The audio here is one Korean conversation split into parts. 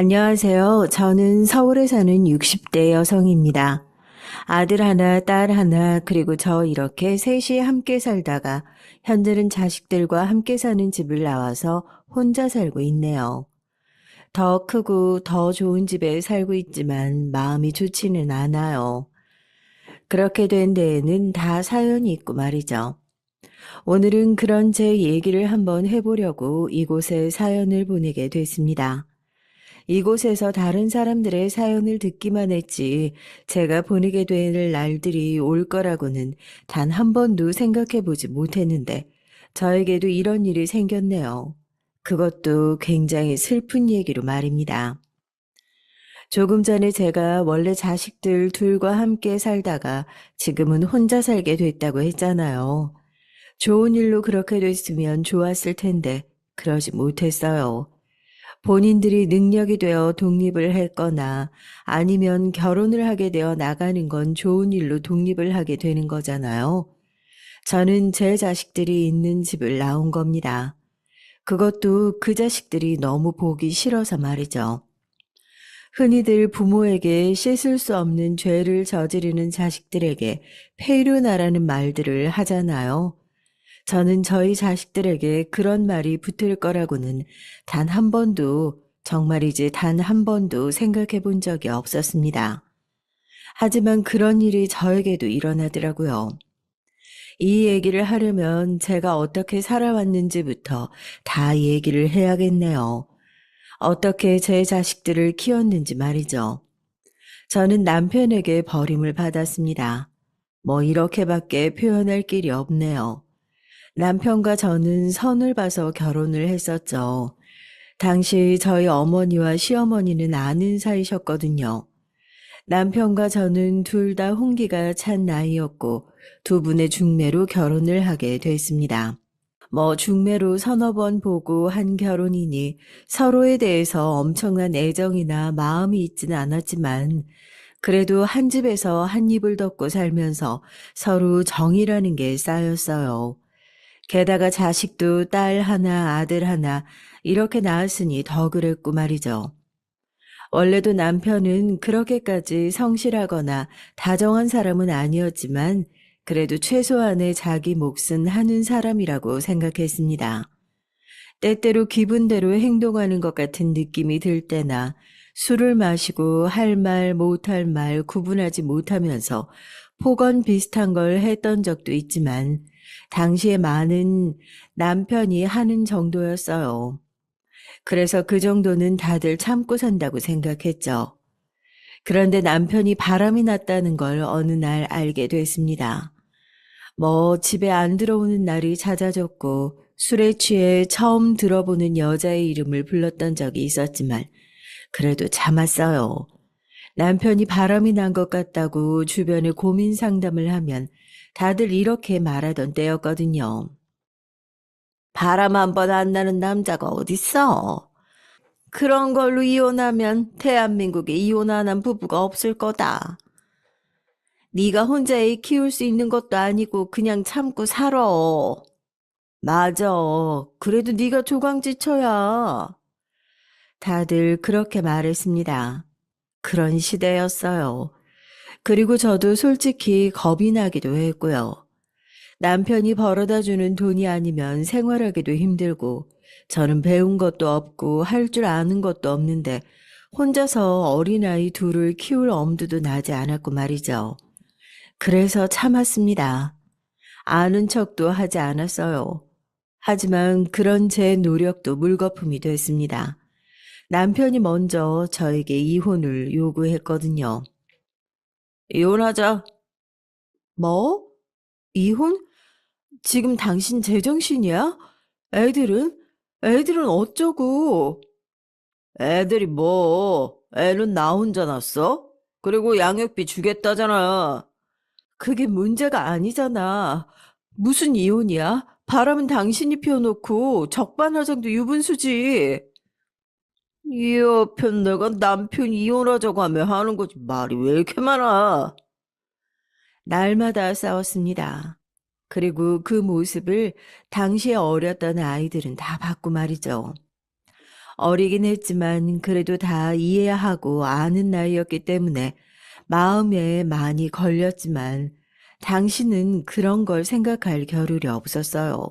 안녕하세요. 저는 서울에 사는 60대 여성입니다. 아들 하나, 딸 하나, 그리고 저 이렇게 셋이 함께 살다가 현재는 자식들과 함께 사는 집을 나와서 혼자 살고 있네요. 더 크고 더 좋은 집에 살고 있지만 마음이 좋지는 않아요. 그렇게 된 데에는 다 사연이 있고 말이죠. 오늘은 그런 제 얘기를 한번 해보려고 이곳에 사연을 보내게 됐습니다. 이곳에서 다른 사람들의 사연을 듣기만 했지 제가 보내게 될 날들이 올 거라고는 단 한 번도 생각해 보지 못했는데 저에게도 이런 일이 생겼네요. 그것도 굉장히 슬픈 얘기로 말입니다. 조금 전에 제가 원래 자식들 둘과 함께 살다가 지금은 혼자 살게 됐다고 했잖아요. 좋은 일로 그렇게 됐으면 좋았을 텐데 그러지 못했어요. 본인들이 능력이 되어 독립을 했거나 아니면 결혼을 하게 되어 나가는 건 좋은 일로 독립을 하게 되는 거잖아요. 저는 제 자식들이 있는 집을 나온 겁니다. 그것도 그 자식들이 너무 보기 싫어서 말이죠. 흔히들 부모에게 씻을 수 없는 죄를 저지르는 자식들에게 폐륜하라는 말들을 하잖아요. 저는 저희 자식들에게 그런 말이 붙을 거라고는 단 한 번도, 정말이지 단 한 번도 생각해 본 적이 없었습니다. 하지만 그런 일이 저에게도 일어나더라고요. 이 얘기를 하려면 제가 어떻게 살아왔는지부터 다 얘기를 해야겠네요. 어떻게 제 자식들을 키웠는지 말이죠. 저는 남편에게 버림을 받았습니다. 뭐 이렇게밖에 표현할 길이 없네요. 남편과 저는 선을 봐서 결혼을 했었죠. 당시 저희 어머니와 시어머니는 아는 사이셨거든요. 남편과 저는 둘 다 홍기가 찬 나이였고 두 분의 중매로 결혼을 하게 됐습니다. 뭐 중매로 서너 번 보고 한 결혼이니 서로에 대해서 엄청난 애정이나 마음이 있지는 않았지만 그래도 한 집에서 한 입을 덮고 살면서 서로 정이라는 게 쌓였어요. 게다가 자식도 딸 하나, 아들 하나, 이렇게 낳았으니 더 그랬고 말이죠. 원래도 남편은 그렇게까지 성실하거나 다정한 사람은 아니었지만, 그래도 최소한의 자기 몫은 하는 사람이라고 생각했습니다. 때때로 기분대로 행동하는 것 같은 느낌이 들 때나, 술을 마시고 할 말, 못할 말 구분하지 못하면서 폭언 비슷한 걸 했던 적도 있지만, 당시에 많은 남편이 하는 정도였어요. 그래서 그 정도는 다들 참고 산다고 생각했죠. 그런데 남편이 바람이 났다는 걸 어느 날 알게 됐습니다. 뭐 집에 안 들어오는 날이 잦아졌고 술에 취해 처음 들어보는 여자의 이름을 불렀던 적이 있었지만 그래도 참았어요. 남편이 바람이 난 것 같다고 주변에 고민 상담을 하면 다들 이렇게 말하던 때였거든요. 바람 한 번 안 나는 남자가 어딨어? 그런 걸로 이혼하면 대한민국에 이혼 안 한 부부가 없을 거다. 네가 혼자 애 키울 수 있는 것도 아니고 그냥 참고 살아. 맞아. 그래도 네가 조강지처야. 다들 그렇게 말했습니다. 그런 시대였어요. 그리고 저도 솔직히 겁이 나기도 했고요. 남편이 벌어다 주는 돈이 아니면 생활하기도 힘들고 저는 배운 것도 없고 할 줄 아는 것도 없는데 혼자서 어린아이 둘을 키울 엄두도 나지 않았고 말이죠. 그래서 참았습니다. 아는 척도 하지 않았어요. 하지만 그런 제 노력도 물거품이 됐습니다. 남편이 먼저 저에게 이혼을 요구했거든요. 이혼하자. 뭐? 이혼? 지금 당신 제정신이야? 애들은? 애들은 어쩌고? 애들이 뭐? 애는 나 혼자 낳았어? 그리고 양육비 주겠다잖아. 그게 문제가 아니잖아. 무슨 이혼이야? 바람은 당신이 피워놓고 적반하장도 유분수지. 이 여편 내가 남편 이혼하자고 하면 하는 거지 말이 왜 이렇게 많아? 날마다 싸웠습니다. 그리고 그 모습을 당시에 어렸던 아이들은 다 봤고 말이죠. 어리긴 했지만 그래도 다 이해하고 아는 나이였기 때문에 마음에 많이 걸렸지만 당신은 그런 걸 생각할 겨를이 없었어요.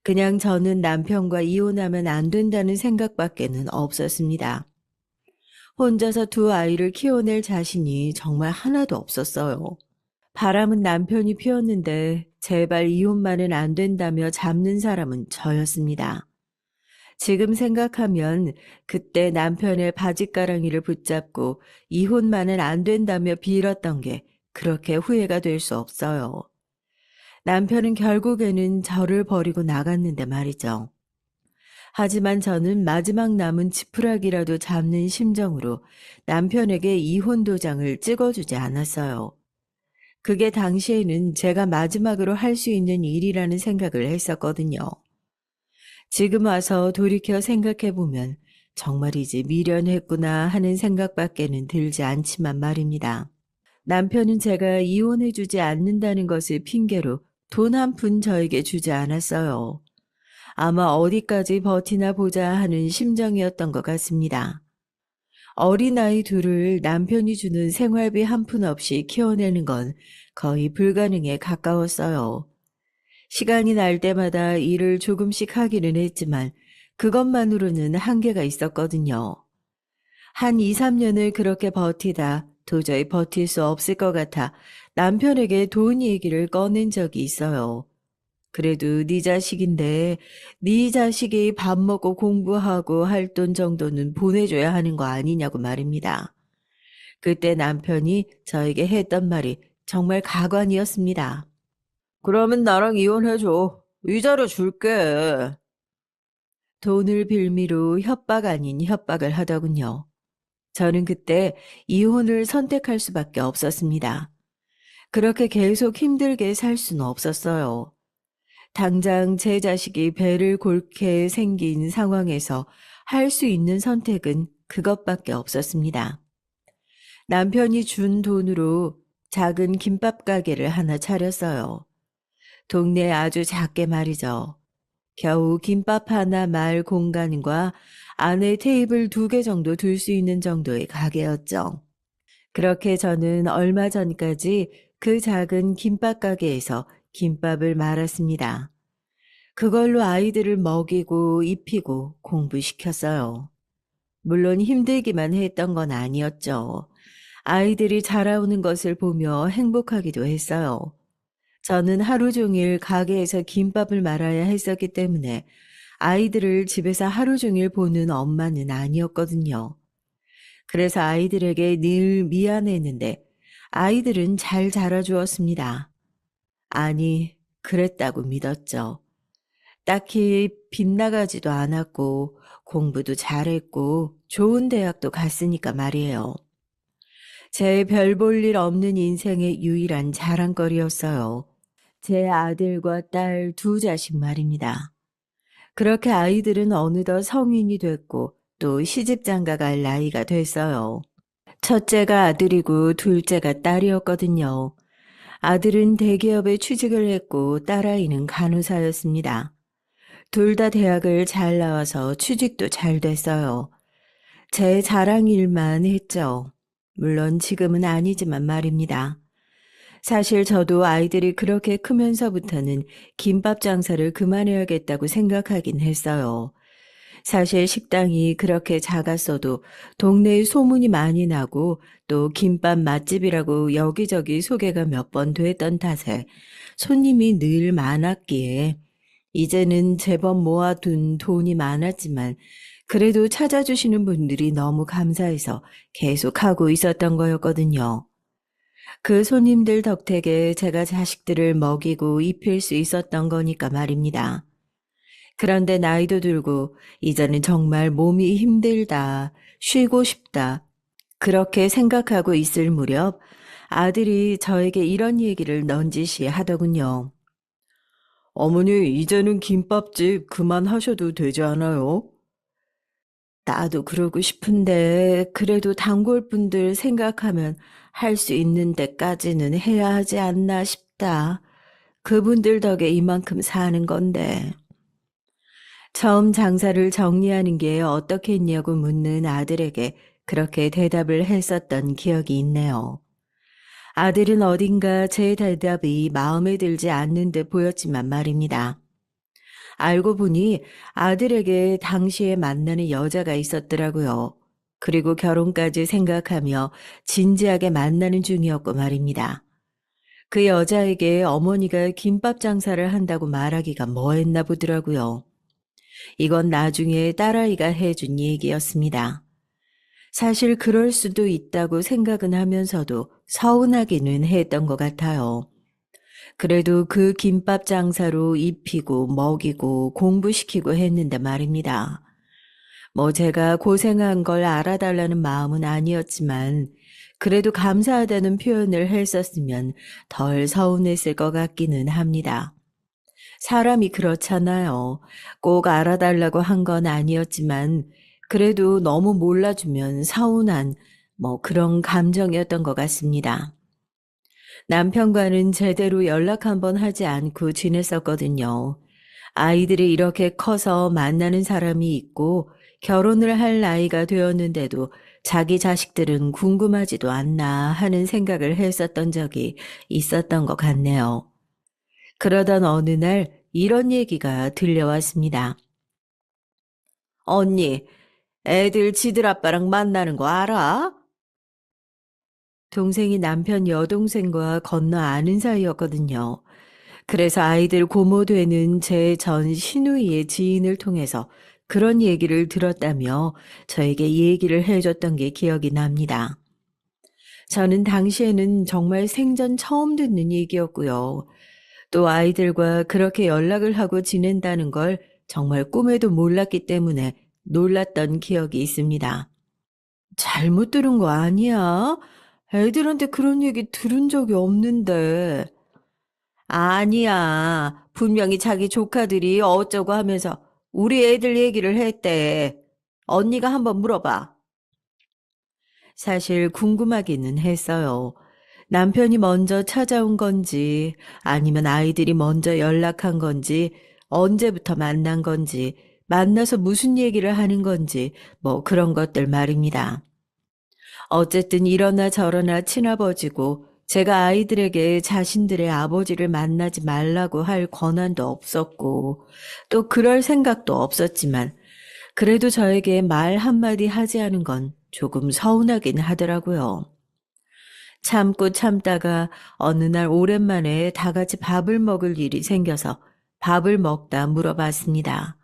그냥 저는 남편과 이혼하면 안 된다는 생각밖에는 없었습니다. 혼자서 두 아이를 키워낼 자신이 정말 하나도 없었어요. 바람은 남편이 피웠는데 제발 이혼만은 안 된다며 잡는 사람은 저였습니다. 지금 생각하면 그때 남편의 바짓가랑이를 붙잡고 이혼만은 안 된다며 빌었던 게 그렇게 후회가 될 수 없어요. 남편은 결국에는 저를 버리고 나갔는데 말이죠. 하지만 저는 마지막 남은 지푸라기라도 잡는 심정으로 남편에게 이혼 도장을 찍어주지 않았어요. 그게 당시에는 제가 마지막으로 할 수 있는 일이라는 생각을 했었거든요. 지금 와서 돌이켜 생각해보면 정말이지 미련했구나 하는 생각밖에는 들지 않지만 말입니다. 남편은 제가 이혼해주지 않는다는 것을 핑계로 돈 한 푼 저에게 주지 않았어요. 아마 어디까지 버티나 보자 하는 심정이었던 것 같습니다. 어린아이 둘을 남편이 주는 생활비 한 푼 없이 키워내는 건 거의 불가능에 가까웠어요. 시간이 날 때마다 일을 조금씩 하기는 했지만 그것만으로는 한계가 있었거든요. 한 2, 3년을 그렇게 버티다 도저히 버틸 수 없을 것 같아 남편에게 돈 얘기를 꺼낸 적이 있어요. 그래도 네 자식인데 네 자식이 밥 먹고 공부하고 할 돈 정도는 보내줘야 하는 거 아니냐고 말입니다. 그때 남편이 저에게 했던 말이 정말 가관이었습니다. 그러면 나랑 이혼해줘. 위자료 줄게. 돈을 빌미로 협박 아닌 협박을 하더군요. 저는 그때 이혼을 선택할 수밖에 없었습니다. 그렇게 계속 힘들게 살 수는 없었어요. 당장 제 자식이 배를 골게 생긴 상황에서 할 수 있는 선택은 그것밖에 없었습니다. 남편이 준 돈으로 작은 김밥 가게를 하나 차렸어요. 동네에 아주 작게 말이죠. 겨우 김밥 하나 말 공간과 안에 테이블 2개 정도 둘 수 있는 정도의 가게였죠. 그렇게 저는 얼마 전까지 그 작은 김밥 가게에서 김밥을 말았습니다. 그걸로 아이들을 먹이고 입히고 공부시켰어요. 물론 힘들기만 했던 건 아니었죠. 아이들이 자라오는 것을 보며 행복하기도 했어요. 저는 하루 종일 가게에서 김밥을 말아야 했었기 때문에 아이들을 집에서 하루 종일 보는 엄마는 아니었거든요. 그래서 아이들에게 늘 미안했는데 아이들은 잘 자라주었습니다. 아니, 그랬다고 믿었죠. 딱히 빗나가지도 않았고 공부도 잘했고 좋은 대학도 갔으니까 말이에요. 제 별 볼 일 없는 인생의 유일한 자랑거리였어요. 제 아들과 딸 두 자식 말입니다. 그렇게 아이들은 어느덧 성인이 됐고 또 시집장가 갈 나이가 됐어요. 첫째가 아들이고 둘째가 딸이었거든요. 아들은 대기업에 취직을 했고 딸아이는 간호사였습니다. 둘 다 대학을 잘 나와서 취직도 잘 됐어요. 제 자랑 일만 했죠. 물론 지금은 아니지만 말입니다. 사실 저도 아이들이 그렇게 크면서부터는 김밥 장사를 그만해야겠다고 생각하긴 했어요. 사실 식당이 그렇게 작았어도 동네에 소문이 많이 나고 또 김밥 맛집이라고 여기저기 소개가 몇 번 됐던 탓에 손님이 늘 많았기에 이제는 제법 모아둔 돈이 많았지만 그래도 찾아주시는 분들이 너무 감사해서 계속하고 있었던 거였거든요. 그 손님들 덕택에 제가 자식들을 먹이고 입힐 수 있었던 거니까 말입니다. 그런데 나이도 들고 이제는 정말 몸이 힘들다, 쉬고 싶다, 그렇게 생각하고 있을 무렵 아들이 저에게 이런 얘기를 넌지시 하더군요. 어머니, 이제는 김밥집 그만하셔도 되지 않아요? 나도 그러고 싶은데 그래도 단골분들 생각하면 할 수 있는 데까지는 해야 하지 않나 싶다. 그분들 덕에 이만큼 사는 건데. 처음 장사를 정리하는 게 어떻겠냐고 묻는 아들에게 그렇게 대답을 했었던 기억이 있네요. 아들은 어딘가 제 대답이 마음에 들지 않는 듯 보였지만 말입니다. 알고 보니 아들에게 당시에 만나는 여자가 있었더라고요. 그리고 결혼까지 생각하며 진지하게 만나는 중이었고 말입니다. 그 여자에게 어머니가 김밥 장사를 한다고 말하기가 뭐했나 보더라고요. 이건 나중에 딸아이가 해준 얘기였습니다. 사실 그럴 수도 있다고 생각은 하면서도 서운하기는 했던 것 같아요. 그래도 그 김밥 장사로 입히고 먹이고 공부시키고 했는데 말입니다. 뭐 제가 고생한 걸 알아달라는 마음은 아니었지만 그래도 감사하다는 표현을 했었으면 덜 서운했을 것 같기는 합니다. 사람이 그렇잖아요. 꼭 알아달라고 한 건 아니었지만 그래도 너무 몰라주면 서운한 뭐 그런 감정이었던 것 같습니다. 남편과는 제대로 연락 한번 하지 않고 지냈었거든요. 아이들이 이렇게 커서 만나는 사람이 있고 결혼을 할 나이가 되었는데도 자기 자식들은 궁금하지도 않나 하는 생각을 했었던 적이 있었던 것 같네요. 그러던 어느 날 이런 얘기가 들려왔습니다. 언니, 애들 지들 아빠랑 만나는 거 알아? 동생이 남편 여동생과 건너 아는 사이였거든요. 그래서 아이들 고모되는 제 전 시누이의 지인을 통해서 그런 얘기를 들었다며 저에게 얘기를 해줬던 게 기억이 납니다. 저는 당시에는 정말 생전 처음 듣는 얘기였고요. 또 아이들과 그렇게 연락을 하고 지낸다는 걸 정말 꿈에도 몰랐기 때문에 놀랐던 기억이 있습니다. 잘못 들은 거 아니야? 애들한테 그런 얘기 들은 적이 없는데. 아니야. 분명히 자기 조카들이 어쩌고 하면서 우리 애들 얘기를 했대. 언니가 한번 물어봐. 사실 궁금하기는 했어요. 남편이 먼저 찾아온 건지, 아니면 아이들이 먼저 연락한 건지, 언제부터 만난 건지, 만나서 무슨 얘기를 하는 건지, 뭐 그런 것들 말입니다. 어쨌든 이러나 저러나 친아버지고, 제가 아이들에게 자신들의 아버지를 만나지 말라고 할 권한도 없었고, 또 그럴 생각도 없었지만, 그래도 저에게 말 한마디 하지 않은 건 조금 서운하긴 하더라고요. 참고 참다가 어느 날 오랜만에 다 같이 밥을 먹을 일이 생겨서 밥을 먹다 물어봤습니다.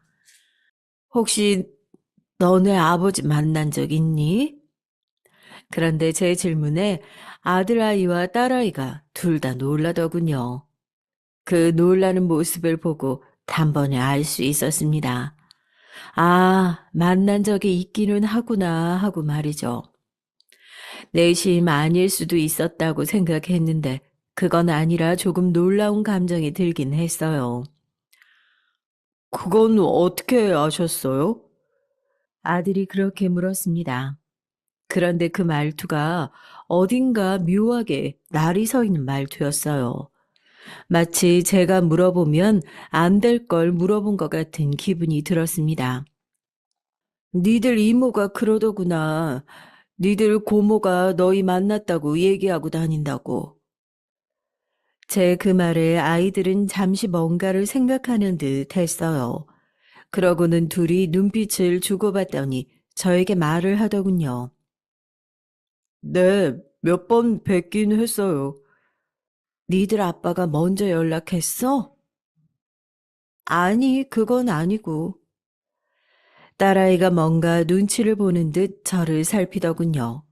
혹시 너네 아버지 만난 적 있니? 그런데 제 질문에 아들아이와 딸아이가 둘 다 놀라더군요. 그 놀라는 모습을 보고 단번에 알 수 있었습니다. 아, 만난 적이 있기는 하구나 하고 말이죠. 내심 아닐 수도 있었다고 생각했는데 그건 아니라 조금 놀라운 감정이 들긴 했어요. 그건 어떻게 아셨어요? 아들이 그렇게 물었습니다. 그런데 그 말투가 어딘가 묘하게 날이 서 있는 말투였어요. 마치 제가 물어보면 안 될 걸 물어본 것 같은 기분이 들었습니다. 니들 이모가 그러더구나. 니들 고모가 너희 만났다고 얘기하고 다닌다고. 제 그 말에 아이들은 잠시 뭔가를 생각하는 듯 했어요. 그러고는 둘이 눈빛을 주고받더니 저에게 말을 하더군요. 네, 몇 번 뵙긴 했어요. 니들 아빠가 먼저 연락했어? 아니, 그건 아니고. 딸아이가 뭔가 눈치를 보는 듯 저를 살피더군요.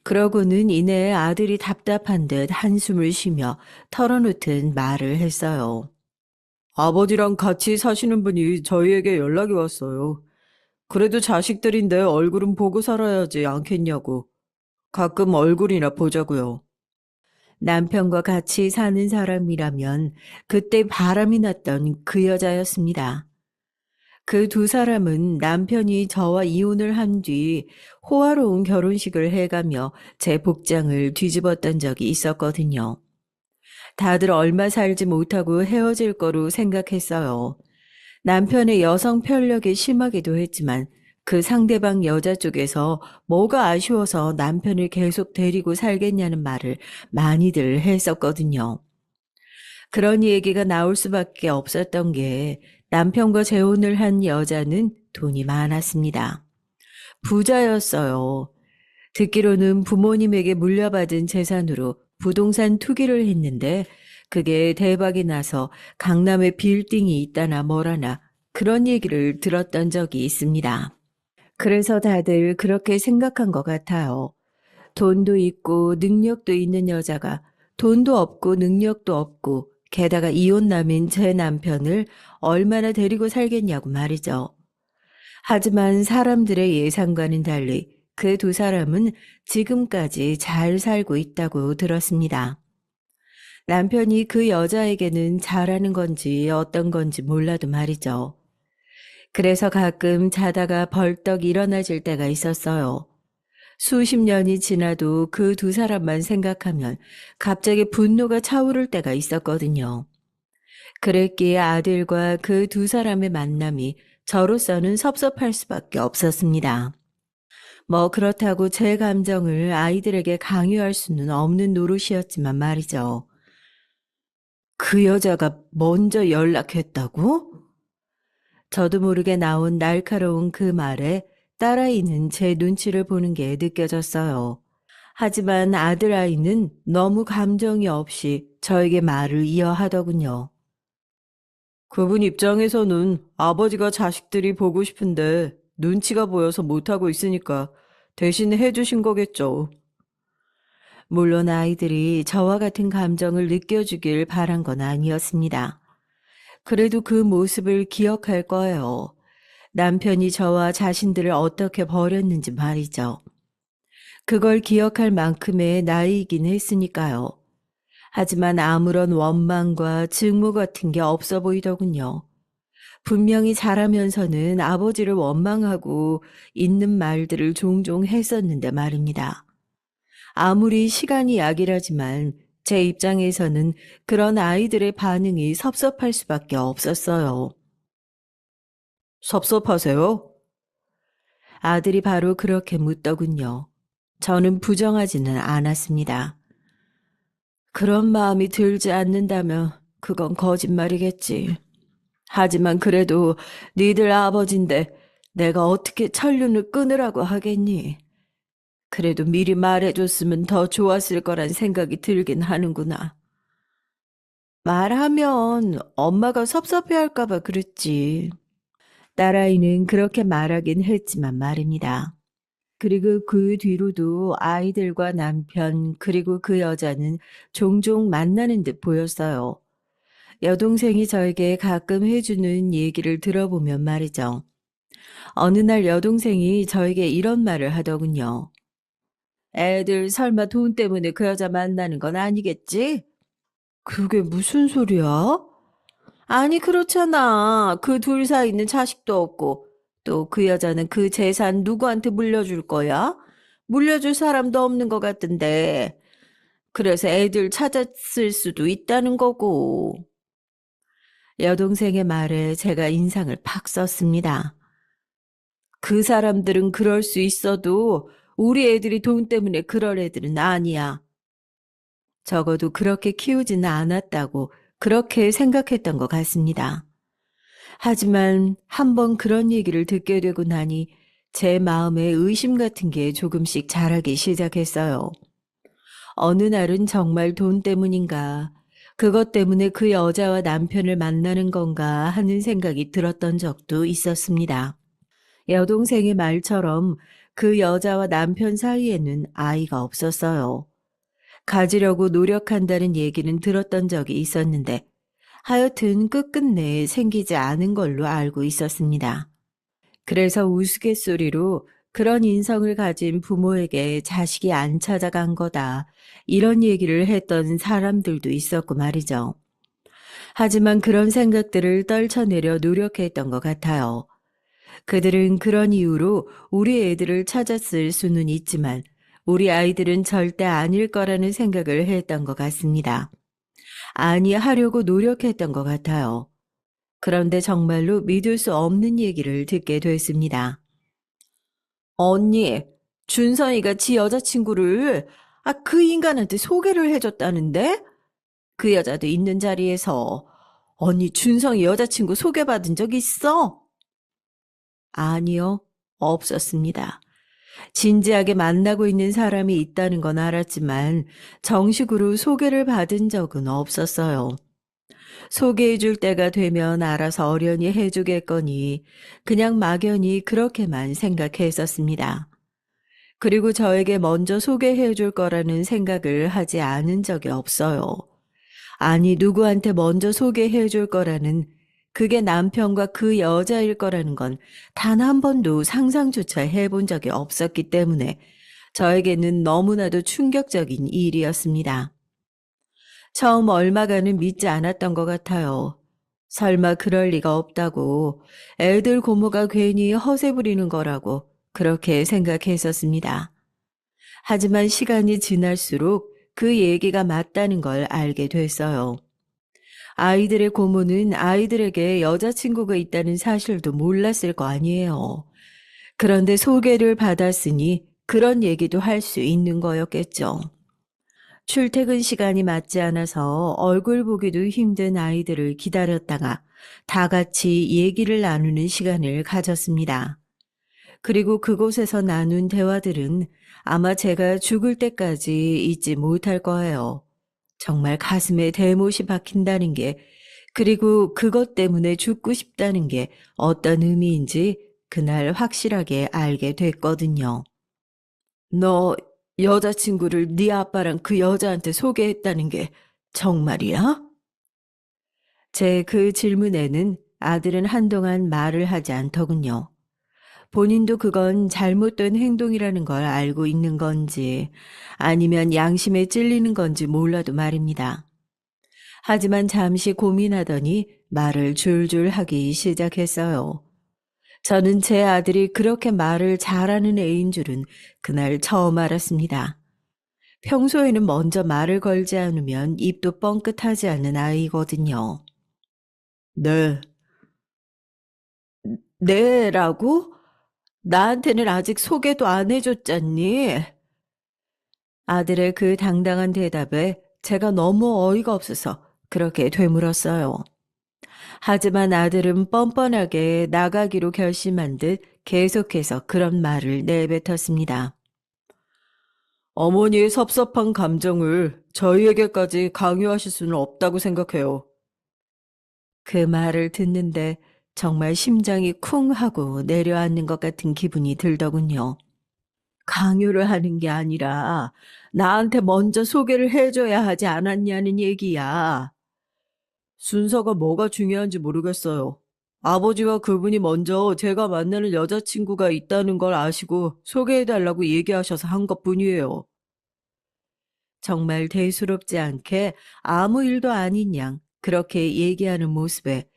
그러고는 이내 아들이 답답한 듯 한숨을 쉬며 털어놓듯 말을 했어요. 아버지랑 같이 사시는 분이 저희에게 연락이 왔어요. 그래도 자식들인데 얼굴은 보고 살아야지 않겠냐고. 가끔 얼굴이나 보자고요. 남편과 같이 사는 사람이라면 그때 바람이 났던 그 여자였습니다. 그 두 사람은 남편이 저와 이혼을 한 뒤 호화로운 결혼식을 해가며 제 복장을 뒤집었던 적이 있었거든요. 다들 얼마 살지 못하고 헤어질 거로 생각했어요. 남편의 여성 편력이 심하기도 했지만 그 상대방 여자 쪽에서 뭐가 아쉬워서 남편을 계속 데리고 살겠냐는 말을 많이들 했었거든요. 그런 얘기가 나올 수밖에 없었던 게 남편과 재혼을 한 여자는 돈이 많았습니다. 부자였어요. 듣기로는 부모님에게 물려받은 재산으로 부동산 투기를 했는데 그게 대박이 나서 강남에 빌딩이 있다나 뭐라나 그런 얘기를 들었던 적이 있습니다. 그래서 다들 그렇게 생각한 것 같아요. 돈도 있고 능력도 있는 여자가 돈도 없고 능력도 없고 게다가 이혼남인 제 남편을 얼마나 데리고 살겠냐고 말이죠. 하지만 사람들의 예상과는 달리 그 두 사람은 지금까지 잘 살고 있다고 들었습니다. 남편이 그 여자에게는 잘하는 건지 어떤 건지 몰라도 말이죠. 그래서 가끔 자다가 벌떡 일어나질 때가 있었어요. 수십 년이 지나도 그 두 사람만 생각하면 갑자기 분노가 차오를 때가 있었거든요. 그랬기에 아들과 그 두 사람의 만남이 저로서는 섭섭할 수밖에 없었습니다. 뭐 그렇다고 제 감정을 아이들에게 강요할 수는 없는 노릇이었지만 말이죠. 그 여자가 먼저 연락했다고? 저도 모르게 나온 날카로운 그 말에 딸아이는 제 눈치를 보는 게 느껴졌어요. 하지만 아들아이는 너무 감정이 없이 저에게 말을 이어하더군요. 그분 입장에서는 아버지가 자식들이 보고 싶은데 눈치가 보여서 못하고 있으니까 대신 해주신 거겠죠. 물론 아이들이 저와 같은 감정을 느껴주길 바란 건 아니었습니다. 그래도 그 모습을 기억할 거예요. 남편이 저와 자신들을 어떻게 버렸는지 말이죠. 그걸 기억할 만큼의 나이이긴 했으니까요. 하지만 아무런 원망과 증오 같은 게 없어 보이더군요. 분명히 자라면서는 아버지를 원망하고 있는 말들을 종종 했었는데 말입니다. 아무리 시간이 약이라지만 제 입장에서는 그런 아이들의 반응이 섭섭할 수밖에 없었어요. 섭섭하세요? 아들이 바로 그렇게 묻더군요. 저는 부정하지는 않았습니다. 그런 마음이 들지 않는다면 그건 거짓말이겠지. 하지만 그래도 니들 아버지인데 내가 어떻게 천륜을 끊으라고 하겠니? 그래도 미리 말해줬으면 더 좋았을 거란 생각이 들긴 하는구나. 말하면 엄마가 섭섭해할까 봐 그랬지. 딸아이는 그렇게 말하긴 했지만 말입니다. 그리고 그 뒤로도 아이들과 남편 그리고 그 여자는 종종 만나는 듯 보였어요. 여동생이 저에게 가끔 해주는 얘기를 들어보면 말이죠. 어느 날 여동생이 저에게 이런 말을 하더군요. 애들 설마 돈 때문에 그 여자 만나는 건 아니겠지? 그게 무슨 소리야? 아니, 그렇잖아. 그 둘 사이는 자식도 없고, 또 그 여자는 그 재산 누구한테 물려줄 거야? 물려줄 사람도 없는 것 같던데. 그래서 애들 찾았을 수도 있다는 거고. 여동생의 말에 제가 인상을 팍 썼습니다. 그 사람들은 그럴 수 있어도 우리 애들이 돈 때문에 그럴 애들은 아니야. 적어도 그렇게 키우지는 않았다고 그렇게 생각했던 것 같습니다. 하지만 한번 그런 얘기를 듣게 되고 나니 제 마음에 의심 같은 게 조금씩 자라기 시작했어요. 어느 날은 정말 돈 때문인가, 그것 때문에 그 여자와 남편을 만나는 건가 하는 생각이 들었던 적도 있었습니다. 여동생의 말처럼 그 여자와 남편 사이에는 아이가 없었어요. 가지려고 노력한다는 얘기는 들었던 적이 있었는데 하여튼 끝끝내 생기지 않은 걸로 알고 있었습니다. 그래서 우스갯소리로 그런 인성을 가진 부모에게 자식이 안 찾아간 거다, 이런 얘기를 했던 사람들도 있었고 말이죠. 하지만 그런 생각들을 떨쳐내려 노력했던 것 같아요. 그들은 그런 이유로 우리 애들을 찾았을 수는 있지만 우리 아이들은 절대 아닐 거라는 생각을 했던 것 같습니다. 아니, 하려고 노력했던 것 같아요. 그런데 정말로 믿을 수 없는 얘기를 듣게 됐습니다. 언니, 준선이가 지 여자친구를 그 인간한테 소개를 해줬다는데? 그 여자도 있는 자리에서 언니 준성이 여자친구 소개받은 적 있어? 아니요, 없었습니다. 진지하게 만나고 있는 사람이 있다는 건 알았지만 정식으로 소개를 받은 적은 없었어요. 소개해 줄 때가 되면 알아서 어련히 해주겠거니 그냥 막연히 그렇게만 생각했었습니다. 그리고 저에게 먼저 소개해 줄 거라는 생각을 하지 않은 적이 없어요. 아니, 누구한테 먼저 소개해 줄 거라는 그게 남편과 그 여자일 거라는 건 단 한 번도 상상조차 해본 적이 없었기 때문에 저에게는 너무나도 충격적인 일이었습니다. 처음 얼마간은 믿지 않았던 것 같아요. 설마 그럴 리가 없다고 애들 고모가 괜히 허세 부리는 거라고 그렇게 생각했었습니다. 하지만 시간이 지날수록 그 얘기가 맞다는 걸 알게 됐어요. 아이들의 고모는 아이들에게 여자친구가 있다는 사실도 몰랐을 거 아니에요. 그런데 소개를 받았으니 그런 얘기도 할 수 있는 거였겠죠. 출퇴근 시간이 맞지 않아서 얼굴 보기도 힘든 아이들을 기다렸다가 다 같이 얘기를 나누는 시간을 가졌습니다. 그리고 그곳에서 나눈 대화들은 아마 제가 죽을 때까지 잊지 못할 거예요. 정말 가슴에 대못이 박힌다는 게, 그리고 그것 때문에 죽고 싶다는 게 어떤 의미인지 그날 확실하게 알게 됐거든요. 너 여자친구를 네 아빠랑 그 여자한테 소개했다는 게 정말이야? 제 그 질문에는 아들은 한동안 말을 하지 않더군요. 본인도 그건 잘못된 행동이라는 걸 알고 있는 건지 아니면 양심에 찔리는 건지 몰라도 말입니다. 하지만 잠시 고민하더니 말을 줄줄 하기 시작했어요. 저는 제 아들이 그렇게 말을 잘하는 애인 줄은 그날 처음 알았습니다. 평소에는 먼저 말을 걸지 않으면 입도 뻥끗하지 않는 아이거든요. 네, 네라고? 나한테는 아직 소개도 안 해줬잖니? 아들의 그 당당한 대답에 제가 너무 어이가 없어서 그렇게 되물었어요. 하지만 아들은 뻔뻔하게 나가기로 결심한 듯 계속해서 그런 말을 내뱉었습니다. 어머니의 섭섭한 감정을 저희에게까지 강요하실 수는 없다고 생각해요. 그 말을 듣는데 정말 심장이 쿵 하고 내려앉는 것 같은 기분이 들더군요. 강요를 하는 게 아니라 나한테 먼저 소개를 해줘야 하지 않았냐는 얘기야. 순서가 뭐가 중요한지 모르겠어요. 아버지와 그분이 먼저 제가 만나는 여자친구가 있다는 걸 아시고 소개해달라고 얘기하셔서 한 것뿐이에요. 정말 대수롭지 않게 아무 일도 아닌 양 그렇게 얘기하는 모습에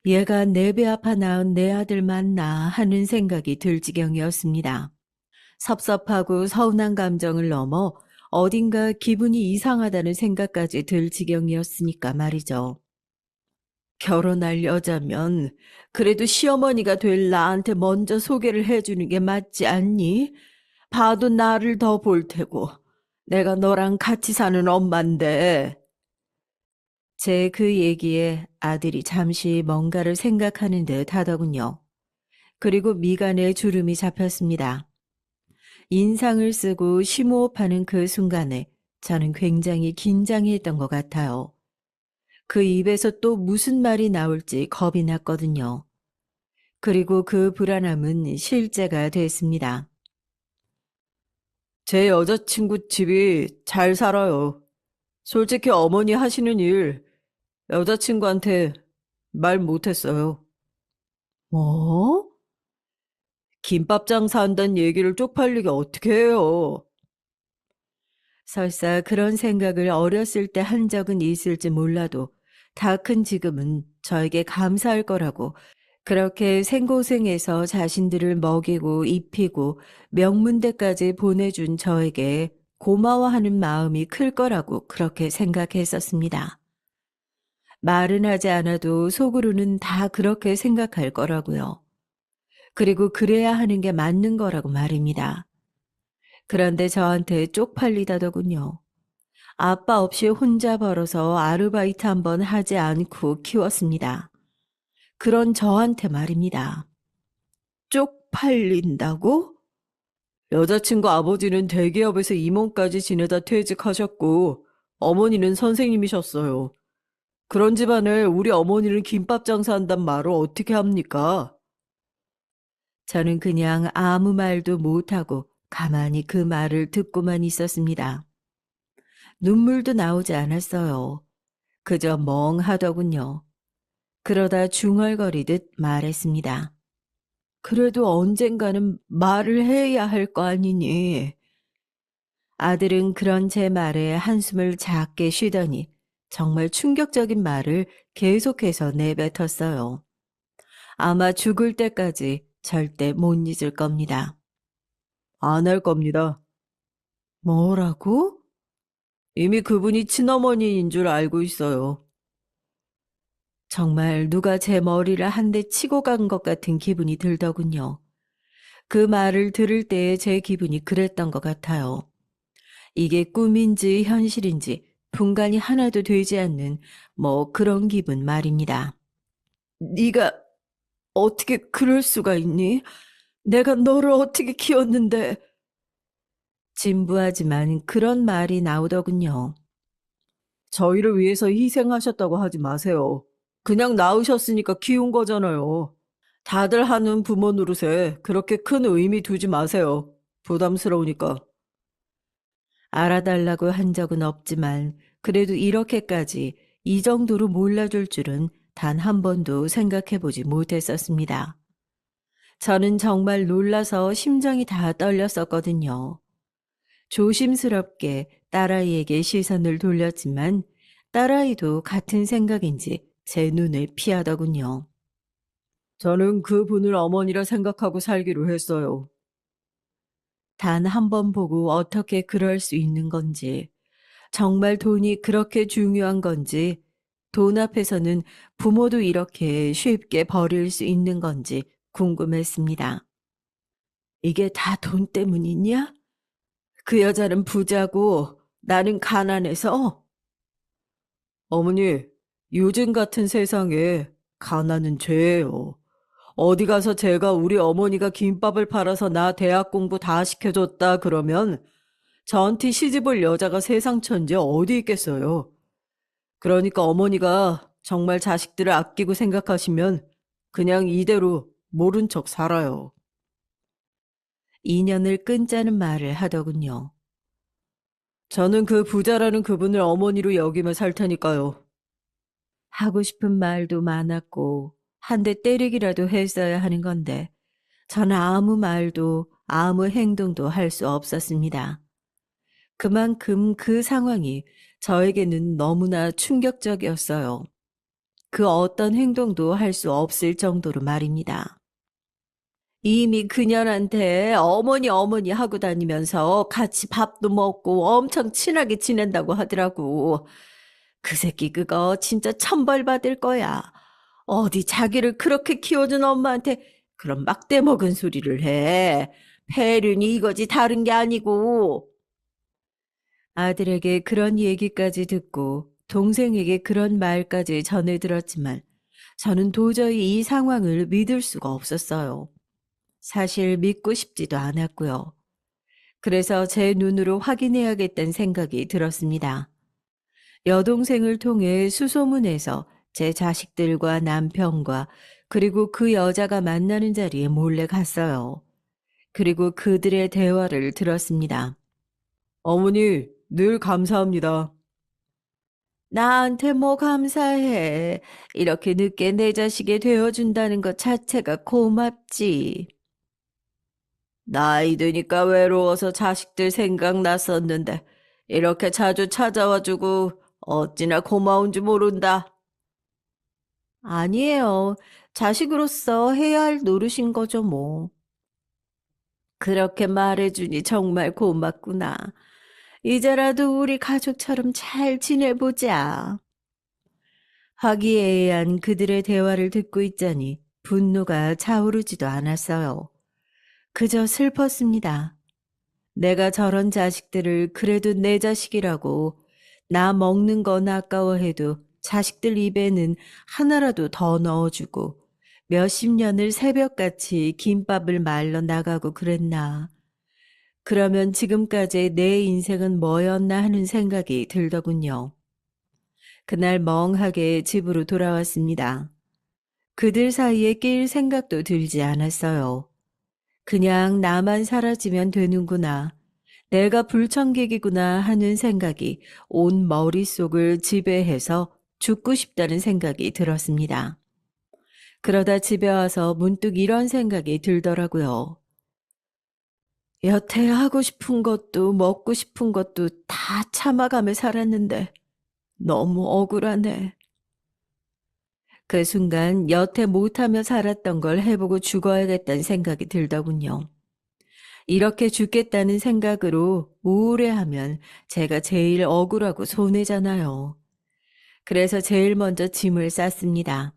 얘가 내 배 아파 낳은 내 아들 맞나 하는 생각이 들 지경이었습니다. 섭섭하고 서운한 감정을 넘어 어딘가 기분이 이상하다는 생각까지 들 지경이었으니까 말이죠. 결혼할 여자면 그래도 시어머니가 될 나한테 먼저 소개를 해주는 게 맞지 않니? 봐도 나를 더 볼 테고. 내가 너랑 같이 사는 엄마인데. 제 그 얘기에 아들이 잠시 뭔가를 생각하는 듯 하더군요. 그리고 미간에 주름이 잡혔습니다. 인상을 쓰고 심호흡하는 그 순간에 저는 굉장히 긴장했던 것 같아요. 그 입에서 또 무슨 말이 나올지 겁이 났거든요. 그리고 그 불안함은 실제가 됐습니다. 제 여자친구 집이 잘 살아요. 솔직히 어머니 하시는 일 여자친구한테 말 못했어요. 뭐? 김밥 장사한다는 얘기를 쪽팔리게 어떻게 해요? 설사 그런 생각을 어렸을 때 한 적은 있을지 몰라도 다 큰 지금은 저에게 감사할 거라고 그렇게 생고생해서 자신들을 먹이고 입히고 명문대까지 보내준 저에게 고마워하는 마음이 클 거라고 그렇게 생각했었습니다. 말은 하지 않아도 속으로는 다 그렇게 생각할 거라고요. 그리고 그래야 하는 게 맞는 거라고 말입니다. 그런데 저한테 쪽팔리다더군요. 아빠 없이 혼자 벌어서 아르바이트 한번 하지 않고 키웠습니다. 그런 저한테 말입니다. 쪽팔린다고? 여자친구 아버지는 대기업에서 임원까지 지내다 퇴직하셨고, 어머니는 선생님이셨어요. 그런 집안에 우리 어머니는 김밥 장사한단 말을 어떻게 합니까? 저는 그냥 아무 말도 못하고 가만히 그 말을 듣고만 있었습니다. 눈물도 나오지 않았어요. 그저 멍하더군요. 그러다 중얼거리듯 말했습니다. 그래도 언젠가는 말을 해야 할 거 아니니. 아들은 그런 제 말에 한숨을 작게 쉬더니 정말 충격적인 말을 계속해서 내뱉었어요. 아마 죽을 때까지 절대 못 잊을 겁니다. 안 할 겁니다. 뭐라고? 이미 그분이 친어머니인 줄 알고 있어요. 정말 누가 제 머리를 한 대 치고 간 것 같은 기분이 들더군요. 그 말을 들을 때의 제 기분이 그랬던 것 같아요. 이게 꿈인지 현실인지 분간이 하나도 되지 않는 뭐 그런 기분 말입니다. 네가 어떻게 그럴 수가 있니? 내가 너를 어떻게 키웠는데. 진부하지만 그런 말이 나오더군요. 저희를 위해서 희생하셨다고 하지 마세요. 그냥 낳으셨으니까 키운 거잖아요. 다들 하는 부모 노릇에 그렇게 큰 의미 두지 마세요. 부담스러우니까. 알아달라고 한 적은 없지만 그래도 이렇게까지 이 정도로 몰라줄 줄은 단 한 번도 생각해 보지 못했었습니다. 저는 정말 놀라서 심장이 다 떨렸었거든요. 조심스럽게 딸아이에게 시선을 돌렸지만 딸아이도 같은 생각인지 제 눈을 피하더군요. 저는 그분을 어머니라 생각하고 살기로 했어요. 단 한 번 보고 어떻게 그럴 수 있는 건지, 정말 돈이 그렇게 중요한 건지, 돈 앞에서는 부모도 이렇게 쉽게 버릴 수 있는 건지 궁금했습니다. 이게 다 돈 때문이냐? 그 여자는 부자고 나는 가난해서? 어머니, 요즘 같은 세상에 가난은 죄예요. 어디 가서 제가 우리 어머니가 김밥을 팔아서 나 대학 공부 다 시켜줬다 그러면 저한테 시집올 여자가 세상 천지에 어디 있겠어요. 그러니까 어머니가 정말 자식들을 아끼고 생각하시면 그냥 이대로 모른 척 살아요. 인연을 끊자는 말을 하더군요. 저는 그 부자라는 그분을 어머니로 여기며 살 테니까요. 하고 싶은 말도 많았고 한 대 때리기라도 했어야 하는 건데 저는 아무 말도 아무 행동도 할 수 없었습니다. 그만큼 그 상황이 저에게는 너무나 충격적이었어요. 그 어떤 행동도 할 수 없을 정도로 말입니다. 이미 그년한테 어머니 하고 다니면서 같이 밥도 먹고 엄청 친하게 지낸다고 하더라고. 그 새끼 그거 진짜 천벌 받을 거야. 어디 자기를 그렇게 키워준 엄마한테 그런 막대 먹은 소리를 해. 폐륜이 이거지 다른 게 아니고. 아들에게 그런 얘기까지 듣고 동생에게 그런 말까지 전해 들었지만 저는 도저히 이 상황을 믿을 수가 없었어요. 사실 믿고 싶지도 않았고요. 그래서 제 눈으로 확인해야겠다는 생각이 들었습니다. 여동생을 통해 수소문해서 제 자식들과 남편과 그리고 그 여자가 만나는 자리에 몰래 갔어요. 그리고 그들의 대화를 들었습니다. 어머니, 늘 감사합니다. 나한테 뭐 감사해. 이렇게 늦게 내 자식이 되어준다는 것 자체가 고맙지. 나이 드니까 외로워서 자식들 생각났었는데 이렇게 자주 찾아와주고 어찌나 고마운지 모른다. 아니에요. 자식으로서 해야 할 노릇인 거죠, 뭐. 그렇게 말해주니 정말 고맙구나. 이제라도 우리 가족처럼 잘 지내보자. 화기애애한 그들의 대화를 듣고 있자니 분노가 차오르지도 않았어요. 그저 슬펐습니다. 내가 저런 자식들을 그래도 내 자식이라고 나 먹는 건 아까워해도 자식들 입에는 하나라도 더 넣어주고 몇십 년을 새벽같이 김밥을 말러 나가고 그랬나. 그러면 지금까지 내 인생은 뭐였나 하는 생각이 들더군요. 그날 멍하게 집으로 돌아왔습니다. 그들 사이에 낄 생각도 들지 않았어요. 그냥 나만 사라지면 되는구나. 내가 불청객이구나 하는 생각이 온 머릿속을 지배해서 죽고 싶다는 생각이 들었습니다. 그러다 집에 와서 문득 이런 생각이 들더라고요. 여태 하고 싶은 것도 먹고 싶은 것도 다 참아가며 살았는데 너무 억울하네. 그 순간 여태 못하며 살았던 걸 해보고 죽어야겠다는 생각이 들더군요. 이렇게 죽겠다는 생각으로 우울해하면 제가 제일 억울하고 손해잖아요. 그래서 제일 먼저 짐을 쌌습니다.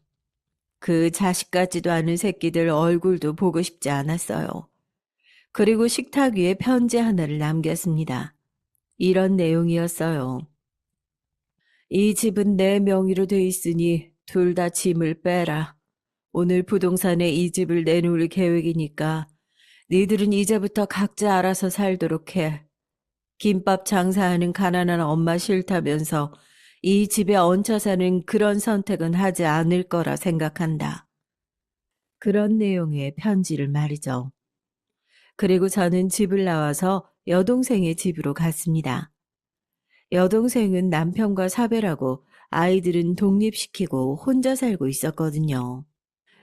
그 자식 같지도 않은 새끼들 얼굴도 보고 싶지 않았어요. 그리고 식탁 위에 편지 하나를 남겼습니다. 이런 내용이었어요. 이 집은 내 명의로 돼 있으니 둘 다 짐을 빼라. 오늘 부동산에 이 집을 내놓을 계획이니까 니들은 이제부터 각자 알아서 살도록 해. 김밥 장사하는 가난한 엄마 싫다면서 이 집에 얹혀 사는 그런 선택은 하지 않을 거라 생각한다. 그런 내용의 편지를 말이죠. 그리고 저는 집을 나와서 여동생의 집으로 갔습니다. 여동생은 남편과 사별하고 아이들은 독립시키고 혼자 살고 있었거든요.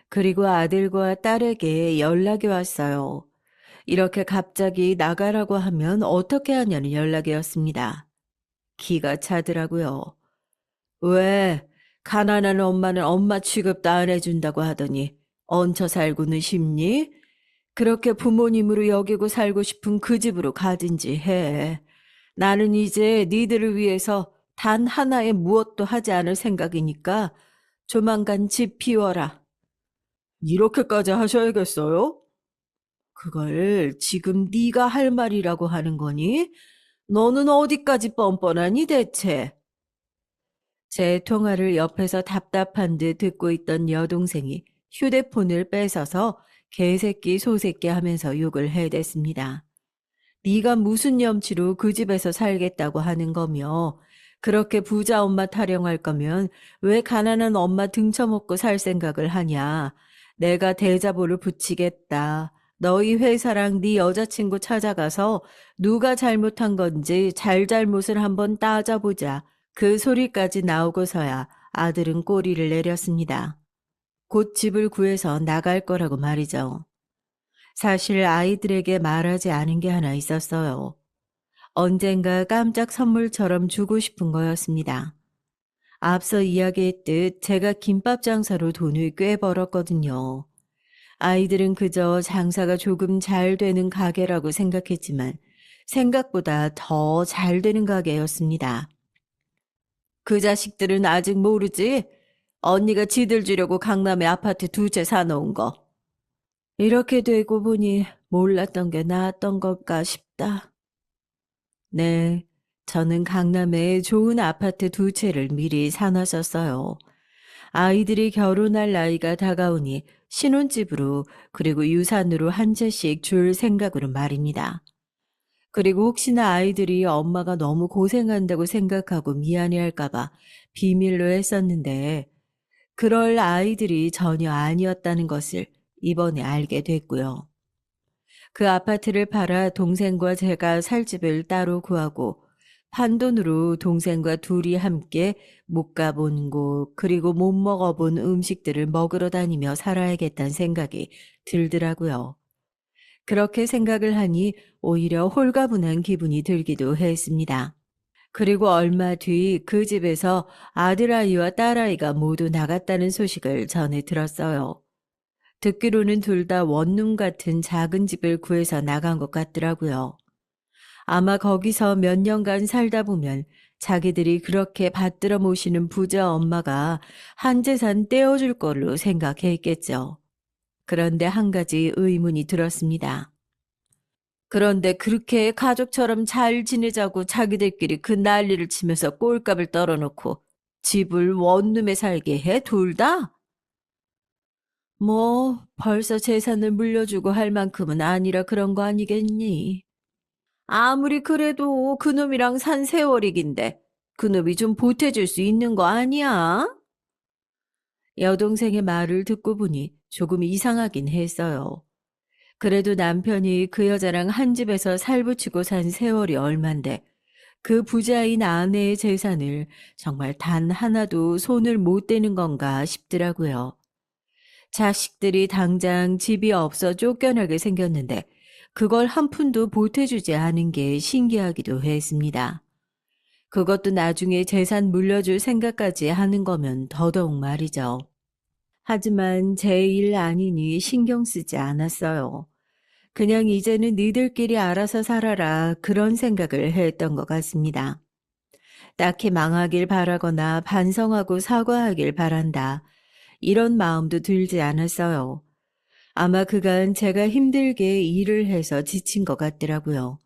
그리고 아들과 딸에게 연락이 왔어요. 이렇게 갑자기 나가라고 하면 어떻게 하냐는 연락이었습니다. 기가 차더라고요. 왜? 가난한 엄마는 엄마 취급도 안 해준다고 하더니 얹혀 살고는 싶니? 그렇게 부모님으로 여기고 살고 싶은 그 집으로 가든지 해. 나는 이제 니들을 위해서 단 하나의 무엇도 하지 않을 생각이니까 조만간 집 비워라. 이렇게까지 하셔야겠어요? 그걸 지금 네가 할 말이라고 하는 거니? 너는 어디까지 뻔뻔하니 대체? 제 통화를 옆에서 답답한 듯 듣고 있던 여동생이 휴대폰을 뺏어서 개새끼 소새끼 하면서 욕을 해댔습니다. 네가 무슨 염치로 그 집에서 살겠다고 하는 거며 그렇게 부자 엄마 타령할 거면 왜 가난한 엄마 등쳐먹고 살 생각을 하냐. 내가 대자보를 붙이겠다. 너희 회사랑 네 여자친구 찾아가서 누가 잘못한 건지 잘잘못을 한번 따져보자. 그 소리까지 나오고서야 아들은 꼬리를 내렸습니다. 곧 집을 구해서 나갈 거라고 말이죠. 사실 아이들에게 말하지 않은 게 하나 있었어요. 언젠가 깜짝 선물처럼 주고 싶은 거였습니다. 앞서 이야기했듯 제가 김밥 장사로 돈을 꽤 벌었거든요. 아이들은 그저 장사가 조금 잘 되는 가게라고 생각했지만 생각보다 더 잘 되는 가게였습니다. 그 자식들은 아직 모르지? 언니가 지들 주려고 강남에 아파트 2채 사놓은 거. 이렇게 되고 보니 몰랐던 게 나았던 걸까 싶다. 네, 저는 강남에 좋은 아파트 2채를 미리 사놨었어요. 아이들이 결혼할 나이가 다가오니 신혼집으로 그리고 유산으로 한 채씩 줄 생각으로 말입니다. 그리고 혹시나 아이들이 엄마가 너무 고생한다고 생각하고 미안해할까봐 비밀로 했었는데 그럴 아이들이 전혀 아니었다는 것을 이번에 알게 됐고요. 그 아파트를 팔아 동생과 제가 살 집을 따로 구하고 판돈으로 동생과 둘이 함께 못 가본 곳 그리고 못 먹어본 음식들을 먹으러 다니며 살아야겠다는 생각이 들더라고요. 그렇게 생각을 하니 오히려 홀가분한 기분이 들기도 했습니다. 그리고 얼마 뒤 그 집에서 아들아이와 딸아이가 모두 나갔다는 소식을 전해 들었어요. 듣기로는 둘 다 원룸 같은 작은 집을 구해서 나간 것 같더라고요. 아마 거기서 몇 년간 살다 보면 자기들이 그렇게 받들어 모시는 부자 엄마가 한 재산 떼어줄 걸로 생각했겠죠. 그런데 한 가지 의문이 들었습니다. 그런데 그렇게 가족처럼 잘 지내자고 자기들끼리 그 난리를 치면서 꼴값을 떨어놓고 집을 원룸에 살게 해, 둘 다? 뭐, 벌써 재산을 물려주고 할 만큼은 아니라 그런 거 아니겠니? 아무리 그래도 그놈이랑 산 세월이긴데 그놈이 좀 보태줄 수 있는 거 아니야? 여동생의 말을 듣고 보니 조금 이상하긴 했어요. 그래도 남편이 그 여자랑 한 집에서 살붙이고 산 세월이 얼만데 그 부자인 아내의 재산을 정말 단 하나도 손을 못 대는 건가 싶더라고요. 자식들이 당장 집이 없어 쫓겨나게 생겼는데 그걸 한 푼도 보태주지 않은 게 신기하기도 했습니다. 그것도 나중에 재산 물려줄 생각까지 하는 거면 더더욱 말이죠. 하지만 제 일 아니니 신경 쓰지 않았어요. 그냥 이제는 니들끼리 알아서 살아라 그런 생각을 했던 것 같습니다. 딱히 망하길 바라거나 반성하고 사과하길 바란다. 이런 마음도 들지 않았어요. 아마 그간 제가 힘들게 일을 해서 지친 것 같더라고요.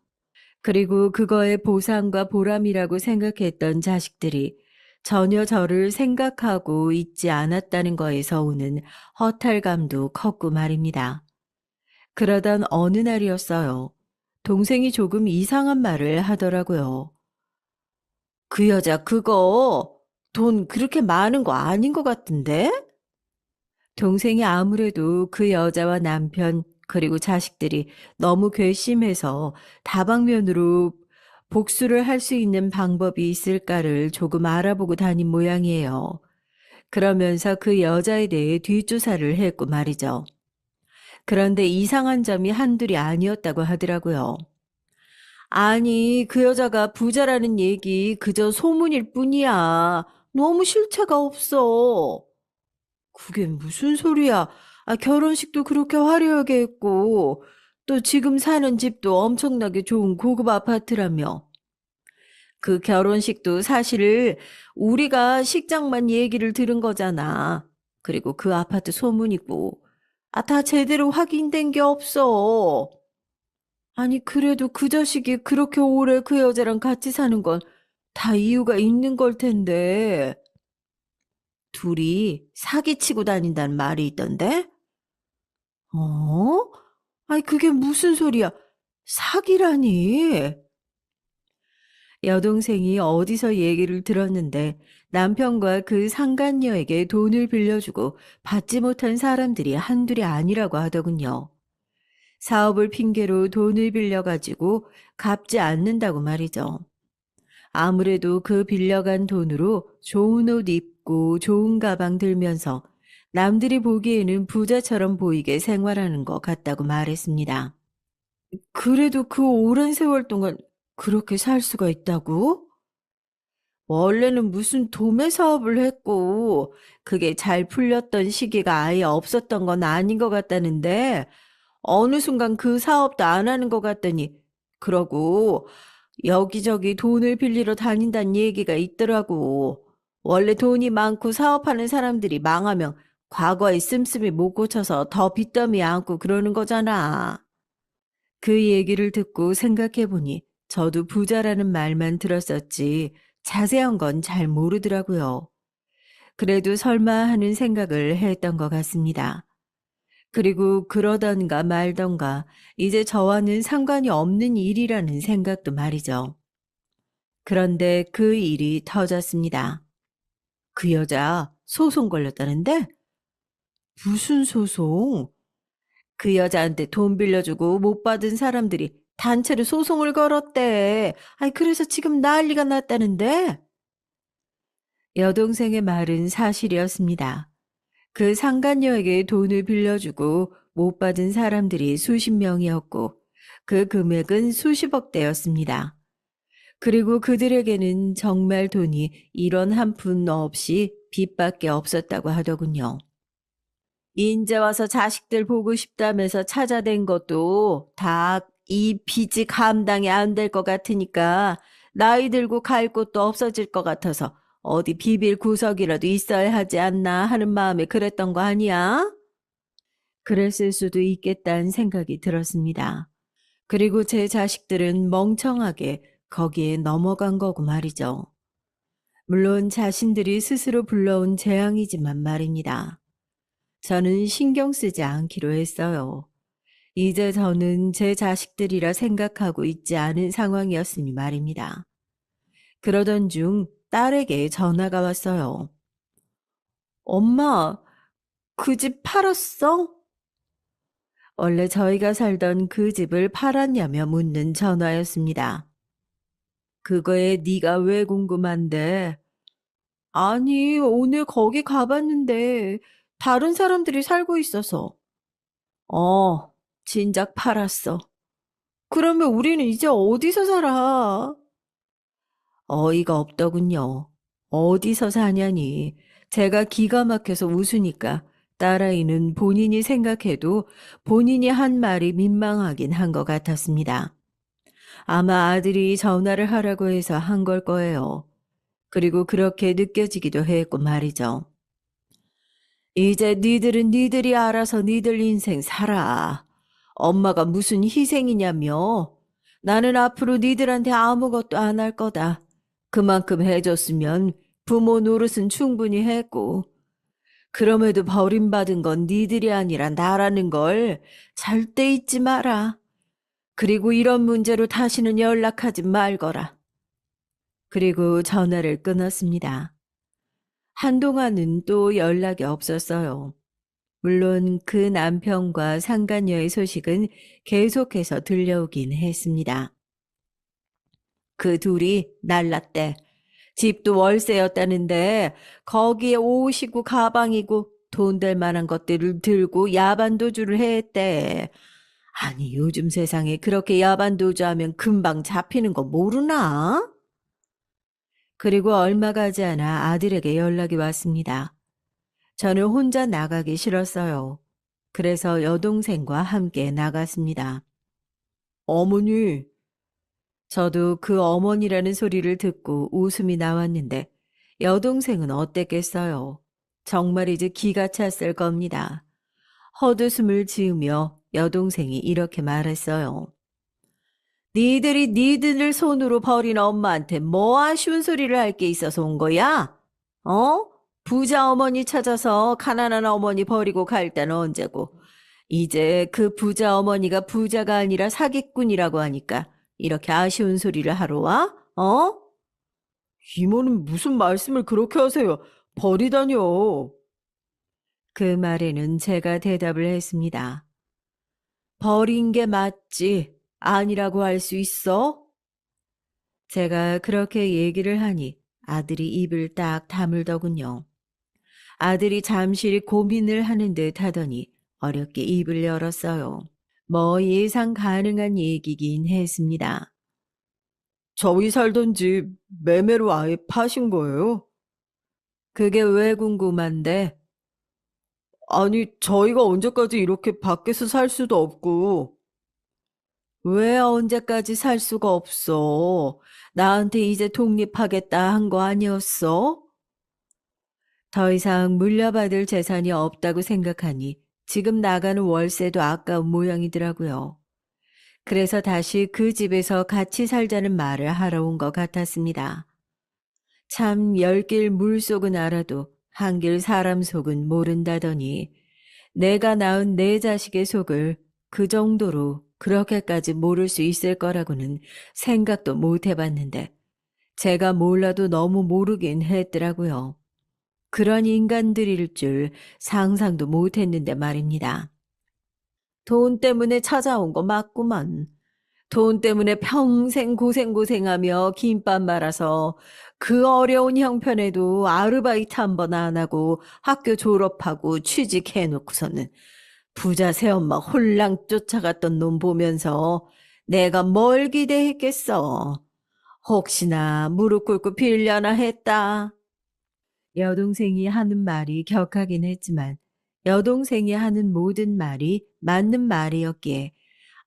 그리고 그거에 보상과 보람이라고 생각했던 자식들이 전혀 저를 생각하고 있지 않았다는 거에서 오는 허탈감도 컸고 말입니다. 그러던 어느 날이었어요. 동생이 조금 이상한 말을 하더라고요. 그 여자 그거 돈 그렇게 많은 거 아닌 것 같은데? 동생이 아무래도 그 여자와 남편 그리고 자식들이 너무 괘씸해서 다방면으로 복수를 할 수 있는 방법이 있을까를 조금 알아보고 다닌 모양이에요. 그러면서 그 여자에 대해 뒷조사를 했고 말이죠. 그런데 이상한 점이 한둘이 아니었다고 하더라고요. 아니, 그 여자가 부자라는 얘기 그저 소문일 뿐이야. 너무 실체가 없어. 그게 무슨 소리야? 결혼식도 그렇게 화려하게 했고, 또 지금 사는 집도 엄청나게 좋은 고급 아파트라며. 그 결혼식도 사실 우리가 식장만 얘기를 들은 거잖아. 그리고 그 아파트 소문이고. 다 제대로 확인된 게 없어. 아니, 그래도 그 자식이 그렇게 오래 그 여자랑 같이 사는 건 다 이유가 있는 걸 텐데. 둘이 사기치고 다닌다는 말이 있던데? 어? 아니, 그게 무슨 소리야? 사기라니? 여동생이 어디서 얘기를 들었는데 남편과 그 상간녀에게 돈을 빌려주고 받지 못한 사람들이 한둘이 아니라고 하더군요. 사업을 핑계로 돈을 빌려가지고 갚지 않는다고 말이죠. 아무래도 그 빌려간 돈으로 좋은 옷 입고 좋은 가방 들면서 남들이 보기에는 부자처럼 보이게 생활하는 것 같다고 말했습니다. 그래도 그 오랜 세월 동안 그렇게 살 수가 있다고? 원래는 무슨 도매 사업을 했고 그게 잘 풀렸던 시기가 아예 없었던 건 아닌 것 같다는데 어느 순간 그 사업도 안 하는 것 같더니 그러고 여기저기 돈을 빌리러 다닌다는 얘기가 있더라고. 원래 돈이 많고 사업하는 사람들이 망하면 과거에 씀씀이 못 고쳐서 더 빚더미 안고 그러는 거잖아. 그 얘기를 듣고 생각해 보니 저도 부자라는 말만 들었었지 자세한 건 잘 모르더라고요. 그래도 설마 하는 생각을 했던 것 같습니다. 그리고 그러던가 말던가 이제 저와는 상관이 없는 일이라는 생각도 말이죠. 그런데 그 일이 터졌습니다. 그 여자 소송 걸렸다는데? 무슨 소송? 그 여자한테 돈 빌려주고 못 받은 사람들이 단체로 소송을 걸었대. 그래서 지금 난리가 났다는데? 여동생의 말은 사실이었습니다. 그 상간녀에게 돈을 빌려주고 못 받은 사람들이 수십 명이었고 그 금액은 수십억 대였습니다. 그리고 그들에게는 정말 돈이 1원 한 푼 없이 빚밖에 없었다고 하더군요. 인제 와서 자식들 보고 싶다면서 찾아댄 것도 다 이 빚이 감당이 안 될 것 같으니까 나이 들고 갈 곳도 없어질 것 같아서 어디 비빌 구석이라도 있어야 하지 않나 하는 마음에 그랬던 거 아니야? 그랬을 수도 있겠다는 생각이 들었습니다. 그리고 제 자식들은 멍청하게 거기에 넘어간 거고 말이죠. 물론 자신들이 스스로 불러온 재앙이지만 말입니다. 저는 신경 쓰지 않기로 했어요. 이제 저는 제 자식들이라 생각하고 있지 않은 상황이었으니 말입니다. 그러던 중 딸에게 전화가 왔어요. 엄마, 그 집 팔았어? 원래 저희가 살던 그 집을 팔았냐며 묻는 전화였습니다. 그거에 네가 왜 궁금한데? 아니, 오늘 거기 가봤는데 다른 사람들이 살고 있어서. 어, 진작 팔았어. 그러면 우리는 이제 어디서 살아? 어이가 없더군요. 어디서 사냐니. 제가 기가 막혀서 웃으니까 딸아이는 본인이 생각해도 본인이 한 말이 민망하긴 한 것 같았습니다. 아마 아들이 전화를 하라고 해서 한 걸 거예요. 그리고 그렇게 느껴지기도 했고 말이죠. 이제 니들은 니들이 알아서 니들 인생 살아. 엄마가 무슨 희생이냐며. 나는 앞으로 니들한테 아무것도 안 할 거다. 그만큼 해줬으면 부모 노릇은 충분히 했고. 그럼에도 버림받은 건 니들이 아니라 나라는 걸 절대 잊지 마라. 그리고 이런 문제로 다시는 연락하지 말거라. 그리고 전화를 끊었습니다. 한동안은 또 연락이 없었어요. 물론 그 남편과 상간녀의 소식은 계속해서 들려오긴 했습니다. 그 둘이 날랐대. 집도 월세였다는데 거기에 옷이고 가방이고 돈 될 만한 것들을 들고 야반도주를 했대. 아니 요즘 세상에 그렇게 야반도주하면 금방 잡히는 거 모르나? 그리고 얼마 가지 않아 아들에게 연락이 왔습니다. 저는 혼자 나가기 싫었어요. 그래서 여동생과 함께 나갔습니다. 어머니. 저도 그 어머니라는 소리를 듣고 웃음이 나왔는데 여동생은 어땠겠어요? 정말이지 기가 찼을 겁니다. 헛웃음을 지으며 여동생이 이렇게 말했어요. 니들이 니들 손으로 버린 엄마한테 뭐 아쉬운 소리를 할 게 있어서 온 거야? 어? 부자 어머니 찾아서 가난한 어머니 버리고 갈 때는 언제고. 이제 그 부자 어머니가 부자가 아니라 사기꾼이라고 하니까 이렇게 아쉬운 소리를 하러 와? 어? 이모는 무슨 말씀을 그렇게 하세요? 버리다뇨. 그 말에는 제가 대답을 했습니다. 버린 게 맞지. 아니라고 할 수 있어? 제가 그렇게 얘기를 하니 아들이 입을 딱 다물더군요. 아들이 잠시 고민을 하는 듯 하더니 어렵게 입을 열었어요. 뭐 예상 가능한 얘기긴 했습니다. 저희 살던 집 매매로 아예 파신 거예요? 그게 왜 궁금한데? 아니, 저희가 언제까지 이렇게 밖에서 살 수도 없고. 왜 언제까지 살 수가 없어? 나한테 이제 독립하겠다 한 거 아니었어? 더 이상 물려받을 재산이 없다고 생각하니 지금 나가는 월세도 아까운 모양이더라고요. 그래서 다시 그 집에서 같이 살자는 말을 하러 온 것 같았습니다. 참 열길 물속은 알아도 한길 사람 속은 모른다더니 내가 낳은 내 자식의 속을 그 정도로 그렇게까지 모를 수 있을 거라고는 생각도 못 해봤는데 제가 몰라도 너무 모르긴 했더라고요. 그런 인간들일 줄 상상도 못 했는데 말입니다. 돈 때문에 찾아온 거 맞구만. 돈 때문에 평생 고생하며 김밥 말아서 그 어려운 형편에도 아르바이트 한 번 안 하고 학교 졸업하고 취직해놓고서는 부자 새엄마 홀랑 쫓아갔던 놈 보면서 내가 뭘 기대했겠어. 혹시나 무릎 꿇고 빌려나 했다. 여동생이 하는 말이 격하긴 했지만 여동생이 하는 모든 말이 맞는 말이었기에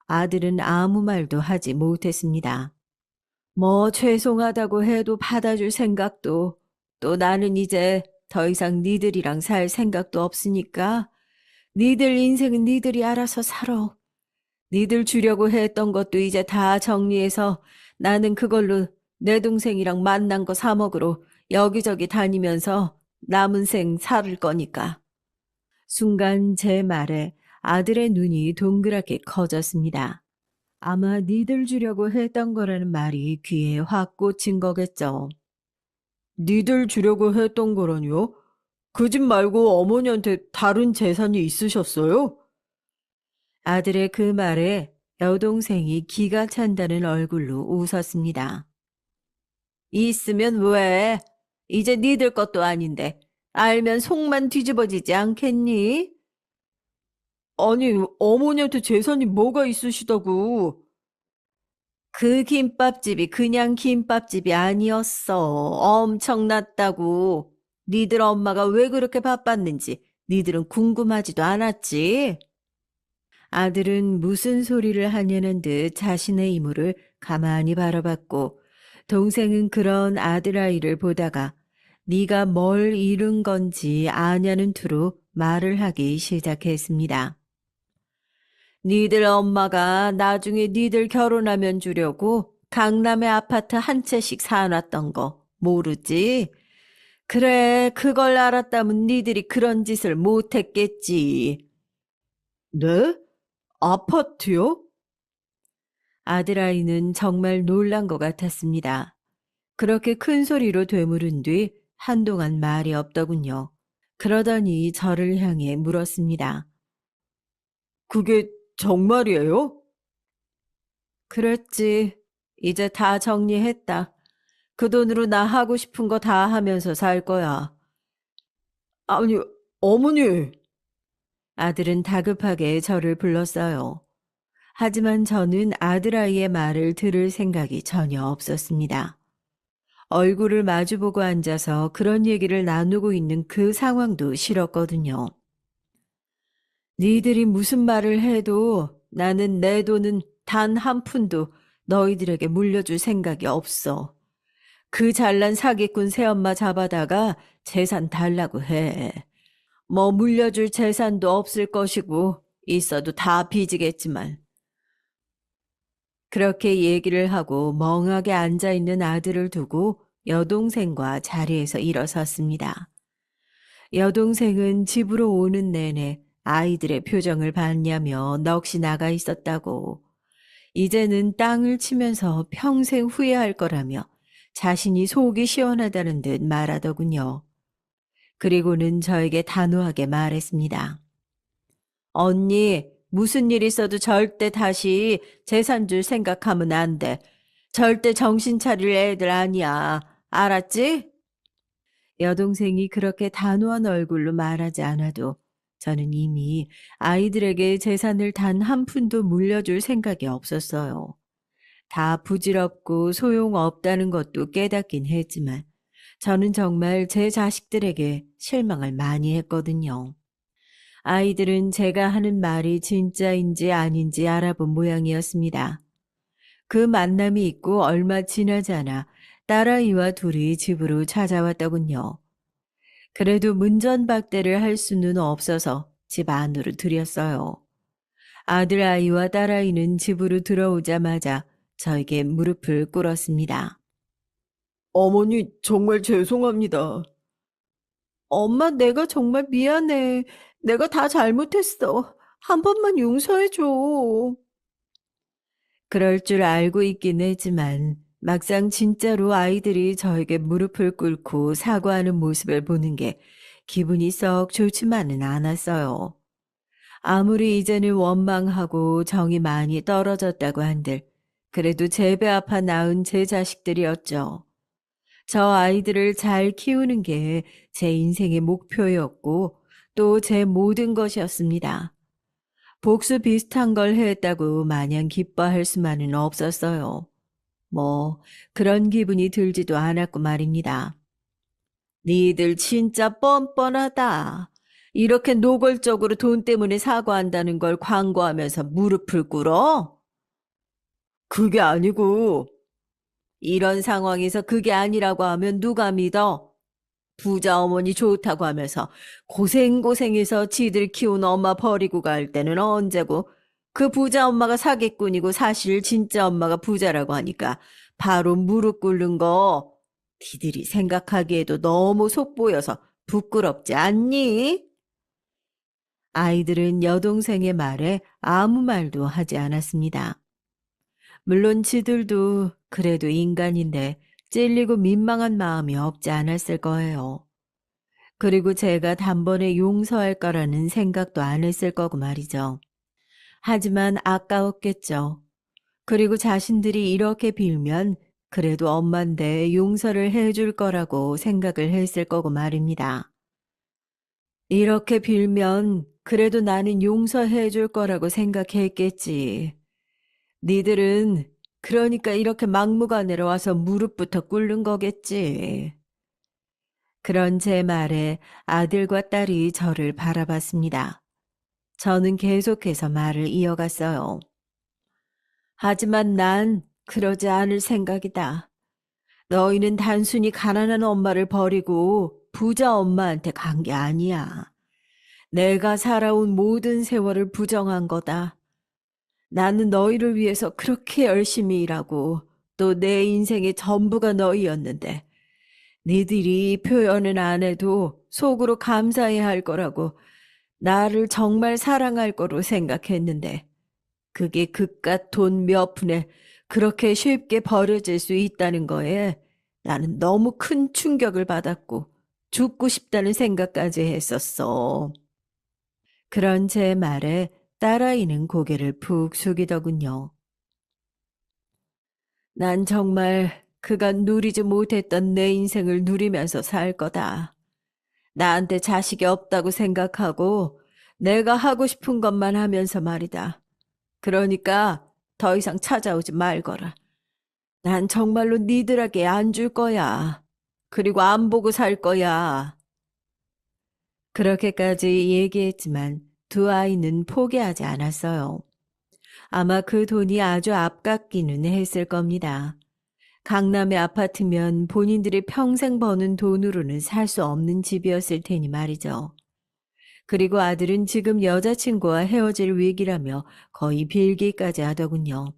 아들은 아무 말도 하지 못했습니다. 뭐 죄송하다고 해도 받아줄 생각도 또 나는 이제 더 이상 니들이랑 살 생각도 없으니까 니들 인생은 니들이 알아서 살아. 니들 주려고 했던 것도 이제 다 정리해서 나는 그걸로 내 동생이랑 만난 거 사 먹으러 여기저기 다니면서 남은 생 살을 거니까. 순간 제 말에 아들의 눈이 동그랗게 커졌습니다. 아마 니들 주려고 했던 거라는 말이 귀에 확 꽂힌 거겠죠. 니들 주려고 했던 거라니요? 그 집 말고 어머니한테 다른 재산이 있으셨어요? 아들의 그 말에 여동생이 기가 찬다는 얼굴로 웃었습니다. 있으면 왜? 이제 니들 것도 아닌데 알면 속만 뒤집어지지 않겠니? 아니, 어머니한테 재산이 뭐가 있으시다고? 그 김밥집이 그냥 김밥집이 아니었어. 엄청났다고. 니들 엄마가 왜 그렇게 바빴는지 니들은 궁금하지도 않았지? 아들은 무슨 소리를 하냐는 듯 자신의 이모를 가만히 바라봤고 동생은 그런 아들아이를 보다가 네가 뭘 잃은 건지 아냐는 투로 말을 하기 시작했습니다. 니들 엄마가 나중에 니들 결혼하면 주려고 강남에 아파트 한 채씩 사놨던 거 모르지? 그래, 그걸 알았다면 니들이 그런 짓을 못했겠지. 네? 아파트요? 아들아이는 정말 놀란 것 같았습니다. 그렇게 큰 소리로 되물은 뒤 한동안 말이 없더군요. 그러더니 저를 향해 물었습니다. 그게 정말이에요? 그랬지. 이제 다 정리했다. 그 돈으로 나 하고 싶은 거 다 하면서 살 거야. 아니, 어머니. 아들은 다급하게 저를 불렀어요. 하지만 저는 아들아이의 말을 들을 생각이 전혀 없었습니다. 얼굴을 마주보고 앉아서 그런 얘기를 나누고 있는 그 상황도 싫었거든요. 니들이 무슨 말을 해도 나는 내 돈은 단 한 푼도 너희들에게 물려줄 생각이 없어. 그 잘난 사기꾼 새엄마 잡아다가 재산 달라고 해. 뭐 물려줄 재산도 없을 것이고 있어도 다 빚이겠지만. 그렇게 얘기를 하고 멍하게 앉아있는 아들을 두고 여동생과 자리에서 일어섰습니다. 여동생은 집으로 오는 내내 아이들의 표정을 봤냐며 넋이 나가 있었다고. 이제는 땅을 치면서 평생 후회할 거라며 자신이 속이 시원하다는 듯 말하더군요. 그리고는 저에게 단호하게 말했습니다. 언니, 무슨 일 있어도 절대 다시 재산 줄 생각하면 안 돼. 절대 정신 차릴 애들 아니야. 알았지? 여동생이 그렇게 단호한 얼굴로 말하지 않아도 저는 이미 아이들에게 재산을 단 한 푼도 물려줄 생각이 없었어요. 다 부질없고 소용없다는 것도 깨닫긴 했지만 저는 정말 제 자식들에게 실망을 많이 했거든요. 아이들은 제가 하는 말이 진짜인지 아닌지 알아본 모양이었습니다. 그 만남이 있고 얼마 지나지 않아 딸아이와 둘이 집으로 찾아왔더군요. 그래도 문전박대를 할 수는 없어서 집 안으로 들였어요. 아들아이와 딸아이는 집으로 들어오자마자 저에게 무릎을 꿇었습니다. 어머니, 정말 죄송합니다. 엄마, 내가 정말 미안해. 내가 다 잘못했어. 한 번만 용서해줘. 그럴 줄 알고 있긴 했지만 막상 진짜로 아이들이 저에게 무릎을 꿇고 사과하는 모습을 보는 게 기분이 썩 좋지만은 않았어요. 아무리 이제는 원망하고 정이 많이 떨어졌다고 한들 그래도 제 배 아파 낳은 제 자식들이었죠. 저 아이들을 잘 키우는 게 제 인생의 목표였고 또 제 모든 것이었습니다. 복수 비슷한 걸 했다고 마냥 기뻐할 수만은 없었어요. 뭐 그런 기분이 들지도 않았고 말입니다. 니들 진짜 뻔뻔하다. 이렇게 노골적으로 돈 때문에 사과한다는 걸 광고하면서 무릎을 꿇어? 그게 아니고 이런 상황에서 그게 아니라고 하면 누가 믿어? 부자 어머니 좋다고 하면서 고생고생해서 지들 키운 엄마 버리고 갈 때는 언제고 그 부자 엄마가 사기꾼이고 사실 진짜 엄마가 부자라고 하니까 바로 무릎 꿇는 거 니들이 생각하기에도 너무 속보여서 부끄럽지 않니? 아이들은 여동생의 말에 아무 말도 하지 않았습니다. 물론 지들도 그래도 인간인데 찔리고 민망한 마음이 없지 않았을 거예요. 그리고 제가 단번에 용서할 거라는 생각도 안 했을 거고 말이죠. 하지만 아까웠겠죠. 그리고 자신들이 이렇게 빌면 그래도 엄만데 용서를 해줄 거라고 생각을 했을 거고 말입니다. 이렇게 빌면 그래도 나는 용서해 줄 거라고 생각했겠지. 니들은 그러니까 이렇게 막무가내로 와서 무릎부터 꿇는 거겠지. 그런 제 말에 아들과 딸이 저를 바라봤습니다. 저는 계속해서 말을 이어갔어요. 하지만 난 그러지 않을 생각이다. 너희는 단순히 가난한 엄마를 버리고 부자 엄마한테 간 게 아니야. 내가 살아온 모든 세월을 부정한 거다. 나는 너희를 위해서 그렇게 열심히 일하고 또 내 인생의 전부가 너희였는데 니들이 표현은 안 해도 속으로 감사해야 할 거라고 나를 정말 사랑할 거로 생각했는데 그게 그깟 돈 몇 푼에 그렇게 쉽게 버려질 수 있다는 거에 나는 너무 큰 충격을 받았고 죽고 싶다는 생각까지 했었어. 그런 제 말에 딸아이는 고개를 푹 숙이더군요. 난 정말 그간 누리지 못했던 내 인생을 누리면서 살 거다. 나한테 자식이 없다고 생각하고 내가 하고 싶은 것만 하면서 말이다. 그러니까 더 이상 찾아오지 말거라. 난 정말로 니들에게 안 줄 거야. 그리고 안 보고 살 거야. 그렇게까지 얘기했지만 두 아이는 포기하지 않았어요. 아마 그 돈이 아주 아깝기는 했을 겁니다. 강남의 아파트면 본인들이 평생 버는 돈으로는 살 수 없는 집이었을 테니 말이죠. 그리고 아들은 지금 여자친구와 헤어질 위기라며 거의 빌기까지 하더군요.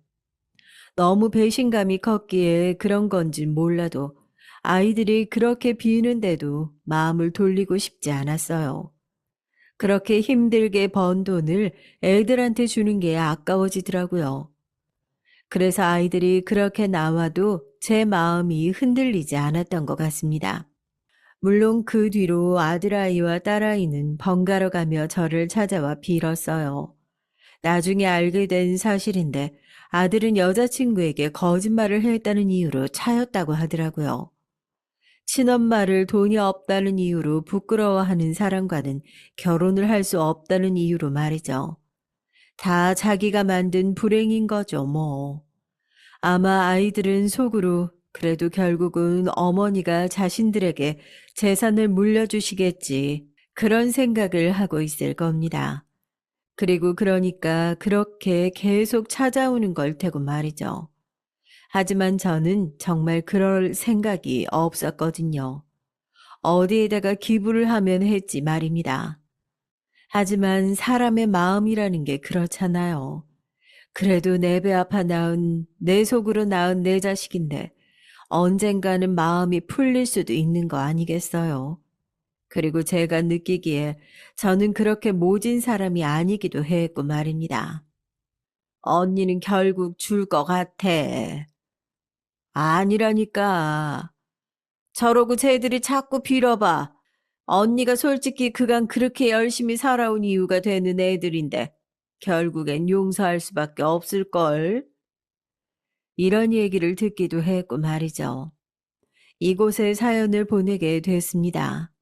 너무 배신감이 컸기에 그런 건지 몰라도 아이들이 그렇게 비는데도 마음을 돌리고 싶지 않았어요. 그렇게 힘들게 번 돈을 애들한테 주는 게 아까워지더라고요. 그래서 아이들이 그렇게 나와도 제 마음이 흔들리지 않았던 것 같습니다. 물론 그 뒤로 아들아이와 딸아이는 번갈아 가며 저를 찾아와 빌었어요. 나중에 알게 된 사실인데 아들은 여자친구에게 거짓말을 했다는 이유로 차였다고 하더라고요. 친엄마를 돈이 없다는 이유로 부끄러워하는 사람과는 결혼을 할 수 없다는 이유로 말이죠. 다 자기가 만든 불행인 거죠, 뭐. 아마 아이들은 속으로 그래도 결국은 어머니가 자신들에게 재산을 물려주시겠지. 그런 생각을 하고 있을 겁니다. 그리고 그러니까 그렇게 계속 찾아오는 걸 테고 말이죠. 하지만 저는 정말 그럴 생각이 없었거든요. 어디에다가 기부를 하면 했지 말입니다. 하지만 사람의 마음이라는 게 그렇잖아요. 그래도 내 배 아파 낳은, 내 속으로 낳은 내 자식인데 언젠가는 마음이 풀릴 수도 있는 거 아니겠어요? 그리고 제가 느끼기에 저는 그렇게 모진 사람이 아니기도 했고 말입니다. 언니는 결국 줄 것 같아. 아니라니까. 저러고 쟤들이 자꾸 빌어봐. 언니가 솔직히 그간 그렇게 열심히 살아온 이유가 되는 애들인데 결국엔 용서할 수밖에 없을걸. 이런 얘기를 듣기도 했고 말이죠. 이곳에 사연을 보내게 됐습니다.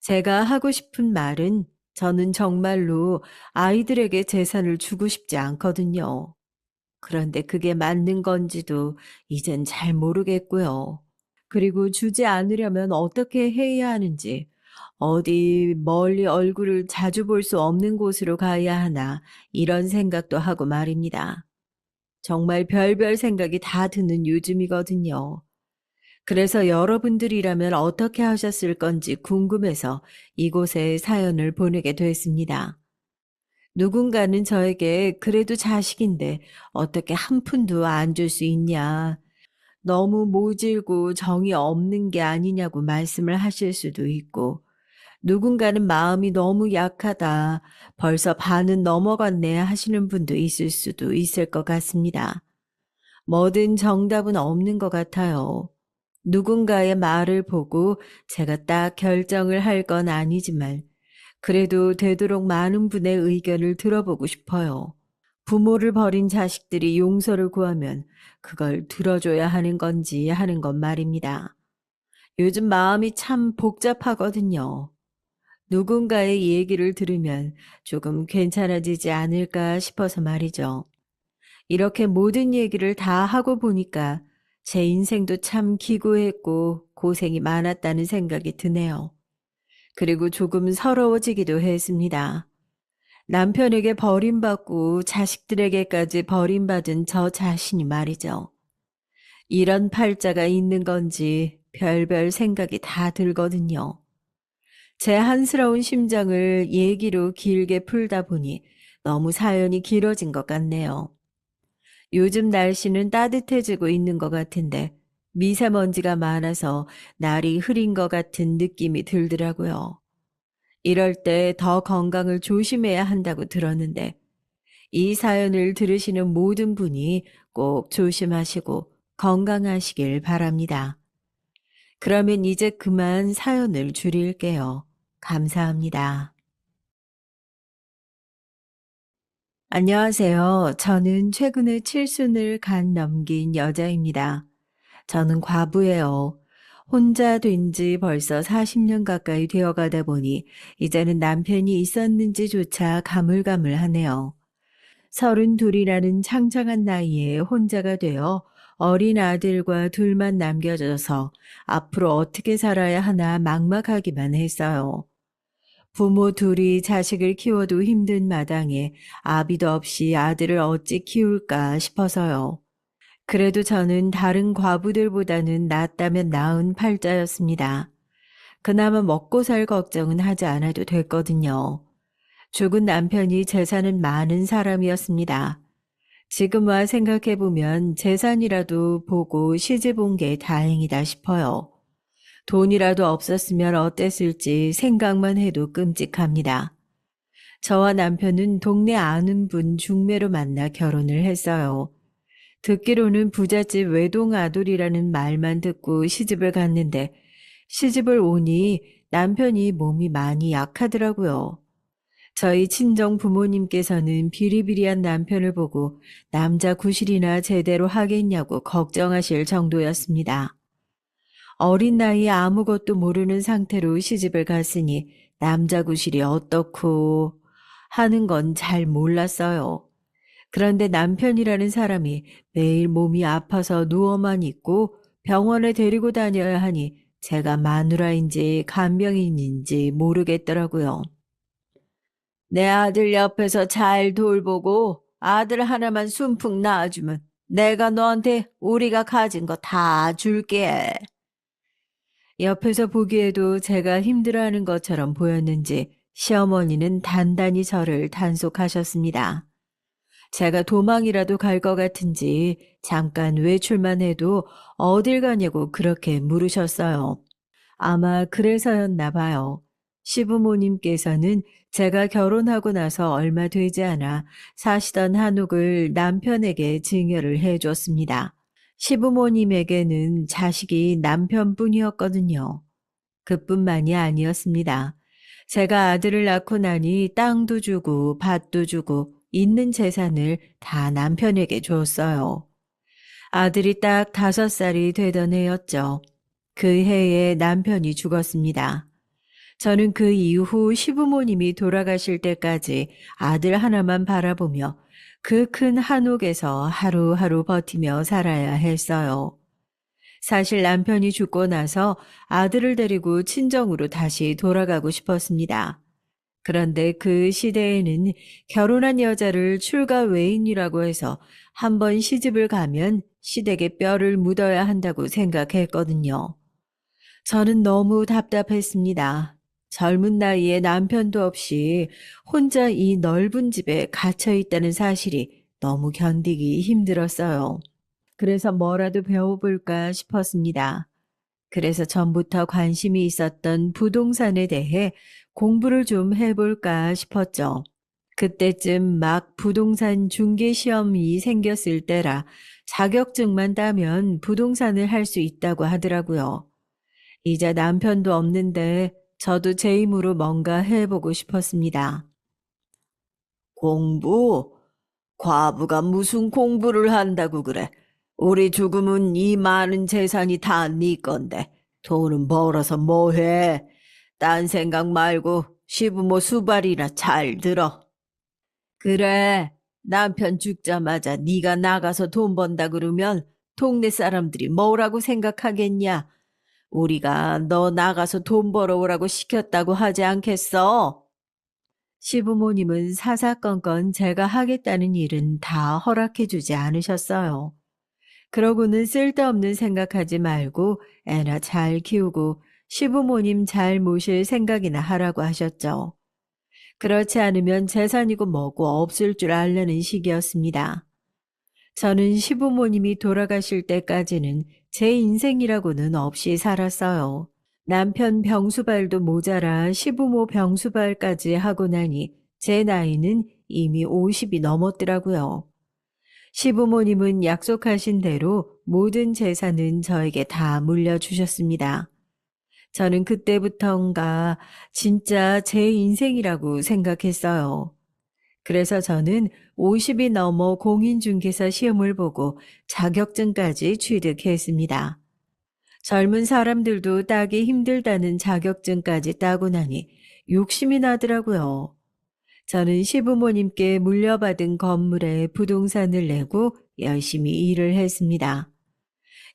제가 하고 싶은 말은 저는 정말로 아이들에게 재산을 주고 싶지 않거든요. 그런데 그게 맞는 건지도 이젠 잘 모르겠고요. 그리고 주지 않으려면 어떻게 해야 하는지, 어디 멀리 얼굴을 자주 볼 수 없는 곳으로 가야 하나, 이런 생각도 하고 말입니다. 정말 별별 생각이 다 드는 요즘이거든요. 그래서 여러분들이라면 어떻게 하셨을 건지 궁금해서 이곳에 사연을 보내게 됐습니다. 누군가는 저에게 그래도 자식인데 어떻게 한 푼도 안 줄 수 있냐, 너무 모질고 정이 없는 게 아니냐고 말씀을 하실 수도 있고, 누군가는 마음이 너무 약하다, 벌써 반은 넘어갔네 하시는 분도 있을 수도 있을 것 같습니다. 뭐든 정답은 없는 것 같아요. 누군가의 말을 보고 제가 딱 결정을 할 건 아니지만 그래도 되도록 많은 분의 의견을 들어보고 싶어요. 부모를 버린 자식들이 용서를 구하면 그걸 들어줘야 하는 건지 하는 건 말입니다. 요즘 마음이 참 복잡하거든요. 누군가의 얘기를 들으면 조금 괜찮아지지 않을까 싶어서 말이죠. 이렇게 모든 얘기를 다 하고 보니까 제 인생도 참 기구했고 고생이 많았다는 생각이 드네요. 그리고 조금 서러워지기도 했습니다. 남편에게 버림받고 자식들에게까지 버림받은 저 자신이 말이죠. 이런 팔자가 있는 건지 별별 생각이 다 들거든요. 제 한스러운 심정을 얘기로 길게 풀다 보니 너무 사연이 길어진 것 같네요. 요즘 날씨는 따뜻해지고 있는 것 같은데 미세먼지가 많아서 날이 흐린 것 같은 느낌이 들더라고요. 이럴 때 더 건강을 조심해야 한다고 들었는데 이 사연을 들으시는 모든 분이 꼭 조심하시고 건강하시길 바랍니다. 그러면 이제 그만 사연을 줄일게요. 감사합니다. 안녕하세요. 저는 최근에 칠순을 간 넘긴 여자입니다. 저는 과부예요. 혼자 된 지 벌써 40년 가까이 되어 가다 보니 이제는 남편이 있었는지조차 가물가물하네요. 32이라는 창창한 나이에 혼자가 되어 어린 아들과 둘만 남겨져서 앞으로 어떻게 살아야 하나 막막하기만 했어요. 부모 둘이 자식을 키워도 힘든 마당에 아비도 없이 아들을 어찌 키울까 싶어서요. 그래도 저는 다른 과부들보다는 낫다면 나은 팔자였습니다. 그나마 먹고 살 걱정은 하지 않아도 됐거든요. 죽은 남편이 재산은 많은 사람이었습니다. 지금 와 생각해보면 재산이라도 보고 시집 온 게 다행이다 싶어요. 돈이라도 없었으면 어땠을지 생각만 해도 끔찍합니다. 저와 남편은 동네 아는 분 중매로 만나 결혼을 했어요. 듣기로는 부잣집 외동아들이라는 말만 듣고 시집을 갔는데 시집을 오니 남편이 몸이 많이 약하더라고요. 저희 친정 부모님께서는 비리비리한 남편을 보고 남자 구실이나 제대로 하겠냐고 걱정하실 정도였습니다. 어린 나이에 아무것도 모르는 상태로 시집을 갔으니 남자 구실이 어떻고 하는 건 잘 몰랐어요. 그런데 남편이라는 사람이 매일 몸이 아파서 누워만 있고 병원에 데리고 다녀야 하니 제가 마누라인지 간병인인지 모르겠더라고요. 내 아들 옆에서 잘 돌보고 아들 하나만 순풍 낳아주면 내가 너한테 우리가 가진 거 다 줄게. 옆에서 보기에도 제가 힘들어하는 것처럼 보였는지 시어머니는 단단히 저를 단속하셨습니다. 제가 도망이라도 갈 것 같은지 잠깐 외출만 해도 어딜 가냐고 그렇게 물으셨어요. 아마 그래서였나 봐요. 시부모님께서는 제가 결혼하고 나서 얼마 되지 않아 사시던 한옥을 남편에게 증여를 해줬습니다. 시부모님에게는 자식이 남편뿐이었거든요. 그뿐만이 아니었습니다. 제가 아들을 낳고 나니 땅도 주고 밭도 주고 있는 재산을 다 남편에게 줬어요. 아들이 딱 5살이 되던 해였죠. 그 해에 남편이 죽었습니다. 저는 그 이후 시부모님이 돌아가실 때까지 아들 하나만 바라보며 그 큰 한옥에서 하루하루 버티며 살아야 했어요. 사실 남편이 죽고 나서 아들을 데리고 친정으로 다시 돌아가고 싶었습니다. 그런데 그 시대에는 결혼한 여자를 출가 외인이라고 해서 한 번 시집을 가면 시댁에 뼈를 묻어야 한다고 생각했거든요. 저는 너무 답답했습니다. 젊은 나이에 남편도 없이 혼자 이 넓은 집에 갇혀 있다는 사실이 너무 견디기 힘들었어요. 그래서 뭐라도 배워볼까 싶었습니다. 그래서 전부터 관심이 있었던 부동산에 대해 공부를 좀 해볼까 싶었죠. 그때쯤 막 부동산 중개 시험이 생겼을 때라 자격증만 따면 부동산을 할 수 있다고 하더라고요. 이제 남편도 없는데 저도 제 힘으로 뭔가 해보고 싶었습니다. 공부? 과부가 무슨 공부를 한다고 그래? 우리 죽으면 이 많은 재산이 다 네 건데 돈은 벌어서 뭐 해? 딴 생각 말고 시부모 수발이나 잘 들어. 그래, 남편 죽자마자 네가 나가서 돈 번다 그러면 동네 사람들이 뭐라고 생각하겠냐? 우리가 너 나가서 돈 벌어오라고 시켰다고 하지 않겠어? 시부모님은 사사건건 제가 하겠다는 일은 다 허락해주지 않으셨어요. 그러고는 쓸데없는 생각하지 말고 애나 잘 키우고 시부모님 잘 모실 생각이나 하라고 하셨죠. 그렇지 않으면 재산이고 뭐고 없을 줄 알려는 시기였습니다. 저는 시부모님이 돌아가실 때까지는 제 인생이라고는 없이 살았어요. 남편 병수발도 모자라 시부모 병수발까지 하고 나니 제 나이는 이미 50이 넘었더라고요. 시부모님은 약속하신 대로 모든 재산은 저에게 다 물려주셨습니다. 저는 그때부터인가 진짜 제 인생이라고 생각했어요. 그래서 저는 50이 넘어 공인중개사 시험을 보고 자격증까지 취득했습니다. 젊은 사람들도 따기 힘들다는 자격증까지 따고 나니 욕심이 나더라고요. 저는 시부모님께 물려받은 건물에 부동산을 내고 열심히 일을 했습니다.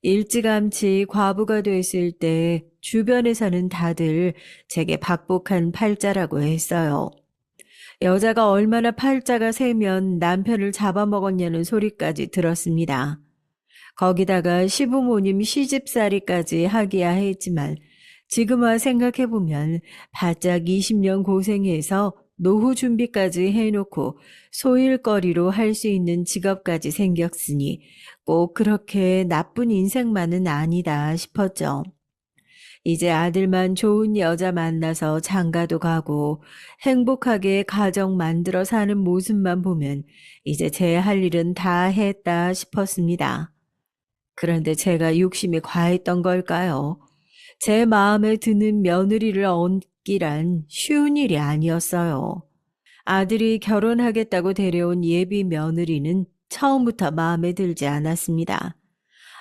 일찌감치 과부가 됐을 때 주변에서는 다들 제게 박복한 팔자라고 했어요. 여자가 얼마나 팔자가 세면 남편을 잡아먹었냐는 소리까지 들었습니다. 거기다가 시부모님 시집살이까지 하기야 했지만 지금 와 생각해보면 바짝 20년 고생해서 노후 준비까지 해놓고 소일거리로 할 수 있는 직업까지 생겼으니 꼭 그렇게 나쁜 인생만은 아니다 싶었죠. 이제 아들만 좋은 여자 만나서 장가도 가고 행복하게 가정 만들어 사는 모습만 보면 이제 제 할 일은 다 했다 싶었습니다. 그런데 제가 욕심이 과했던 걸까요? 제 마음에 드는 며느리를 얻기란 쉬운 일이 아니었어요. 아들이 결혼하겠다고 데려온 예비 며느리는 처음부터 마음에 들지 않았습니다.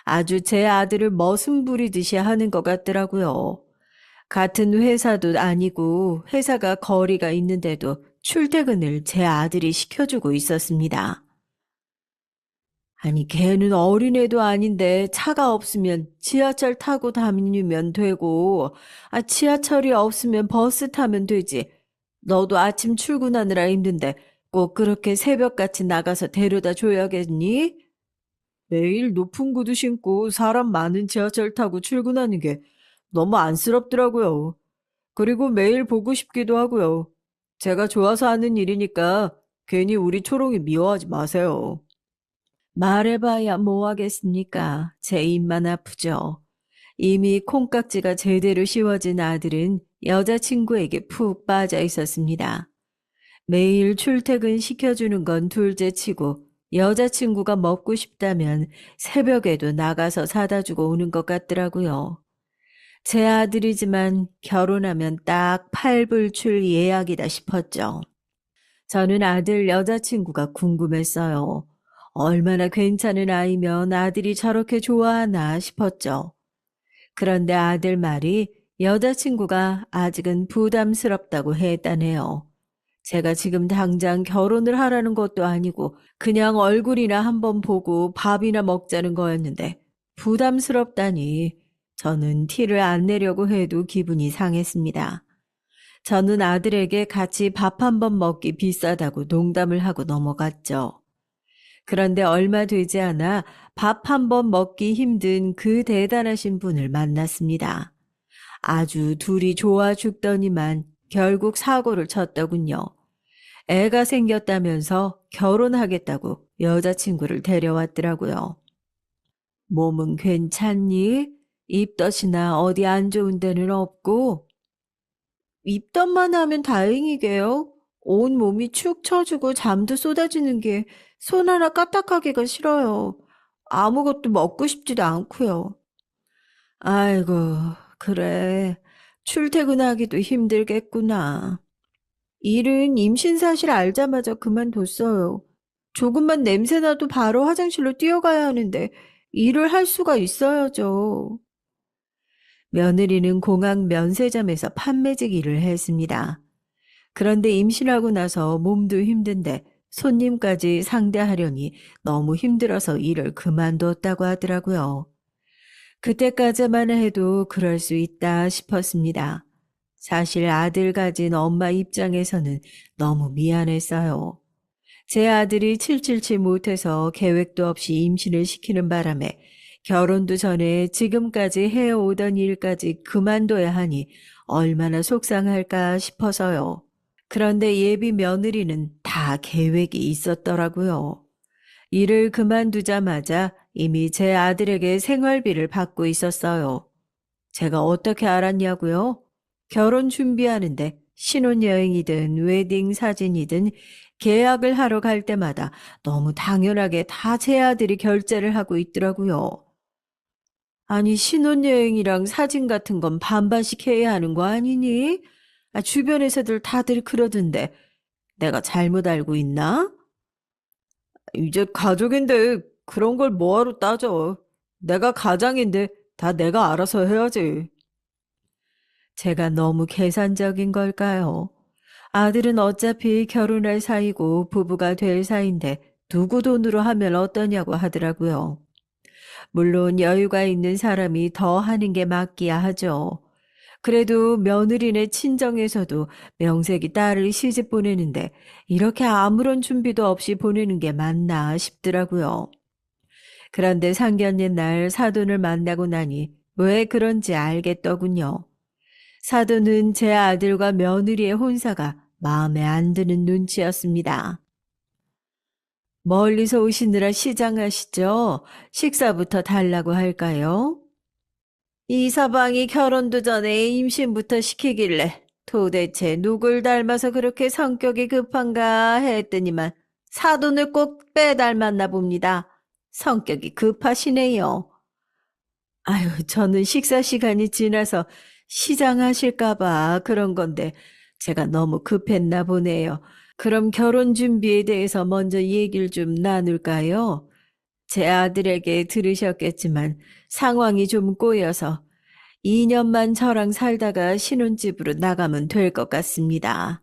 아주 제 아들을 머슴 부리듯이 하는 것 같더라고요. 같은 회사도 아니고 회사가 거리가 있는데도 출퇴근을 제 아들이 시켜주고 있었습니다. 아니, 걔는 어린애도 아닌데 차가 없으면 지하철 타고 다니면 되고, 지하철이 없으면 버스 타면 되지. 너도 아침 출근하느라 힘든데 꼭 그렇게 새벽같이 나가서 데려다 줘야겠니? 매일 높은 구두 신고 사람 많은 지하철 타고 출근하는 게 너무 안쓰럽더라고요. 그리고 매일 보고 싶기도 하고요. 제가 좋아서 하는 일이니까 괜히 우리 초롱이 미워하지 마세요. 말해봐야 뭐 하겠습니까? 제 입만 아프죠. 이미 콩깍지가 제대로 씌워진 아들은 여자친구에게 푹 빠져 있었습니다. 매일 출퇴근 시켜주는 건 둘째치고 여자친구가 먹고 싶다면 새벽에도 나가서 사다 주고 오는 것 같더라고요. 제 아들이지만 결혼하면 딱 팔불출 예약이다 싶었죠. 저는 아들 여자친구가 궁금했어요. 얼마나 괜찮은 아이면 아들이 저렇게 좋아하나 싶었죠. 그런데 아들 말이 여자친구가 아직은 부담스럽다고 했다네요. 제가 지금 당장 결혼을 하라는 것도 아니고 그냥 얼굴이나 한번 보고 밥이나 먹자는 거였는데 부담스럽다니 저는 티를 안 내려고 해도 기분이 상했습니다. 저는 아들에게 같이 밥 한 번 먹기 비싸다고 농담을 하고 넘어갔죠. 그런데 얼마 되지 않아 밥 한 번 먹기 힘든 그 대단하신 분을 만났습니다. 아주 둘이 좋아 죽더니만 결국 사고를 쳤더군요. 애가 생겼다면서 결혼하겠다고 여자친구를 데려왔더라고요. 몸은 괜찮니? 입덧이나 어디 안 좋은 데는 없고? 입덧만 하면 다행이게요. 온 몸이 축 처지고 잠도 쏟아지는 게 손 하나 까딱하기가 싫어요. 아무것도 먹고 싶지도 않고요. 아이고, 그래. 출퇴근하기도 힘들겠구나. 일은 임신 사실 알자마자 그만뒀어요. 조금만 냄새나도 바로 화장실로 뛰어가야 하는데 일을 할 수가 있어야죠. 며느리는 공항 면세점에서 판매직 일을 했습니다. 그런데 임신하고 나서 몸도 힘든데 손님까지 상대하려니 너무 힘들어서 일을 그만뒀다고 하더라고요. 그때까지만 해도 그럴 수 있다 싶었습니다. 사실 아들 가진 엄마 입장에서는 너무 미안했어요. 제 아들이 칠칠치 못해서 계획도 없이 임신을 시키는 바람에 결혼도 전에 지금까지 해오던 일까지 그만둬야 하니 얼마나 속상할까 싶어서요. 그런데 예비 며느리는 다 계획이 있었더라고요. 일을 그만두자마자 이미 제 아들에게 생활비를 받고 있었어요. 제가 어떻게 알았냐고요? 결혼 준비하는데 신혼여행이든 웨딩 사진이든 계약을 하러 갈 때마다 너무 당연하게 다 제 아들이 결제를 하고 있더라고요. 아니, 신혼여행이랑 사진 같은 건 반반씩 해야 하는 거 아니니? 주변에서들 다들 그러던데 내가 잘못 알고 있나? 이제 가족인데 그런 걸 뭐하러 따져. 내가 가장인데 다 내가 알아서 해야지. 제가 너무 계산적인 걸까요? 아들은 어차피 결혼할 사이고 부부가 될 사이인데 누구 돈으로 하면 어떠냐고 하더라고요. 물론 여유가 있는 사람이 더 하는 게 맞기야 하죠. 그래도 며느리네 친정에서도 명색이 딸을 시집 보내는데 이렇게 아무런 준비도 없이 보내는 게 맞나 싶더라고요. 그런데 상견례 날 사돈을 만나고 나니 왜 그런지 알겠더군요. 사돈은 제 아들과 며느리의 혼사가 마음에 안 드는 눈치였습니다. 멀리서 오시느라 시장하시죠? 식사부터 달라고 할까요? 이 서방이 결혼도 전에 임신부터 시키길래 도대체 누굴 닮아서 그렇게 성격이 급한가 했더니만 사돈을 꼭 빼닮았나 봅니다. 성격이 급하시네요. 아유, 저는 식사 시간이 지나서 시장하실까 봐 그런 건데 제가 너무 급했나 보네요. 그럼 결혼 준비에 대해서 먼저 얘기를 좀 나눌까요? 제 아들에게 들으셨겠지만 상황이 좀 꼬여서 2년만 저랑 살다가 신혼집으로 나가면 될 것 같습니다.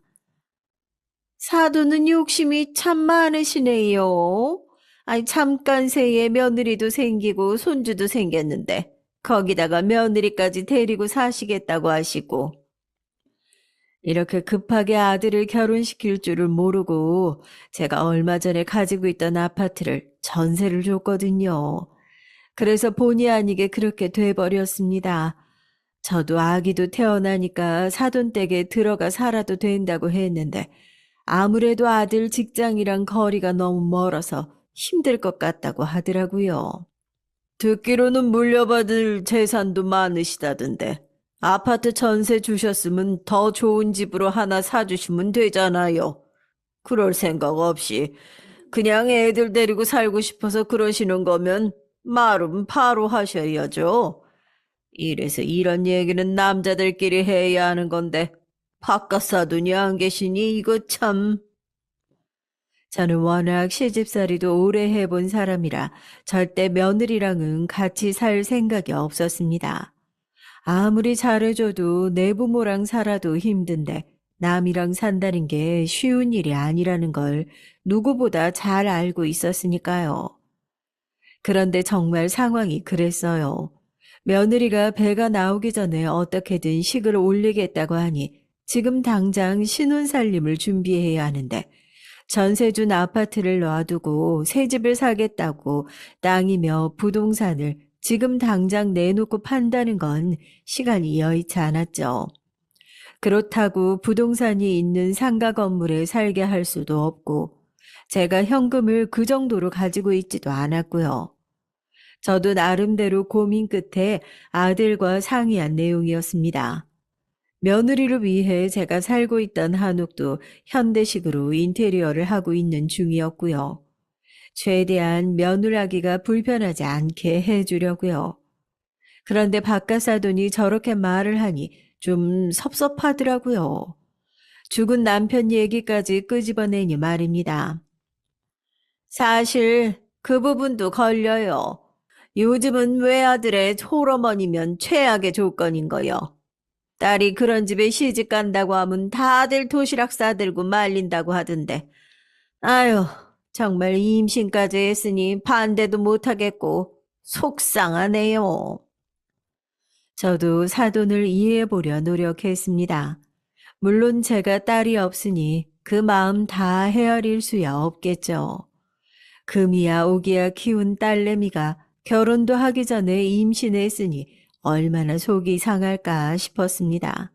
사돈은 욕심이 참 많으시네요. 아니, 잠깐 새에 며느리도 생기고 손주도 생겼는데 거기다가 며느리까지 데리고 사시겠다고 하시고 이렇게 급하게 아들을 결혼시킬 줄을 모르고 제가 얼마 전에 가지고 있던 아파트를 전세를 줬거든요. 그래서 본의 아니게 그렇게 돼버렸습니다. 저도 아기도 태어나니까 사돈댁에 들어가 살아도 된다고 했는데 아무래도 아들 직장이랑 거리가 너무 멀어서 힘들 것 같다고 하더라고요. 듣기로는 물려받을 재산도 많으시다던데 아파트 전세 주셨으면 더 좋은 집으로 하나 사주시면 되잖아요. 그럴 생각 없이 그냥 애들 데리고 살고 싶어서 그러시는 거면 말은 바로 하셔야죠. 이래서 이런 얘기는 남자들끼리 해야 하는 건데 바깥 사돈이 안 계시니 이거 참. 저는 워낙 시집살이도 오래 해본 사람이라 절대 며느리랑은 같이 살 생각이 없었습니다. 아무리 잘해줘도 내 부모랑 살아도 힘든데 남이랑 산다는 게 쉬운 일이 아니라는 걸 누구보다 잘 알고 있었으니까요. 그런데 정말 상황이 그랬어요. 며느리가 배가 나오기 전에 어떻게든 식을 올리겠다고 하니 지금 당장 신혼살림을 준비해야 하는데 전세 준 아파트를 놔두고 새 집을 사겠다고 땅이며 부동산을 지금 당장 내놓고 판다는 건 시간이 여의치 않았죠. 그렇다고 부동산이 있는 상가 건물에 살게 할 수도 없고 제가 현금을 그 정도로 가지고 있지도 않았고요. 저도 나름대로 고민 끝에 아들과 상의한 내용이었습니다. 며느리를 위해 제가 살고 있던 한옥도 현대식으로 인테리어를 하고 있는 중이었고요. 최대한 며느라기가 불편하지 않게 해주려고요. 그런데 바깥사돈이 저렇게 말을 하니 좀 섭섭하더라고요. 죽은 남편 얘기까지 끄집어내니 말입니다. 사실 그 부분도 걸려요. 요즘은 외아들의 홀어머니면 최악의 조건인 거요. 딸이 그런 집에 시집 간다고 하면 다들 도시락 싸들고 말린다고 하던데. 아유, 정말 임신까지 했으니 반대도 못하겠고 속상하네요. 저도 사돈을 이해해보려 노력했습니다. 물론 제가 딸이 없으니 그 마음 다 헤아릴 수야 없겠죠. 금이야 오기야 키운 딸내미가 결혼도 하기 전에 임신했으니 얼마나 속이 상할까 싶었습니다.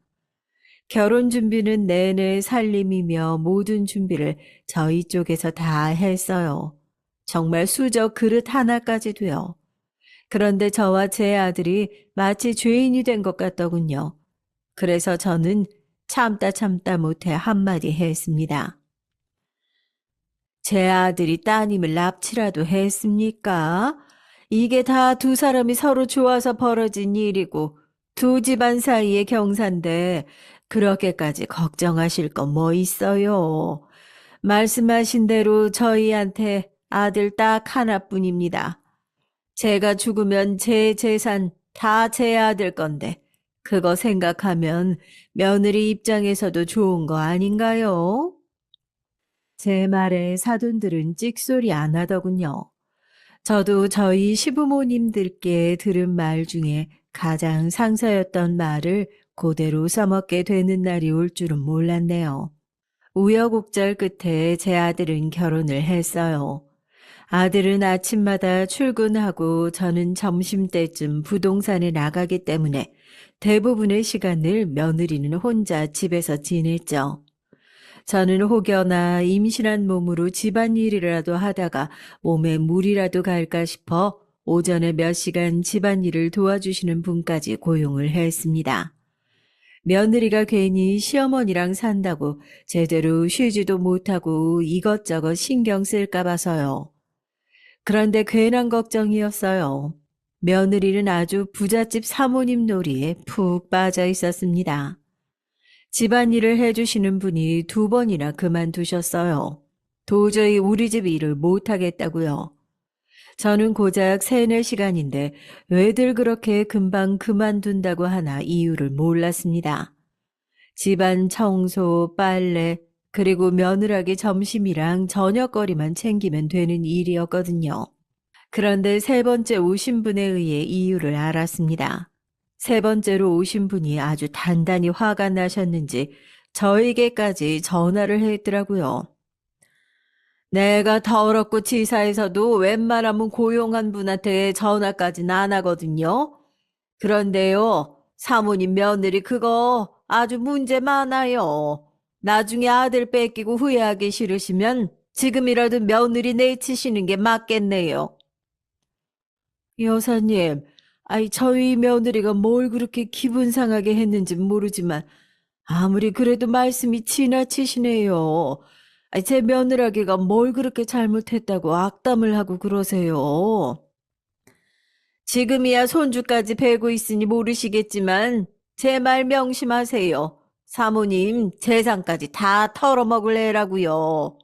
결혼 준비는 내내 살림이며 모든 준비를 저희 쪽에서 다 했어요. 정말 수저 그릇 하나까지도요. 그런데 저와 제 아들이 마치 죄인이 된 것 같더군요. 그래서 저는 참다 못해 한마디 했습니다. 제 아들이 따님을 납치라도 했습니까? 이게 다 두 사람이 서로 좋아서 벌어진 일이고 두 집안 사이의 경사인데 그렇게까지 걱정하실 건 뭐 있어요. 말씀하신 대로 저희한테 아들 딱 하나뿐입니다. 제가 죽으면 제 재산 다 제 아들 건데 그거 생각하면 며느리 입장에서도 좋은 거 아닌가요? 제 말에 사돈들은 찍소리 안 하더군요. 저도 저희 시부모님들께 들은 말 중에 가장 상서였던 말을 그대로 써먹게 되는 날이 올 줄은 몰랐네요. 우여곡절 끝에 제 아들은 결혼을 했어요. 아들은 아침마다 출근하고 저는 점심때쯤 부동산에 나가기 때문에 대부분의 시간을 며느리는 혼자 집에서 지냈죠. 저는 혹여나 임신한 몸으로 집안일이라도 하다가 몸에 물이라도 갈까 싶어 오전에 몇 시간 집안일을 도와주시는 분까지 고용을 했습니다. 며느리가 괜히 시어머니랑 산다고 제대로 쉬지도 못하고 이것저것 신경 쓸까 봐서요. 그런데 괜한 걱정이었어요. 며느리는 아주 부잣집 사모님 놀이에 푹 빠져 있었습니다. 집안일을 해주시는 분이 2번이나 그만두셨어요. 도저히 우리 집 일을 못하겠다고요. 저는 고작 3, 4시간인데 왜들 그렇게 금방 그만둔다고 하나 이유를 몰랐습니다. 집안 청소, 빨래, 그리고 며느라기 점심이랑 저녁거리만 챙기면 되는 일이었거든요. 그런데 3번째 오신 분에 의해 이유를 알았습니다. 3번째로 오신 분이 아주 단단히 화가 나셨는지 저에게까지 전화를 했더라고요. 내가 더럽고 치사해서도 웬만하면 고용한 분한테 전화까지는 안 하거든요. 그런데요, 사모님 며느리 그거 아주 문제 많아요. 나중에 아들 뺏기고 후회하기 싫으시면 지금이라도 며느리 내치시는 게 맞겠네요. 여사님, 저희 며느리가 뭘 그렇게 기분 상하게 했는지 모르지만 아무리 그래도 말씀이 지나치시네요. 제 며느라기가 뭘 그렇게 잘못했다고 악담을 하고 그러세요. 지금이야 손주까지 베고 있으니 모르시겠지만 제 말 명심하세요. 사모님 재산까지 다 털어먹을 애라고요.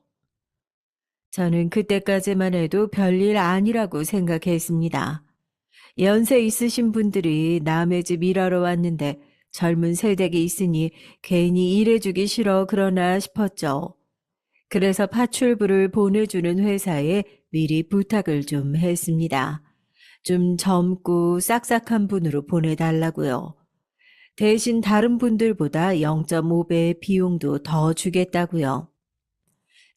저는 그때까지만 해도 별일 아니라고 생각했습니다. 연세 있으신 분들이 남의 집 일하러 왔는데 젊은 세댁이 있으니 괜히 일해주기 싫어 그러나 싶었죠. 그래서 파출부를 보내주는 회사에 미리 부탁을 좀 했습니다. 좀 젊고 싹싹한 분으로 보내달라고요. 대신 다른 분들보다 0.5배의 비용도 더 주겠다고요.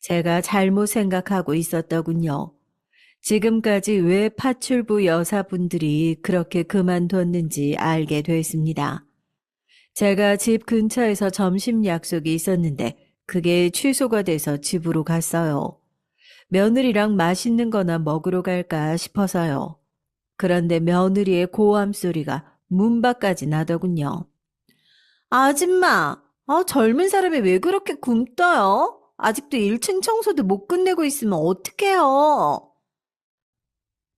제가 잘못 생각하고 있었더군요. 지금까지 왜 파출부 여사분들이 그렇게 그만뒀는지 알게 됐습니다. 제가 집 근처에서 점심 약속이 있었는데 그게 취소가 돼서 집으로 갔어요. 며느리랑 맛있는 거나 먹으러 갈까 싶어서요. 그런데 며느리의 고함 소리가 문 밖까지 나더군요. 아줌마, 젊은 사람이 왜 그렇게 굶떠요? 아직도 1층 청소도 못 끝내고 있으면 어떡해요?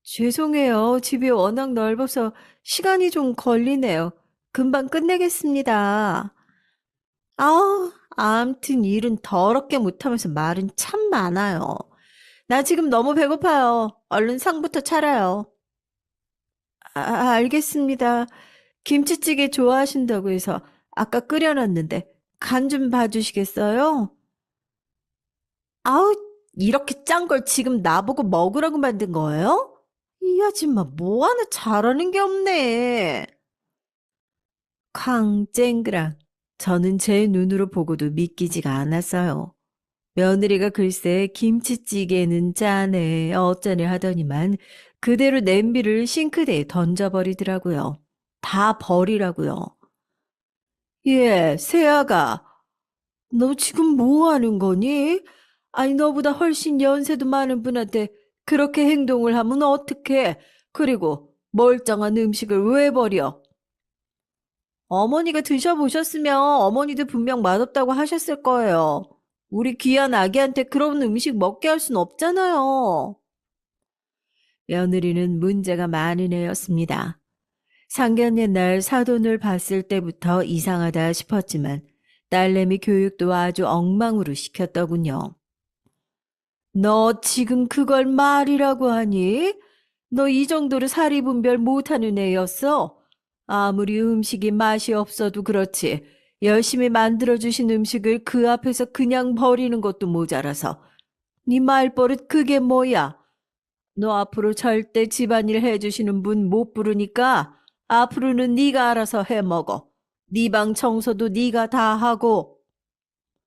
죄송해요. 집이 워낙 넓어서 시간이 좀 걸리네요. 금방 끝내겠습니다. 암튼 일은 더럽게 못하면서 말은 참 많아요. 나 지금 너무 배고파요. 얼른 상부터 차려요. 알겠습니다. 김치찌개 좋아하신다고 해서 아까 끓여놨는데 간 좀 봐주시겠어요? 아우, 이렇게 짠 걸 지금 나보고 먹으라고 만든 거예요? 이 아줌마 뭐 하나 잘하는 게 없네. 쾅쨍그랑 저는 제 눈으로 보고도 믿기지가 않았어요. 며느리가 글쎄 김치찌개는 짜네 어쩌네 하더니만 그대로 냄비를 싱크대에 던져버리더라고요. 다 버리라고요. 예, 세아가 너 지금 뭐 하는 거니? 아니 너보다 훨씬 연세도 많은 분한테 그렇게 행동을 하면 어떡해? 그리고 멀쩡한 음식을 왜 버려? 어머니가 드셔보셨으면 어머니도 분명 맛없다고 하셨을 거예요. 우리 귀한 아기한테 그런 음식 먹게 할 순 없잖아요. 며느리는 문제가 많은 애였습니다. 상견례 날 사돈을 봤을 때부터 이상하다 싶었지만 딸내미 교육도 아주 엉망으로 시켰더군요. 너 지금 그걸 말이라고 하니? 너 이 정도로 사리분별 못하는 애였어? 아무리 음식이 맛이 없어도 그렇지. 열심히 만들어주신 음식을 그 앞에서 그냥 버리는 것도 모자라서. 네 말버릇 그게 뭐야? 너 앞으로 절대 집안일 해주시는 분 못 부르니까 앞으로는 네가 알아서 해먹어. 네 방 청소도 네가 다 하고.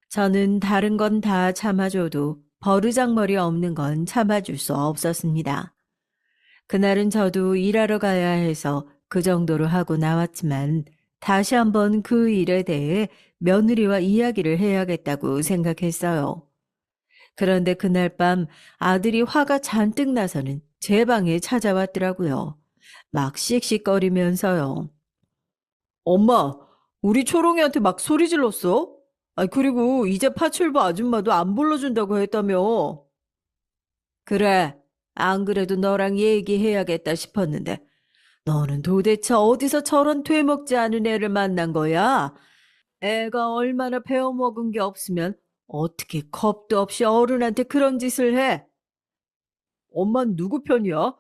저는 다른 건 다 참아줘도 버르장머리 없는 건 참아줄 수 없었습니다. 그날은 저도 일하러 가야 해서 그 정도로 하고 나왔지만 다시 한번 그 일에 대해 며느리와 이야기를 해야겠다고 생각했어요. 그런데 그날 밤 아들이 화가 잔뜩 나서는 제 방에 찾아왔더라고요. 막 씩씩거리면서요. 엄마, 우리 초롱이한테 막 소리 질렀어? 그리고 이제 파출부 아줌마도 안 불러준다고 했다며. 그래, 안 그래도 너랑 얘기해야겠다 싶었는데 너는 도대체 어디서 저런 되먹지 않은 애를 만난 거야? 애가 얼마나 배워먹은 게 없으면 어떻게 겁도 없이 어른한테 그런 짓을 해? 엄만 누구 편이야?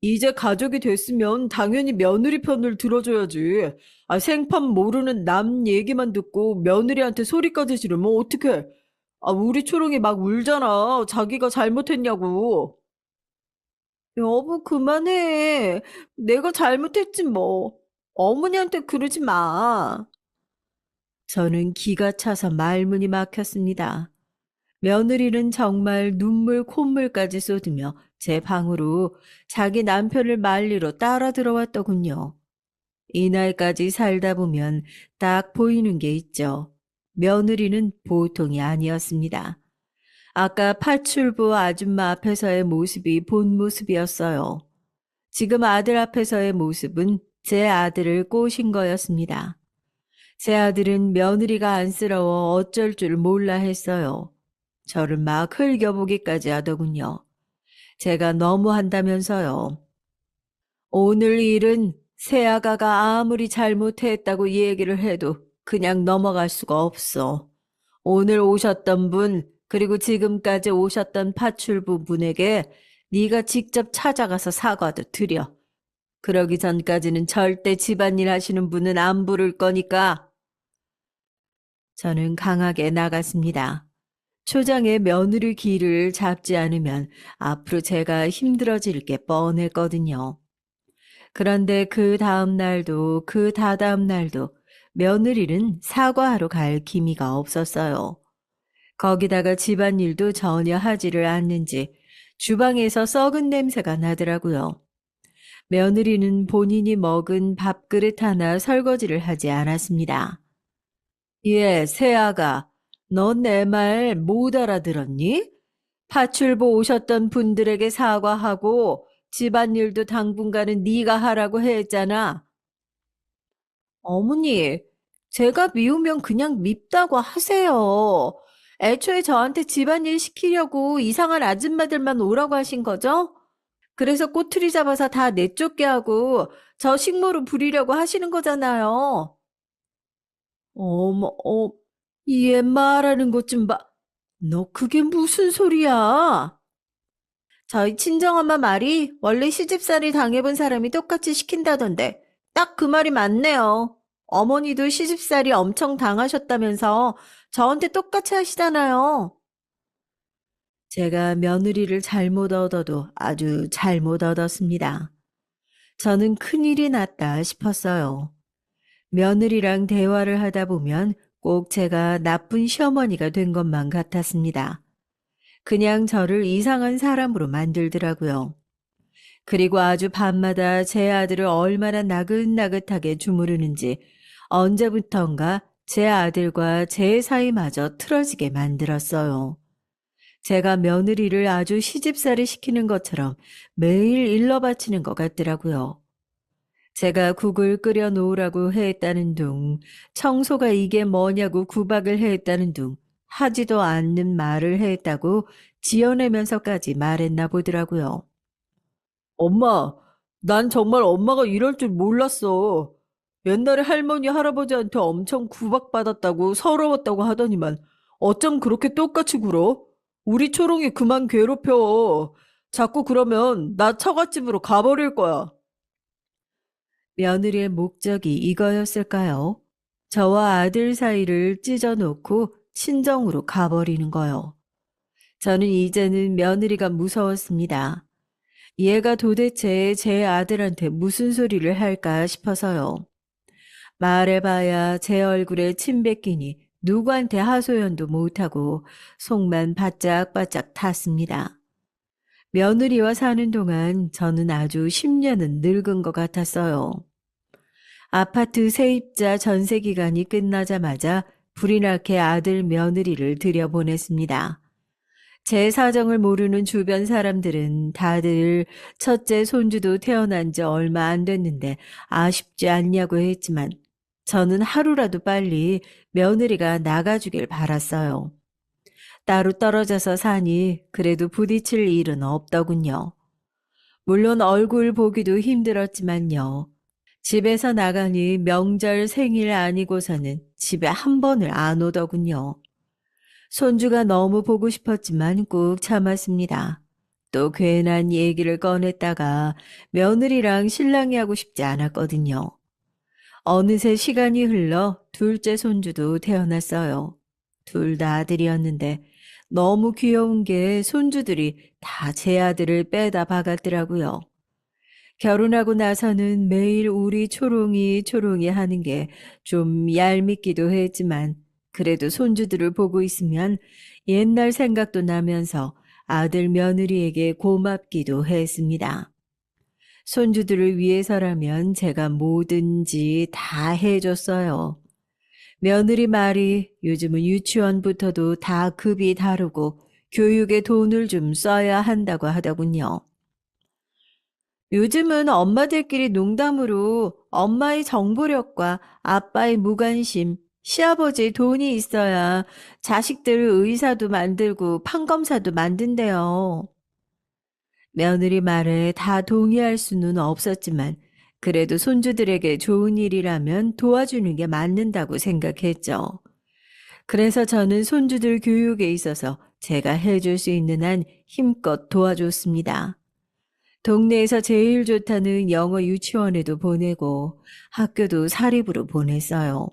이제 가족이 됐으면 당연히 며느리 편을 들어줘야지. 생판 모르는 남 얘기만 듣고 며느리한테 소리까지 지르면 어떡해? 우리 초롱이 막 울잖아. 자기가 잘못했냐고. 여보, 그만해. 내가 잘못했지 뭐. 어머니한테 그러지 마. 저는 기가 차서 말문이 막혔습니다. 며느리는 정말 눈물 콧물까지 쏟으며 제 방으로 자기 남편을 말리러 따라 들어왔더군요. 이 날까지 살다 보면 딱 보이는 게 있죠. 며느리는 보통이 아니었습니다. 아까 파출부 아줌마 앞에서의 모습이 본 모습이었어요. 지금 아들 앞에서의 모습은 제 아들을 꼬신 거였습니다. 제 아들은 며느리가 안쓰러워 어쩔 줄 몰라 했어요. 저를 막 흘겨보기까지 하더군요. 제가 너무 한다면서요. 오늘 일은 새아가가 아무리 잘못했다고 얘기를 해도 그냥 넘어갈 수가 없어. 오늘 오셨던 분, 그리고 지금까지 오셨던 파출부 분에게 네가 직접 찾아가서 사과도 드려. 그러기 전까지는 절대 집안일 하시는 분은 안 부를 거니까. 저는 강하게 나갔습니다. 초장에 며느리 귀를 잡지 않으면 앞으로 제가 힘들어질 게 뻔했거든요. 그런데 그 다음 날도 그 다다음 날도 며느리는 사과하러 갈 기미가 없었어요. 거기다가 집안일도 전혀 하지를 않는지 주방에서 썩은 냄새가 나더라고요. 며느리는 본인이 먹은 밥그릇 하나 설거지를 하지 않았습니다. 예, 새아가, 넌 내 말 못 알아들었니? 파출부 오셨던 분들에게 사과하고 집안일도 당분간은 네가 하라고 했잖아. 어머니, 제가 미우면 그냥 밉다고 하세요. 애초에 저한테 집안일 시키려고 이상한 아줌마들만 오라고 하신 거죠? 그래서 꼬투리 잡아서 다 내쫓게 하고 저 식모로 부리려고 하시는 거잖아요. 어머, 얘 말하는 것 좀 봐. 너 그게 무슨 소리야? 저희 친정엄마 말이 원래 시집살이 당해본 사람이 똑같이 시킨다던데 딱 그 말이 맞네요. 어머니도 시집살이 엄청 당하셨다면서 저한테 똑같이 하시잖아요. 제가 며느리를 잘못 얻어도 아주 잘못 얻었습니다. 저는 큰일이 났다 싶었어요. 며느리랑 대화를 하다 보면 꼭 제가 나쁜 시어머니가 된 것만 같았습니다. 그냥 저를 이상한 사람으로 만들더라고요. 그리고 아주 밤마다 제 아들을 얼마나 나긋나긋하게 주무르는지 언제부턴가 제 아들과 제 사이마저 틀어지게 만들었어요. 제가 며느리를 아주 시집살이 시키는 것처럼 매일 일러 바치는 것 같더라고요. 제가 국을 끓여 놓으라고 했다는 둥, 청소가 이게 뭐냐고 구박을 했다는 둥, 하지도 않는 말을 했다고 지어내면서까지 말했나 보더라고요. 엄마, 난 정말 엄마가 이럴 줄 몰랐어. 옛날에 할머니, 할아버지한테 엄청 구박받았다고 서러웠다고 하더니만 어쩜 그렇게 똑같이 굴어? 우리 초롱이 그만 괴롭혀. 자꾸 그러면 나 처갓집으로 가버릴 거야. 며느리의 목적이 이거였을까요? 저와 아들 사이를 찢어놓고 친정으로 가버리는 거요. 저는 이제는 며느리가 무서웠습니다. 얘가 도대체 제 아들한테 무슨 소리를 할까 싶어서요. 말해봐야 제 얼굴에 침 뱉기니 누구한테 하소연도 못하고 속만 바짝바짝 탔습니다. 며느리와 사는 동안 저는 아주 10년은 늙은 것 같았어요. 아파트 세입자 전세 기간이 끝나자마자 불이 나게 아들 며느리를 들여보냈습니다. 제 사정을 모르는 주변 사람들은 다들 첫째 손주도 태어난 지 얼마 안 됐는데 아쉽지 않냐고 했지만 저는 하루라도 빨리 며느리가 나가주길 바랐어요. 따로 떨어져서 사니 그래도 부딪힐 일은 없더군요. 물론 얼굴 보기도 힘들었지만요. 집에서 나가니 명절 생일 아니고서는 집에 한 번을 안 오더군요. 손주가 너무 보고 싶었지만 꾹 참았습니다. 또 괜한 얘기를 꺼냈다가 며느리랑 신랑이 하고 싶지 않았거든요. 어느새 시간이 흘러 둘째 손주도 태어났어요. 둘 다 아들이었는데 너무 귀여운 게 손주들이 다 제 아들을 빼다 박았더라고요. 결혼하고 나서는 매일 우리 초롱이 초롱이 하는 게 좀 얄밉기도 했지만 그래도 손주들을 보고 있으면 옛날 생각도 나면서 아들 며느리에게 고맙기도 했습니다. 손주들을 위해서라면 제가 뭐든지 다 해줬어요. 며느리 말이 요즘은 유치원부터도 다 급이 다르고 교육에 돈을 좀 써야 한다고 하더군요. 요즘은 엄마들끼리 농담으로 엄마의 정보력과 아빠의 무관심, 시아버지의 돈이 있어야 자식들 의사도 만들고 판검사도 만든대요. 며느리 말에 다 동의할 수는 없었지만 그래도 손주들에게 좋은 일이라면 도와주는 게 맞는다고 생각했죠. 그래서 저는 손주들 교육에 있어서 제가 해줄 수 있는 한 힘껏 도와줬습니다. 동네에서 제일 좋다는 영어 유치원에도 보내고 학교도 사립으로 보냈어요.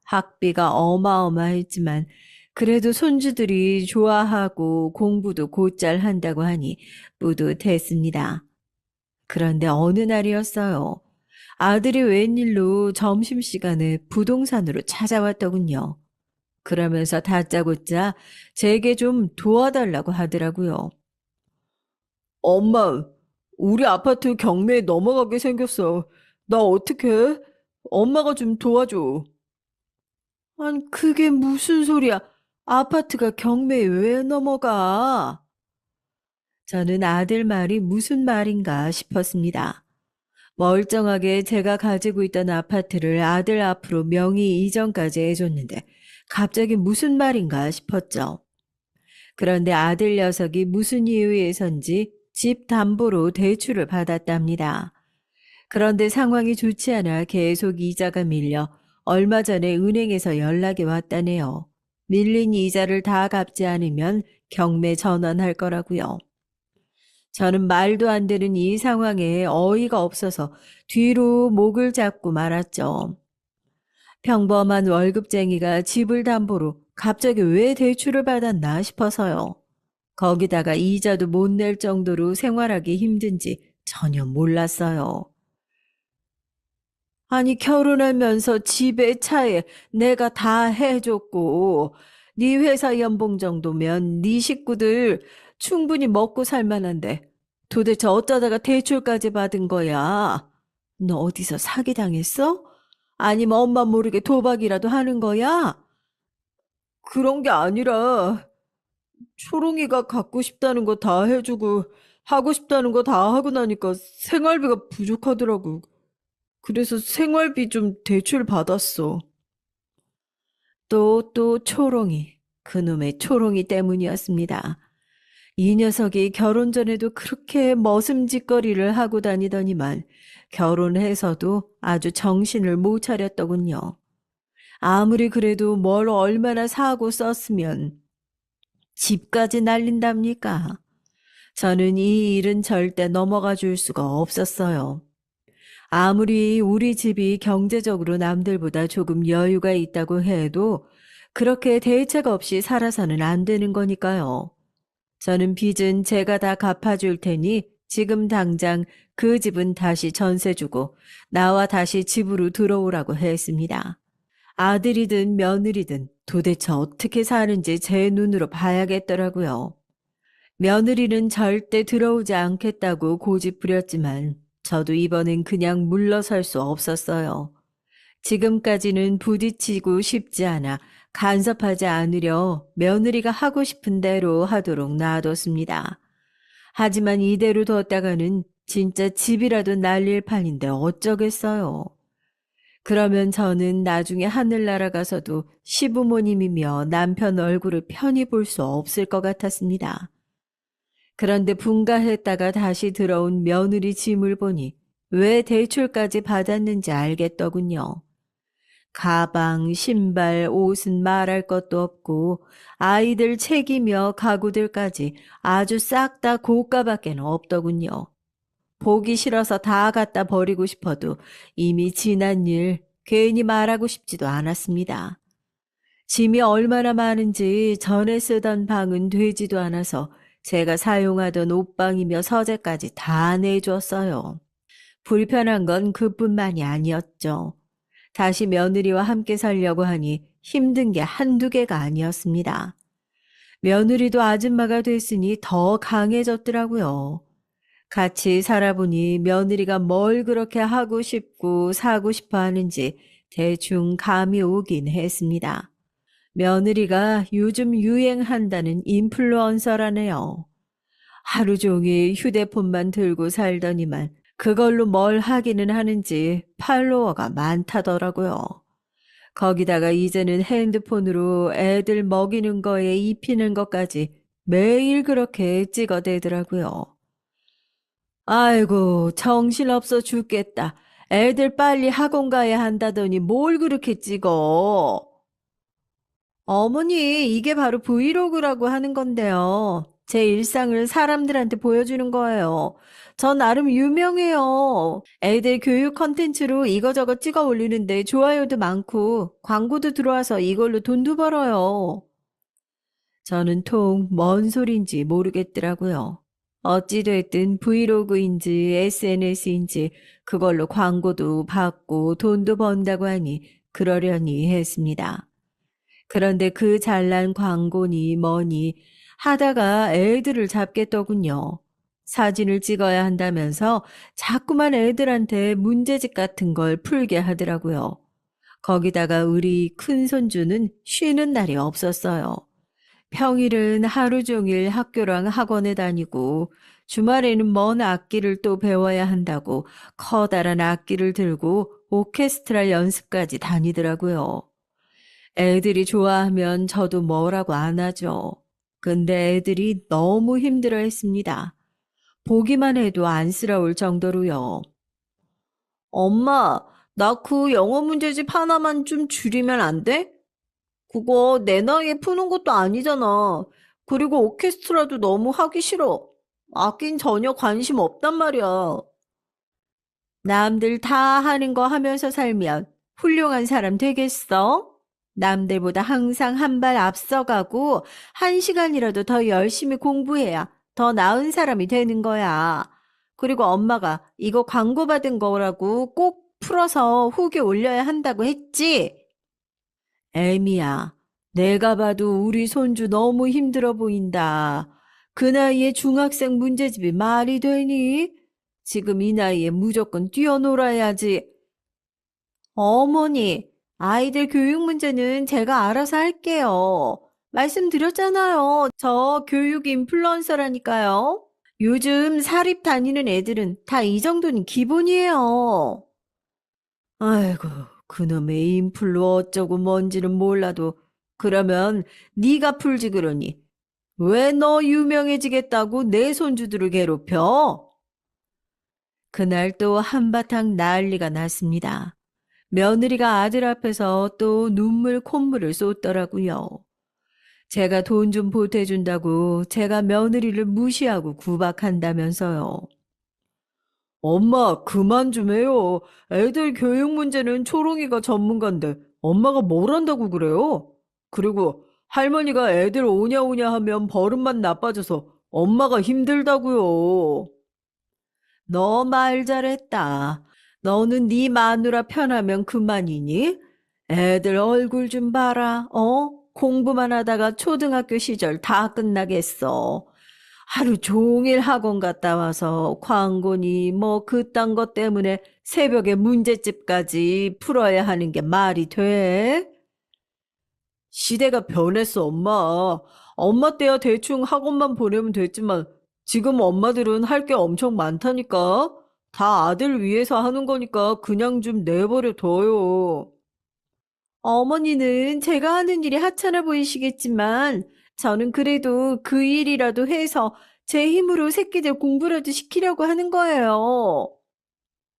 학비가 어마어마했지만 그래도 손주들이 좋아하고 공부도 곧잘 한다고 하니 뿌듯했습니다. 그런데 어느 날이었어요. 아들이 웬일로 점심시간에 부동산으로 찾아왔더군요. 그러면서 다짜고짜 제게 좀 도와달라고 하더라고요. 엄마, 우리 아파트 경매에 넘어가게 생겼어. 나 어떡해? 엄마가 좀 도와줘. 아니, 그게 무슨 소리야? 아파트가 경매에 왜 넘어가? 저는 아들 말이 무슨 말인가 싶었습니다. 멀쩡하게 제가 가지고 있던 아파트를 아들 앞으로 명의 이전까지 해줬는데 갑자기 무슨 말인가 싶었죠. 그런데 아들 녀석이 무슨 이유에선지 집 담보로 대출을 받았답니다. 그런데 상황이 좋지 않아 계속 이자가 밀려 얼마 전에 은행에서 연락이 왔다네요. 밀린 이자를 다 갚지 않으면 경매 전환할 거라고요. 저는 말도 안 되는 이 상황에 어이가 없어서 뒤로 목을 잡고 말았죠. 평범한 월급쟁이가 집을 담보로 갑자기 왜 대출을 받았나 싶어서요. 거기다가 이자도 못 낼 정도로 생활하기 힘든지 전혀 몰랐어요. 아니 결혼하면서 집에 차에 내가 다 해줬고 네 회사 연봉 정도면 네 식구들 충분히 먹고 살 만한데 도대체 어쩌다가 대출까지 받은 거야? 너 어디서 사기당했어? 아니면 엄마 모르게 도박이라도 하는 거야? 그런 게 아니라 초롱이가 갖고 싶다는 거 다 해주고 하고 싶다는 거 다 하고 나니까 생활비가 부족하더라고. 그래서 생활비 좀 대출 받았어. 또 초롱이. 그놈의 초롱이 때문이었습니다. 이 녀석이 결혼 전에도 그렇게 머슴짓거리를 하고 다니더니만 결혼해서도 아주 정신을 못 차렸더군요. 아무리 그래도 뭘 얼마나 사고 썼으면 집까지 날린답니까? 저는 이 일은 절대 넘어가 줄 수가 없었어요. 아무리 우리 집이 경제적으로 남들보다 조금 여유가 있다고 해도 그렇게 대책 없이 살아서는 안 되는 거니까요. 저는 빚은 제가 다 갚아줄 테니 지금 당장 그 집은 다시 전세 주고 나와 다시 집으로 들어오라고 했습니다. 아들이든 며느리든 도대체 어떻게 사는지 제 눈으로 봐야겠더라고요. 며느리는 절대 들어오지 않겠다고 고집 부렸지만 저도 이번엔 그냥 물러설 수 없었어요. 지금까지는 부딪히고 싶지 않아 간섭하지 않으려 며느리가 하고 싶은 대로 하도록 놔뒀습니다. 하지만 이대로 뒀다가는 진짜 집이라도 날릴 판인데 어쩌겠어요. 그러면 저는 나중에 하늘나라 가서도 시부모님이며 남편 얼굴을 편히 볼 수 없을 것 같았습니다. 그런데 분가했다가 다시 들어온 며느리 짐을 보니 왜 대출까지 받았는지 알겠더군요. 가방, 신발, 옷은 말할 것도 없고 아이들 책이며 가구들까지 아주 싹 다 고가밖에는 없더군요. 보기 싫어서 다 갖다 버리고 싶어도 이미 지난 일 괜히 말하고 싶지도 않았습니다. 짐이 얼마나 많은지 전에 쓰던 방은 되지도 않아서 제가 사용하던 옷방이며 서재까지 다 내줬어요. 불편한 건 그뿐만이 아니었죠. 다시 며느리와 함께 살려고 하니 힘든 게 한두 개가 아니었습니다. 며느리도 아줌마가 됐으니 더 강해졌더라고요. 같이 살아보니 며느리가 뭘 그렇게 하고 싶고 사고 싶어 하는지 대충 감이 오긴 했습니다. 며느리가 요즘 유행한다는 인플루언서라네요. 하루 종일 휴대폰만 들고 살더니만 그걸로 뭘 하기는 하는지 팔로워가 많다더라고요. 거기다가 이제는 핸드폰으로 애들 먹이는 거에 입히는 것까지 매일 그렇게 찍어대더라고요. 아이고, 정신없어 죽겠다. 애들 빨리 학원 가야 한다더니 뭘 그렇게 찍어? 어머니, 이게 바로 브이로그라고 하는 건데요. 제 일상을 사람들한테 보여주는 거예요. 저 나름 유명해요. 애들 교육 컨텐츠로 이거저거 찍어 올리는데 좋아요도 많고 광고도 들어와서 이걸로 돈도 벌어요. 저는 통 뭔 소린지 모르겠더라고요. 어찌됐든 브이로그인지 SNS인지 그걸로 광고도 받고 돈도 번다고 하니 그러려니 했습니다. 그런데 그 잘난 광고니 뭐니 하다가 애들을 잡겠더군요. 사진을 찍어야 한다면서 자꾸만 애들한테 문제집 같은 걸 풀게 하더라고요. 거기다가 우리 큰손주는 쉬는 날이 없었어요. 평일은 하루 종일 학교랑 학원에 다니고 주말에는 먼 악기를 또 배워야 한다고 커다란 악기를 들고 오케스트라 연습까지 다니더라고요. 애들이 좋아하면 저도 뭐라고 안 하죠. 근데 애들이 너무 힘들어 했습니다. 보기만 해도 안쓰러울 정도로요. 엄마, 나 그 영어 문제집 하나만 좀 줄이면 안 돼? 그거 내 나이에 푸는 것도 아니잖아. 그리고 오케스트라도 너무 하기 싫어. 악긴 전혀 관심 없단 말이야. 남들 다 하는 거 하면서 살면 훌륭한 사람 되겠어? 남들보다 항상 한 발 앞서가고 한 시간이라도 더 열심히 공부해야 더 나은 사람이 되는 거야. 그리고 엄마가 이거 광고받은 거라고 꼭 풀어서 후기 올려야 한다고 했지? 애미야, 내가 봐도 우리 손주 너무 힘들어 보인다. 그 나이에 중학생 문제집이 말이 되니? 지금 이 나이에 무조건 뛰어놀아야지. 어머니, 아이들 교육 문제는 제가 알아서 할게요. 말씀드렸잖아요. 저 교육 인플루언서라니까요. 요즘 사립 다니는 애들은 다 이 정도는 기본이에요. 아이고, 그놈의 인플루 어쩌고 뭔지는 몰라도 그러면 네가 풀지 그러니 왜 너 유명해지겠다고 내 손주들을 괴롭혀? 그날 또 한바탕 난리가 났습니다. 며느리가 아들 앞에서 또 눈물 콧물을 쏟더라고요. 제가 돈 좀 보태준다고 제가 며느리를 무시하고 구박한다면서요. 엄마, 그만 좀 해요. 애들 교육 문제는 초롱이가 전문가인데 엄마가 뭘 한다고 그래요? 그리고 할머니가 애들 오냐오냐 하면 버릇만 나빠져서 엄마가 힘들다고요. 너 말 잘했다. 너는 네 마누라 편하면 그만이니? 애들 얼굴 좀 봐라. 공부만 하다가 초등학교 시절 다 끝나겠어. 하루 종일 학원 갔다 와서 광고니 뭐 그딴 것 때문에 새벽에 문제집까지 풀어야 하는 게 말이 돼? 시대가 변했어, 엄마. 엄마 때야 대충 학원만 보내면 됐지만 지금 엄마들은 할 게 엄청 많다니까. 다 아들 위해서 하는 거니까 그냥 좀 내버려 둬요. 어머니는 제가 하는 일이 하찮아 보이시겠지만 저는 그래도 그 일이라도 해서 제 힘으로 새끼들 공부라도 시키려고 하는 거예요.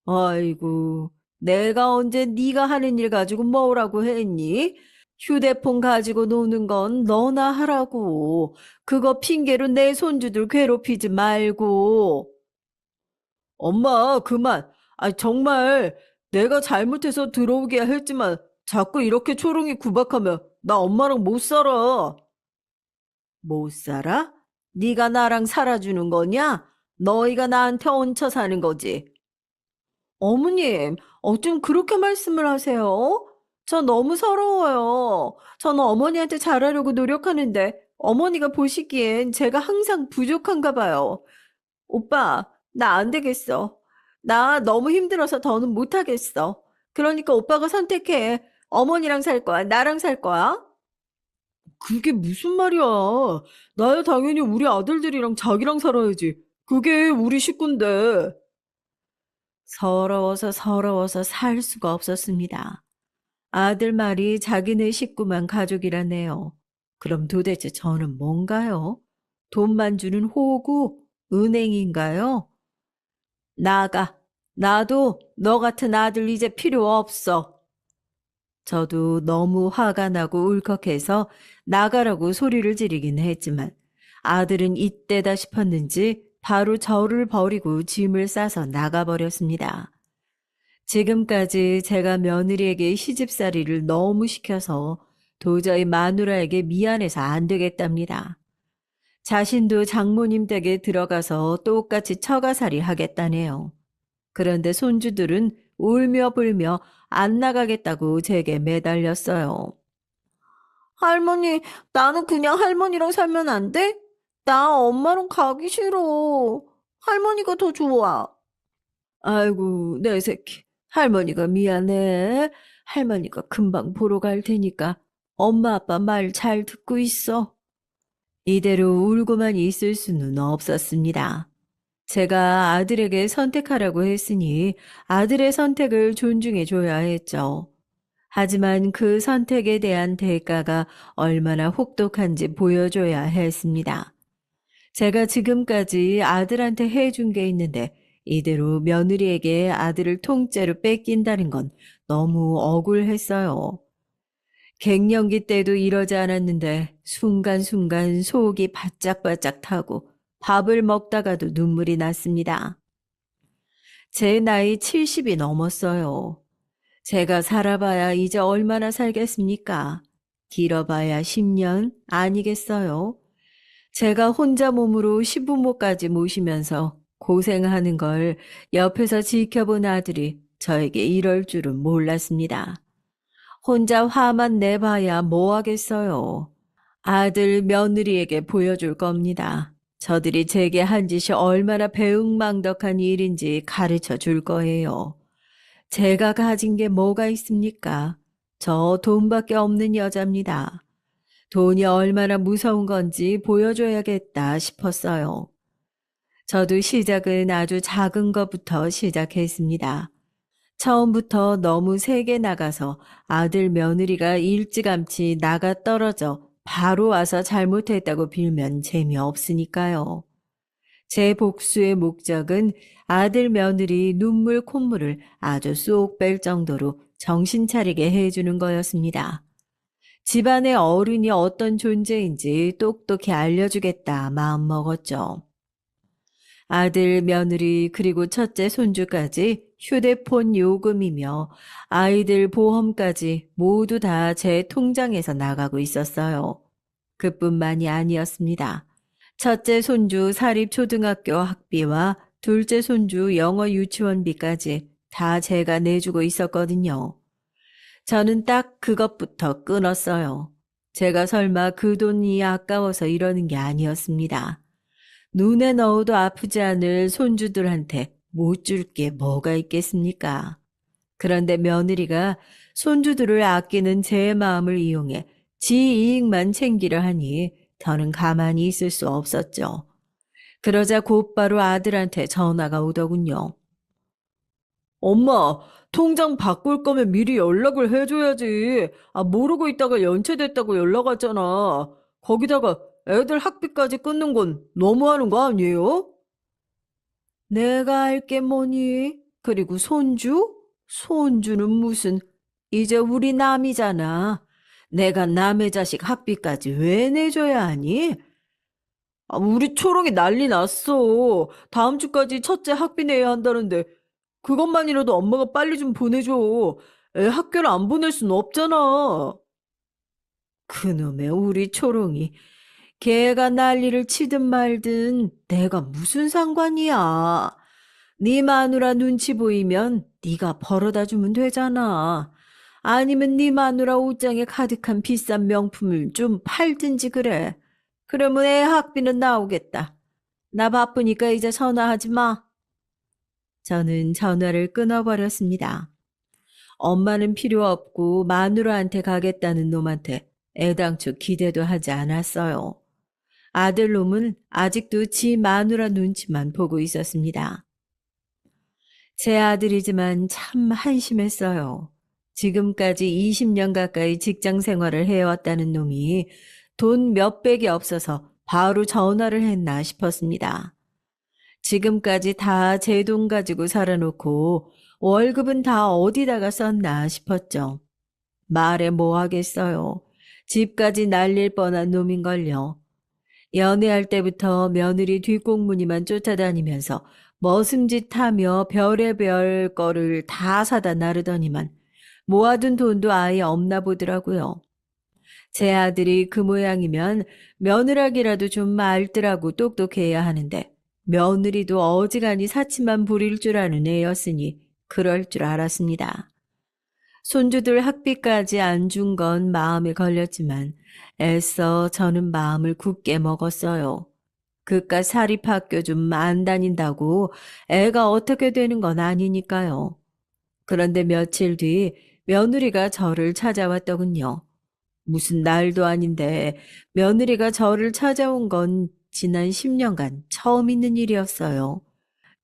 아이고, 내가 언제 네가 하는 일 가지고 뭐라고 했니? 휴대폰 가지고 노는 건 너나 하라고. 그거 핑계로 내 손주들 괴롭히지 말고. 엄마, 그만. 정말 내가 잘못해서 들어오게 했지만 자꾸 이렇게 초롱이 구박하면 나 엄마랑 못 살아. 못 살아? 네가 나랑 살아주는 거냐? 너희가 나한테 얹혀 사는 거지. 어머님, 어쩜 그렇게 말씀을 하세요? 저 너무 서러워요. 저는 어머니한테 잘하려고 노력하는데 어머니가 보시기엔 제가 항상 부족한가 봐요. 오빠, 나 안 되겠어. 나 너무 힘들어서 더는 못하겠어. 그러니까 오빠가 선택해. 어머니랑 살 거야? 나랑 살 거야? 그게 무슨 말이야. 나야 당연히 우리 아들들이랑 자기랑 살아야지. 그게 우리 식구인데. 서러워서 서러워서 살 수가 없었습니다. 아들 말이 자기네 식구만 가족이라네요. 그럼 도대체 저는 뭔가요? 돈만 주는 호구? 은행인가요? 나가. 나도 너 같은 아들 이제 필요 없어. 저도 너무 화가 나고 울컥해서 나가라고 소리를 지르긴 했지만 아들은 이때다 싶었는지 바로 저를 버리고 짐을 싸서 나가버렸습니다. 지금까지 제가 며느리에게 시집살이를 너무 시켜서 도저히 마누라에게 미안해서 안 되겠답니다. 자신도 장모님 댁에 들어가서 똑같이 처가살이 하겠다네요. 그런데 손주들은 울며 불며 안 나가겠다고 제게 매달렸어요. 할머니, 나는 그냥 할머니랑 살면 안 돼? 나 엄마랑 가기 싫어. 할머니가 더 좋아. 아이고, 내 새끼. 할머니가 미안해. 할머니가 금방 보러 갈 테니까 엄마 아빠 말 잘 듣고 있어. 이대로 울고만 있을 수는 없었습니다. 제가 아들에게 선택하라고 했으니 아들의 선택을 존중해 줘야 했죠. 하지만 그 선택에 대한 대가가 얼마나 혹독한지 보여줘야 했습니다. 제가 지금까지 아들한테 해준 게 있는데 이대로 며느리에게 아들을 통째로 뺏긴다는 건 너무 억울했어요. 갱년기 때도 이러지 않았는데 순간순간 속이 바짝바짝 타고 밥을 먹다가도 눈물이 났습니다. 제 나이 70이 넘었어요. 제가 살아봐야 이제 얼마나 살겠습니까? 길어봐야 10년 아니겠어요? 제가 혼자 몸으로 시부모까지 모시면서 고생하는 걸 옆에서 지켜본 아들이 저에게 이럴 줄은 몰랐습니다. 혼자 화만 내봐야 뭐 하겠어요. 아들 며느리에게 보여줄 겁니다. 저들이 제게 한 짓이 얼마나 배은망덕한 일인지 가르쳐 줄 거예요. 제가 가진 게 뭐가 있습니까? 저 돈밖에 없는 여자입니다. 돈이 얼마나 무서운 건지 보여줘야겠다 싶었어요. 저도 시작은 아주 작은 것부터 시작했습니다. 처음부터 너무 세게 나가서 아들 며느리가 일찌감치 나가 떨어져 바로 와서 잘못했다고 빌면 재미없으니까요. 제 복수의 목적은 아들 며느리 눈물 콧물을 아주 쏙 뺄 정도로 정신 차리게 해주는 거였습니다. 집안의 어른이 어떤 존재인지 똑똑히 알려주겠다 마음먹었죠. 아들, 며느리, 그리고 첫째 손주까지 휴대폰 요금이며 아이들 보험까지 모두 다 제 통장에서 나가고 있었어요. 그뿐만이 아니었습니다. 첫째 손주 사립초등학교 학비와 둘째 손주 영어 유치원비까지 다 제가 내주고 있었거든요. 저는 딱 그것부터 끊었어요. 제가 설마 그 돈이 아까워서 이러는 게 아니었습니다. 눈에 넣어도 아프지 않을 손주들한테 못 줄 게 뭐가 있겠습니까? 그런데 며느리가 손주들을 아끼는 제 마음을 이용해 지 이익만 챙기려 하니 저는 가만히 있을 수 없었죠. 그러자 곧바로 아들한테 전화가 오더군요. 엄마, 통장 바꿀 거면 미리 연락을 해줘야지. 모르고 있다가 연체됐다고 연락 왔잖아. 거기다가 애들 학비까지 끊는 건 너무하는 거 아니에요? 내가 알게 뭐니? 그리고 손주? 손주는 무슨, 이제 우리 남이잖아. 내가 남의 자식 학비까지 왜 내줘야 하니? 우리 초롱이 난리 났어. 다음 주까지 첫째 학비 내야 한다는데 그것만이라도 엄마가 빨리 좀 보내줘. 애 학교를 안 보낼 순 없잖아. 그놈의 우리 초롱이. 걔가 난리를 치든 말든 내가 무슨 상관이야. 네 마누라 눈치 보이면 네가 벌어다 주면 되잖아. 아니면 네 마누라 옷장에 가득한 비싼 명품을 좀 팔든지 그래. 그러면 애 학비는 나오겠다. 나 바쁘니까 이제 전화하지 마. 저는 전화를 끊어버렸습니다. 엄마는 필요 없고 마누라한테 가겠다는 놈한테 애당초 기대도 하지 않았어요. 아들놈은 아직도 지 마누라 눈치만 보고 있었습니다. 제 아들이지만 참 한심했어요. 지금까지 20년 가까이 직장 생활을 해왔다는 놈이 돈 몇백이 없어서 바로 전화를 했나 싶었습니다. 지금까지 다 제 돈 가지고 살아놓고 월급은 다 어디다가 썼나 싶었죠. 말해 뭐 하겠어요. 집까지 날릴 뻔한 놈인걸요. 연애할 때부터 며느리 뒷공무니만 쫓아다니면서 머슴짓 하며 별의별 거를 다 사다 나르더니만 모아둔 돈도 아예 없나 보더라고요. 제 아들이 그 모양이면 며느라기라도 좀 알뜰하고 똑똑해야 하는데 며느리도 어지간히 사치만 부릴 줄 아는 애였으니 그럴 줄 알았습니다. 손주들 학비까지 안 준 건 마음에 걸렸지만 애써 저는 마음을 굳게 먹었어요. 그깟 사립학교 좀 안 다닌다고 애가 어떻게 되는 건 아니니까요. 그런데 며칠 뒤 며느리가 저를 찾아왔더군요. 무슨 날도 아닌데 며느리가 저를 찾아온 건 지난 10년간 처음 있는 일이었어요.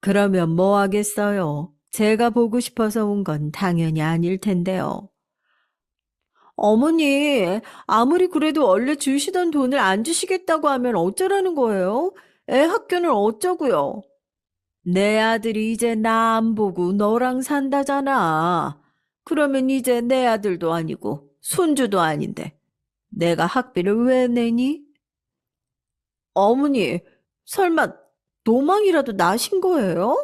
그러면 뭐 하겠어요? 제가 보고 싶어서 온 건 당연히 아닐 텐데요. 어머니, 아무리 그래도 원래 주시던 돈을 안 주시겠다고 하면 어쩌라는 거예요? 애 학교는 어쩌고요? 내 아들이 이제 나 안 보고 너랑 산다잖아. 그러면 이제 내 아들도 아니고 손주도 아닌데 내가 학비를 왜 내니? 어머니, 설마 노망이라도 나신 거예요?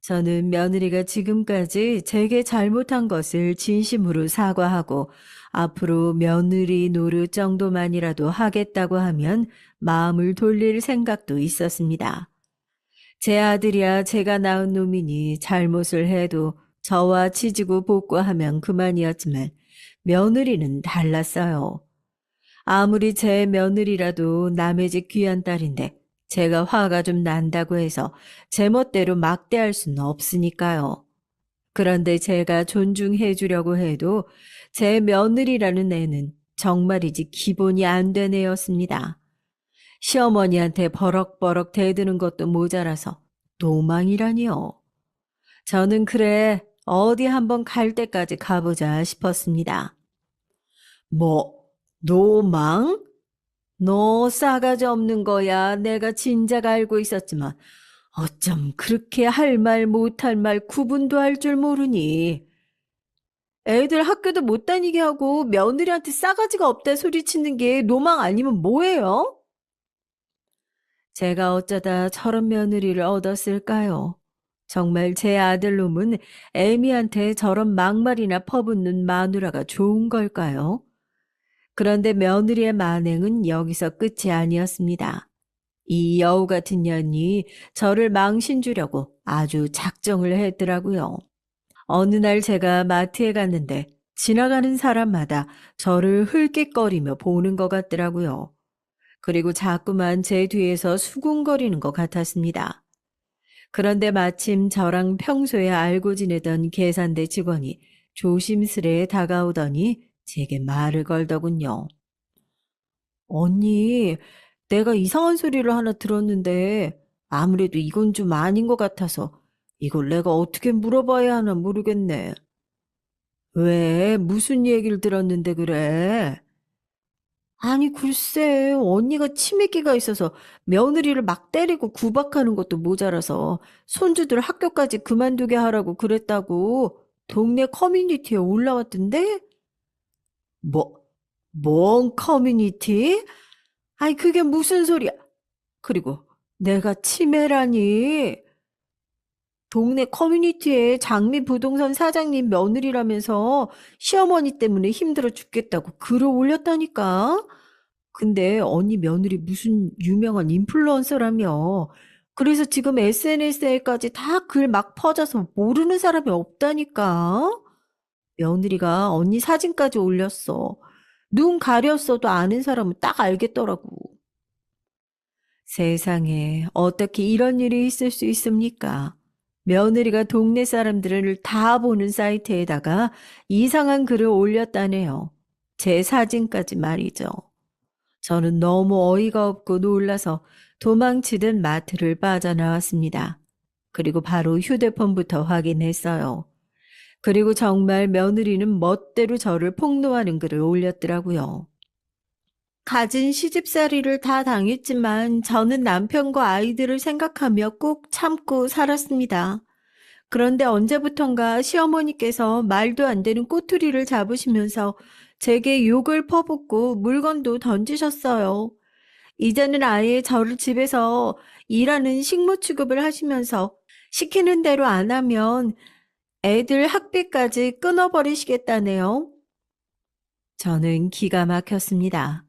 저는 며느리가 지금까지 제게 잘못한 것을 진심으로 사과하고 앞으로 며느리 노릇 정도만이라도 하겠다고 하면 마음을 돌릴 생각도 있었습니다. 제 아들이야 제가 낳은 놈이니 잘못을 해도 저와 치지고 복구하면 그만이었지만 며느리는 달랐어요. 아무리 제 며느리라도 남의 집 귀한 딸인데 제가 화가 좀 난다고 해서 제멋대로 막대할 수는 없으니까요. 그런데 제가 존중해 주려고 해도 제 며느리라는 애는 정말이지 기본이 안 된 애였습니다. 시어머니한테 버럭버럭 대드는 것도 모자라서 노망이라니요. 저는 그래 어디 한번 갈 때까지 가보자 싶었습니다. 뭐, 노망? 너 싸가지 없는 거야. 내가 진작 알고 있었지만 어쩜 그렇게 할 말 못할 말 구분도 할 줄 모르니. 애들 학교도 못 다니게 하고 며느리한테 싸가지가 없다 소리치는 게 노망 아니면 뭐예요? 제가 어쩌다 저런 며느리를 얻었을까요? 정말 제 아들놈은 애미한테 저런 막말이나 퍼붓는 마누라가 좋은 걸까요? 그런데 며느리의 만행은 여기서 끝이 아니었습니다. 이 여우 같은 년이 저를 망신 주려고 아주 작정을 했더라고요. 어느 날 제가 마트에 갔는데 지나가는 사람마다 저를 흘낏거리며 보는 것 같더라고요. 그리고 자꾸만 제 뒤에서 수군거리는 것 같았습니다. 그런데 마침 저랑 평소에 알고 지내던 계산대 직원이 조심스레 다가오더니 제게 말을 걸더군요. 언니, 내가 이상한 소리를 하나 들었는데 아무래도 이건 좀 아닌 것 같아서 이걸 내가 어떻게 물어봐야 하나 모르겠네. 왜? 무슨 얘기를 들었는데 그래? 아니, 글쎄, 언니가 치매기가 있어서 며느리를 막 때리고 구박하는 것도 모자라서 손주들 학교까지 그만두게 하라고 그랬다고 동네 커뮤니티에 올라왔던데? 뭐, 뭔 커뮤니티? 아니, 그게 무슨 소리야? 그리고 내가 치매라니. 동네 커뮤니티에 장미 부동산 사장님 며느리라면서 시어머니 때문에 힘들어 죽겠다고 글을 올렸다니까. 근데 언니 며느리 무슨 유명한 인플루언서라며. 그래서 지금 SNS에까지 다 글 막 퍼져서 모르는 사람이 없다니까. 며느리가 언니 사진까지 올렸어. 눈 가렸어도 아는 사람은 딱 알겠더라고. 세상에 어떻게 이런 일이 있을 수 있습니까? 며느리가 동네 사람들을 다 보는 사이트에다가 이상한 글을 올렸다네요. 제 사진까지 말이죠. 저는 너무 어이가 없고 놀라서 도망치듯 마트를 빠져나왔습니다. 그리고 바로 휴대폰부터 확인했어요. 그리고 정말 며느리는 멋대로 저를 폭로하는 글을 올렸더라고요. 가진 시집살이를 다 당했지만 저는 남편과 아이들을 생각하며 꾹 참고 살았습니다. 그런데 언제부턴가 시어머니께서 말도 안 되는 꼬투리를 잡으시면서 제게 욕을 퍼붓고 물건도 던지셨어요. 이제는 아예 저를 집에서 일하는 식모 취급을 하시면서 시키는 대로 안 하면 애들 학비까지 끊어버리시겠다네요. 저는 기가 막혔습니다.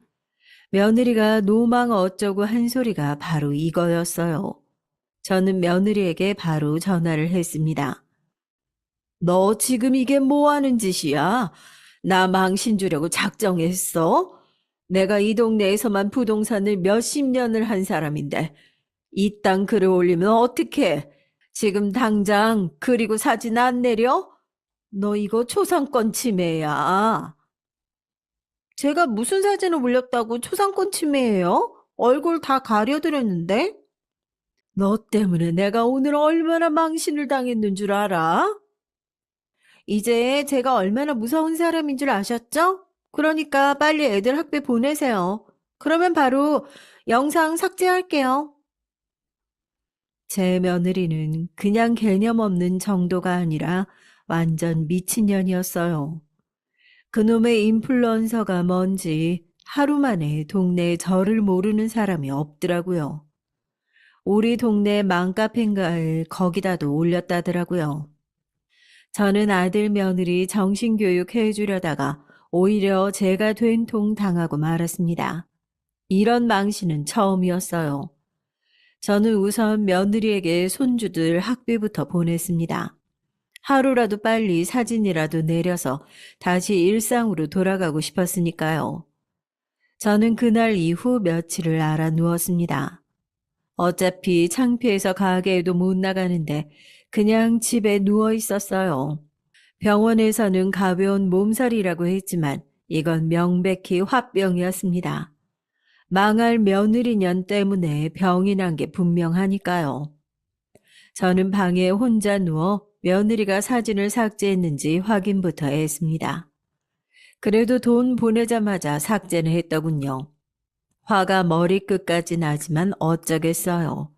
며느리가 노망 어쩌고 한 소리가 바로 이거였어요. 저는 며느리에게 바로 전화를 했습니다. 너 지금 이게 뭐 하는 짓이야? 나 망신 주려고 작정했어? 내가 이 동네에서만 부동산을 몇십 년을 한 사람인데 이 땅 글을 올리면 어떡해? 지금 당장 그리고 사진 안 내려? 너 이거 초상권 침해야. 제가 무슨 사진을 올렸다고 초상권 침해예요? 얼굴 다 가려드렸는데? 너 때문에 내가 오늘 얼마나 망신을 당했는 줄 알아? 이제 제가 얼마나 무서운 사람인 줄 아셨죠? 그러니까 빨리 애들 학교에 보내세요. 그러면 바로 영상 삭제할게요. 제 며느리는 그냥 개념 없는 정도가 아니라 완전 미친년이었어요. 그놈의 인플루언서가 뭔지 하루 만에 동네에 저를 모르는 사람이 없더라고요. 우리 동네 맘카페인가를 거기다도 올렸다더라고요. 저는 아들 며느리 정신교육 해주려다가 오히려 제가 된통 당하고 말았습니다. 이런 망신은 처음이었어요. 저는 우선 며느리에게 손주들 학비부터 보냈습니다. 하루라도 빨리 사진이라도 내려서 다시 일상으로 돌아가고 싶었으니까요. 저는 그날 이후 며칠을 알아 누웠습니다. 어차피 창피해서 가게에도 못 나가는데 그냥 집에 누워 있었어요. 병원에서는 가벼운 몸살이라고 했지만 이건 명백히 화병이었습니다. 망할 며느리년 때문에 병이 난 게 분명하니까요. 저는 방에 혼자 누워 며느리가 사진을 삭제했는지 확인부터 했습니다. 그래도 돈 보내자마자 삭제는 했더군요. 화가 머리끝까지 나지만 어쩌겠어요.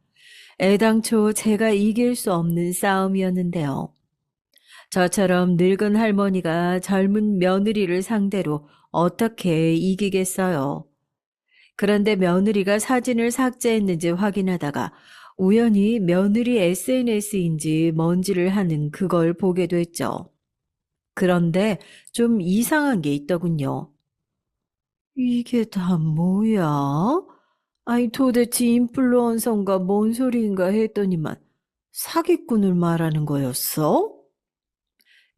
애당초 제가 이길 수 없는 싸움이었는데요. 저처럼 늙은 할머니가 젊은 며느리를 상대로 어떻게 이기겠어요. 그런데 며느리가 사진을 삭제했는지 확인하다가 우연히 며느리 SNS인지 뭔지를 하는 그걸 보게 됐죠. 그런데 좀 이상한 게 있더군요. 이게 다 뭐야? 아니 도대체 인플루언서인가 뭔 소리인가 했더니만 사기꾼을 말하는 거였어?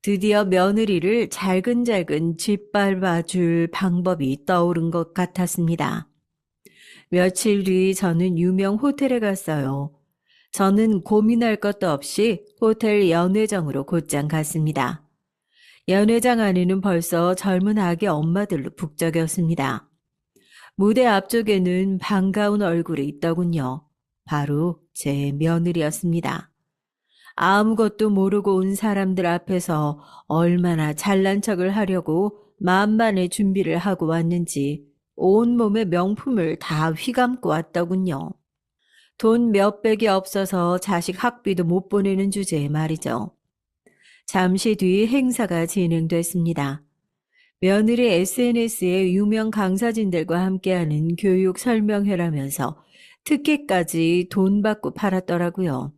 드디어 며느리를 잘근잘근 짓밟아 줄 방법이 떠오른 것 같았습니다. 며칠 뒤 저는 유명 호텔에 갔어요. 저는 고민할 것도 없이 호텔 연회장으로 곧장 갔습니다. 연회장 안에는 벌써 젊은 아기 엄마들로 북적였습니다. 무대 앞쪽에는 반가운 얼굴이 있더군요. 바로 제 며느리였습니다. 아무것도 모르고 온 사람들 앞에서 얼마나 잘난 척을 하려고 만반의 준비를 하고 왔는지 온몸에 명품을 다 휘감고 왔더군요. 돈 몇백이 없어서 자식 학비도 못 보내는 주제에 말이죠. 잠시 뒤 행사가 진행됐습니다. 며느리 SNS에 유명 강사진들과 함께하는 교육 설명회라면서 특혜까지 돈 받고 팔았더라고요.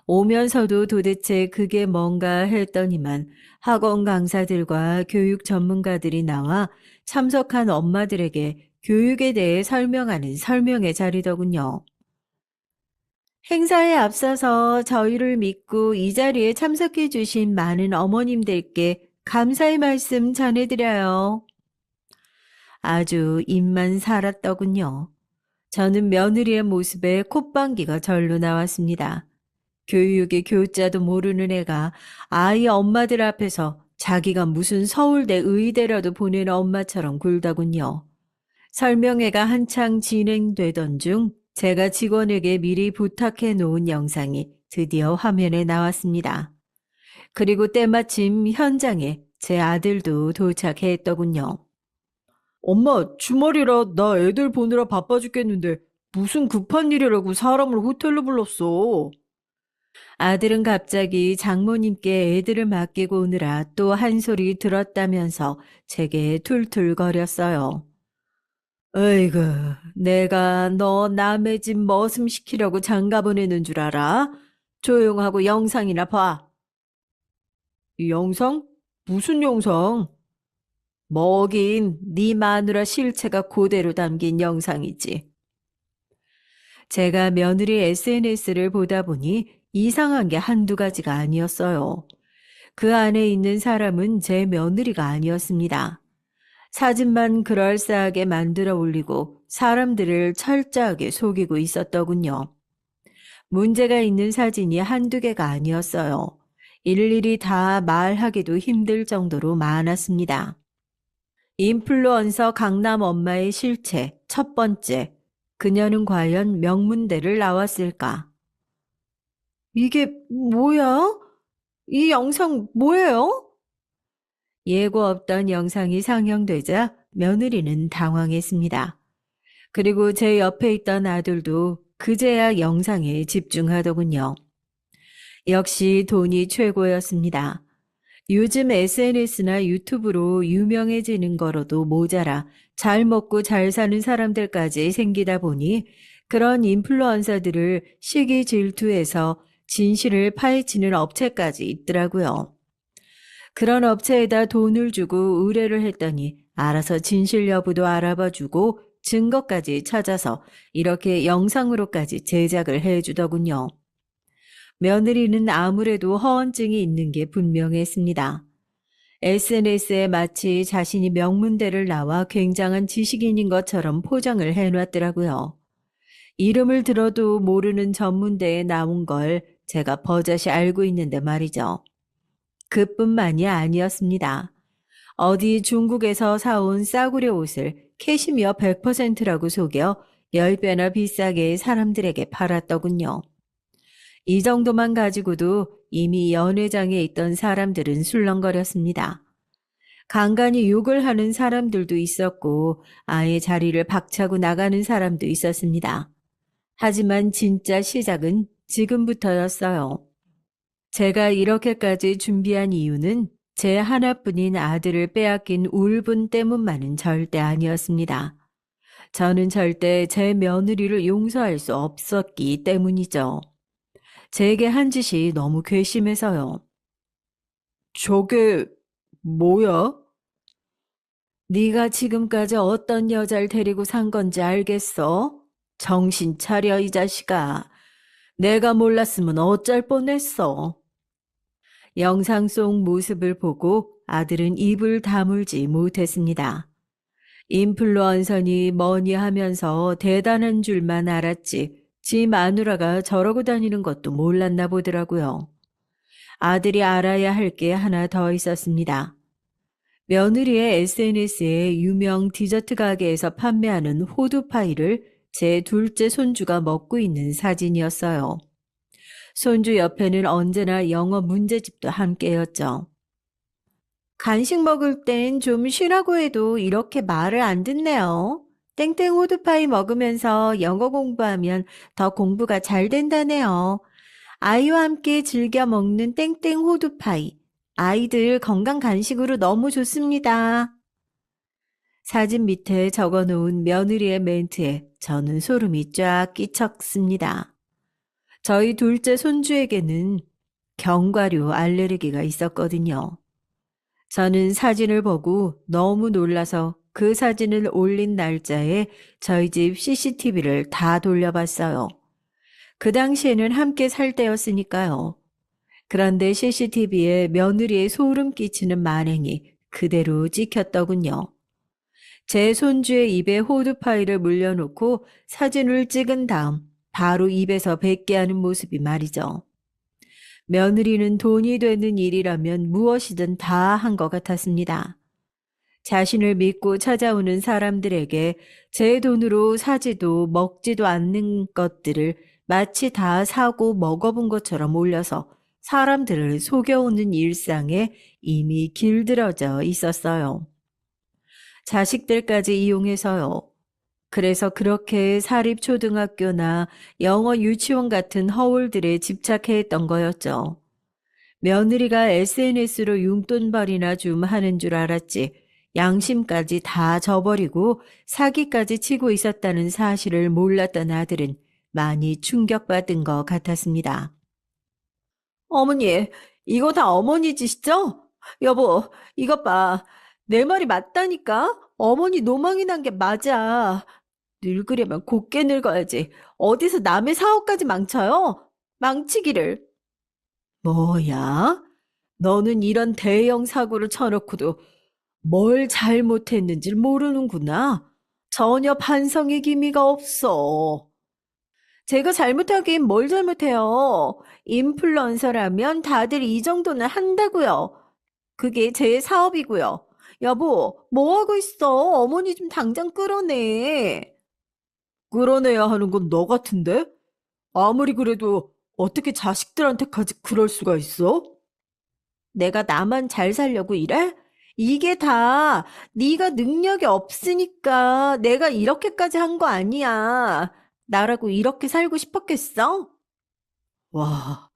오면서도 도대체 그게 뭔가 했더니만 학원 강사들과 교육 전문가들이 나와 참석한 엄마들에게 교육에 대해 설명하는 설명회 자리더군요. 행사에 앞서서 저희를 믿고 이 자리에 참석해 주신 많은 어머님들께 감사의 말씀 전해드려요. 아주 입만 살았더군요. 저는 며느리의 모습에 콧방귀가 절로 나왔습니다. 교육의 교자도 모르는 애가 아이 엄마들 앞에서 자기가 무슨 서울대 의대라도 보내는 엄마처럼 굴더군요. 설명회가 한창 진행되던 중 제가 직원에게 미리 부탁해 놓은 영상이 드디어 화면에 나왔습니다. 그리고 때마침 현장에 제 아들도 도착했더군요. 엄마, 주말이라 나 애들 보느라 바빠 죽겠는데 무슨 급한 일이라고 사람을 호텔로 불렀어? 아들은 갑자기 장모님께 애들을 맡기고 오느라 또 한 소리 들었다면서 제게 툴툴거렸어요. 어이구, 내가 너 남의 집 머슴시키려고 장가 보내는 줄 알아? 조용하고 영상이나 봐. 이 영상? 무슨 영상? 뭐긴 네 마누라 실체가 그대로 담긴 영상이지. 제가 며느리 SNS를 보다 보니 이상한 게 한두 가지가 아니었어요. 그 안에 있는 사람은 제 며느리가 아니었습니다. 사진만 그럴싸하게 만들어 올리고 사람들을 철저하게 속이고 있었더군요. 문제가 있는 사진이 한두 개가 아니었어요. 일일이 다 말하기도 힘들 정도로 많았습니다. 인플루언서 강남 엄마의 실체, 첫 번째. 그녀는 과연 명문대를 나왔을까? 이게 뭐야? 이 영상 뭐예요? 예고 없던 영상이 상영되자 며느리는 당황했습니다. 그리고 제 옆에 있던 아들도 그제야 영상에 집중하더군요. 역시 돈이 최고였습니다. 요즘 SNS나 유튜브로 유명해지는 거로도 모자라 잘 먹고 잘 사는 사람들까지 생기다 보니 그런 인플루언서들을 시기 질투해서 진실을 파헤치는 업체까지 있더라고요. 그런 업체에다 돈을 주고 의뢰를 했더니 알아서 진실 여부도 알아봐주고 증거까지 찾아서 이렇게 영상으로까지 제작을 해주더군요. 며느리는 아무래도 허언증이 있는 게 분명했습니다. SNS에 마치 자신이 명문대를 나와 굉장한 지식인인 것처럼 포장을 해놨더라고요. 이름을 들어도 모르는 전문대에 나온 걸 제가 버젓이 알고 있는데 말이죠. 그뿐만이 아니었습니다. 어디 중국에서 사온 싸구려 옷을 캐시미어 100%라고 속여 10배나 비싸게 사람들에게 팔았더군요. 이 정도만 가지고도 이미 연회장에 있던 사람들은 술렁거렸습니다. 간간히 욕을 하는 사람들도 있었고 아예 자리를 박차고 나가는 사람도 있었습니다. 하지만 진짜 시작은 지금부터였어요. 제가 이렇게까지 준비한 이유는 제 하나뿐인 아들을 빼앗긴 울분 때문만은 절대 아니었습니다. 저는 절대 제 며느리를 용서할 수 없었기 때문이죠. 제게 한 짓이 너무 괘씸해서요. 저게 뭐야? 네가 지금까지 어떤 여자를 데리고 산 건지 알겠어? 정신 차려 이 자식아. 내가 몰랐으면 어쩔 뻔했어. 영상 속 모습을 보고 아들은 입을 다물지 못했습니다. 인플루언서니 뭐니 하면서 대단한 줄만 알았지 지 마누라가 저러고 다니는 것도 몰랐나 보더라고요. 아들이 알아야 할 게 하나 더 있었습니다. 며느리의 SNS에 유명 디저트 가게에서 판매하는 호두파이를 제 둘째 손주가 먹고 있는 사진이었어요. 손주 옆에는 언제나 영어 문제집도 함께였죠. 간식 먹을 땐 좀 쉬라고 해도 이렇게 말을 안 듣네요. 땡땡 호두파이 먹으면서 영어 공부하면 더 공부가 잘 된다네요. 아이와 함께 즐겨 먹는 땡땡 호두파이. 아이들 건강 간식으로 너무 좋습니다. 사진 밑에 적어놓은 며느리의 멘트에 저는 소름이 쫙 끼쳤습니다. 저희 둘째 손주에게는 견과류 알레르기가 있었거든요. 저는 사진을 보고 너무 놀라서 그 사진을 올린 날짜에 저희 집 CCTV를 다 돌려봤어요. 그 당시에는 함께 살 때였으니까요. 그런데 CCTV에 며느리의 소름 끼치는 만행이 그대로 찍혔더군요. 제 손주의 입에 호두파이를 물려놓고 사진을 찍은 다음 바로 입에서 뱉게 하는 모습이 말이죠. 며느리는 돈이 되는 일이라면 무엇이든 다 한 것 같았습니다. 자신을 믿고 찾아오는 사람들에게 제 돈으로 사지도 먹지도 않는 것들을 마치 다 사고 먹어본 것처럼 올려서 사람들을 속여오는 일상에 이미 길들어져 있었어요. 자식들까지 이용해서요. 그래서 그렇게 사립초등학교나 영어 유치원 같은 허울들에 집착해했던 거였죠. 며느리가 SNS로 용돈벌이나 좀 하는 줄 알았지 양심까지 다 저버리고 사기까지 치고 있었다는 사실을 몰랐던 아들은 많이 충격받은 것 같았습니다. 어머니, 이거 다 어머니 짓이죠? 여보, 이것 봐. 내 말이 맞다니까? 어머니 노망이 난 게 맞아. 늙으려면 곱게 늙어야지. 어디서 남의 사업까지 망쳐요? 망치기를. 뭐야? 너는 이런 대형 사고를 쳐놓고도 뭘 잘못했는지 모르는구나. 전혀 반성의 기미가 없어. 제가 잘못하긴 뭘 잘못해요. 인플루언서라면 다들 이 정도는 한다고요. 그게 제 사업이고요. 여보, 뭐 하고 있어? 어머니 좀 당장 끌어내. 끌어내야 하는 건 너 같은데? 아무리 그래도 어떻게 자식들한테까지 그럴 수가 있어? 내가 나만 잘 살려고 이래? 이게 다 네가 능력이 없으니까 내가 이렇게까지 한 거 아니야. 나라고 이렇게 살고 싶었겠어? 와,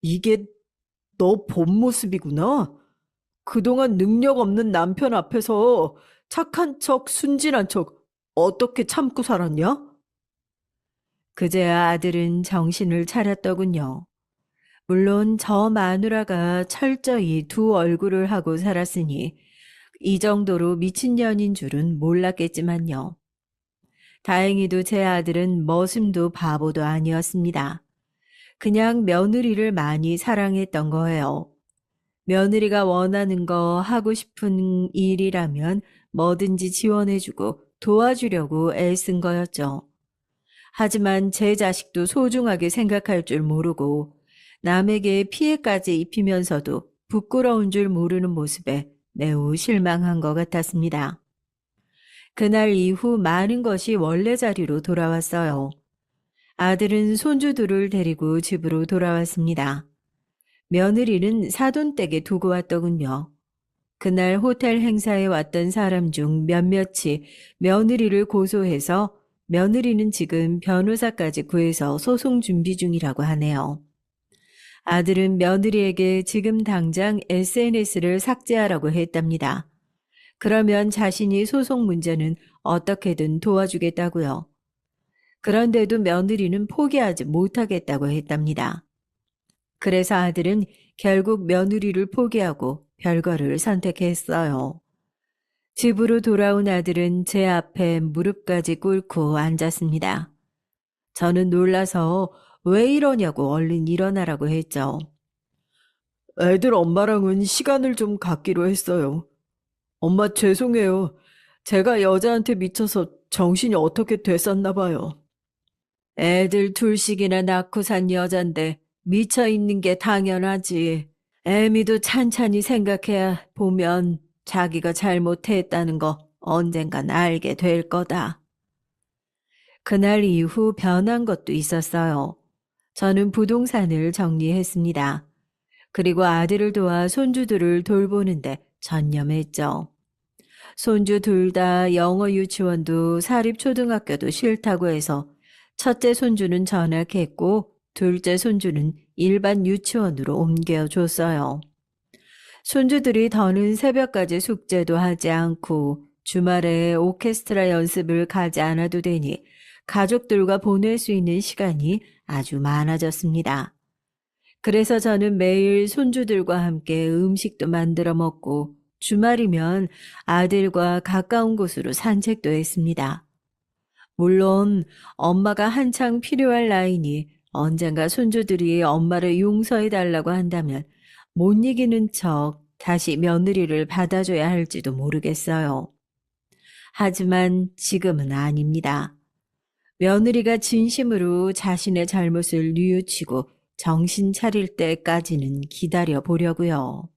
이게 너 본 모습이구나. 그동안 능력 없는 남편 앞에서 착한 척, 순진한 척 어떻게 참고 살았냐? 그제야 아들은 정신을 차렸더군요. 물론 저 마누라가 철저히 두 얼굴을 하고 살았으니 이 정도로 미친년인 줄은 몰랐겠지만요. 다행히도 제 아들은 머슴도 바보도 아니었습니다. 그냥 며느리를 많이 사랑했던 거예요. 며느리가 원하는 거 하고 싶은 일이라면 뭐든지 지원해주고 도와주려고 애쓴 거였죠. 하지만 제 자식도 소중하게 생각할 줄 모르고 남에게 피해까지 입히면서도 부끄러운 줄 모르는 모습에 매우 실망한 것 같았습니다. 그날 이후 많은 것이 원래 자리로 돌아왔어요. 아들은 손주들을 데리고 집으로 돌아왔습니다. 며느리는 사돈댁에 두고 왔더군요. 그날 호텔 행사에 왔던 사람 중 몇몇이 며느리를 고소해서 며느리는 지금 변호사까지 구해서 소송 준비 중이라고 하네요. 아들은 며느리에게 지금 당장 SNS를 삭제하라고 했답니다. 그러면 자신이 소송 문제는 어떻게든 도와주겠다고요. 그런데도 며느리는 포기하지 못하겠다고 했답니다. 그래서 아들은 결국 며느리를 포기하고 별거를 선택했어요. 집으로 돌아온 아들은 제 앞에 무릎까지 꿇고 앉았습니다. 저는 놀라서 왜 이러냐고 얼른 일어나라고 했죠. 애들 엄마랑은 시간을 좀 갖기로 했어요. 엄마 죄송해요. 제가 여자한테 미쳐서 정신이 어떻게 됐었나 봐요. 애들 둘씩이나 낳고 산 여잔데 미쳐 있는 게 당연하지. 애미도 찬찬히 생각해야 보면 자기가 잘못했다는 거 언젠간 알게 될 거다. 그날 이후 변한 것도 있었어요. 저는 부동산을 정리했습니다. 그리고 아들을 도와 손주들을 돌보는데 전념했죠. 손주 둘 다 영어 유치원도 사립초등학교도 싫다고 해서 첫째 손주는 전학했고 둘째 손주는 일반 유치원으로 옮겨줬어요. 손주들이 더는 새벽까지 숙제도 하지 않고 주말에 오케스트라 연습을 가지 않아도 되니 가족들과 보낼 수 있는 시간이 아주 많아졌습니다. 그래서 저는 매일 손주들과 함께 음식도 만들어 먹고 주말이면 아들과 가까운 곳으로 산책도 했습니다. 물론 엄마가 한창 필요할 나이니 언젠가 손주들이 엄마를 용서해 달라고 한다면 못 이기는 척 다시 며느리를 받아줘야 할지도 모르겠어요. 하지만 지금은 아닙니다. 며느리가 진심으로 자신의 잘못을 뉘우치고 정신 차릴 때까지는 기다려 보려고요.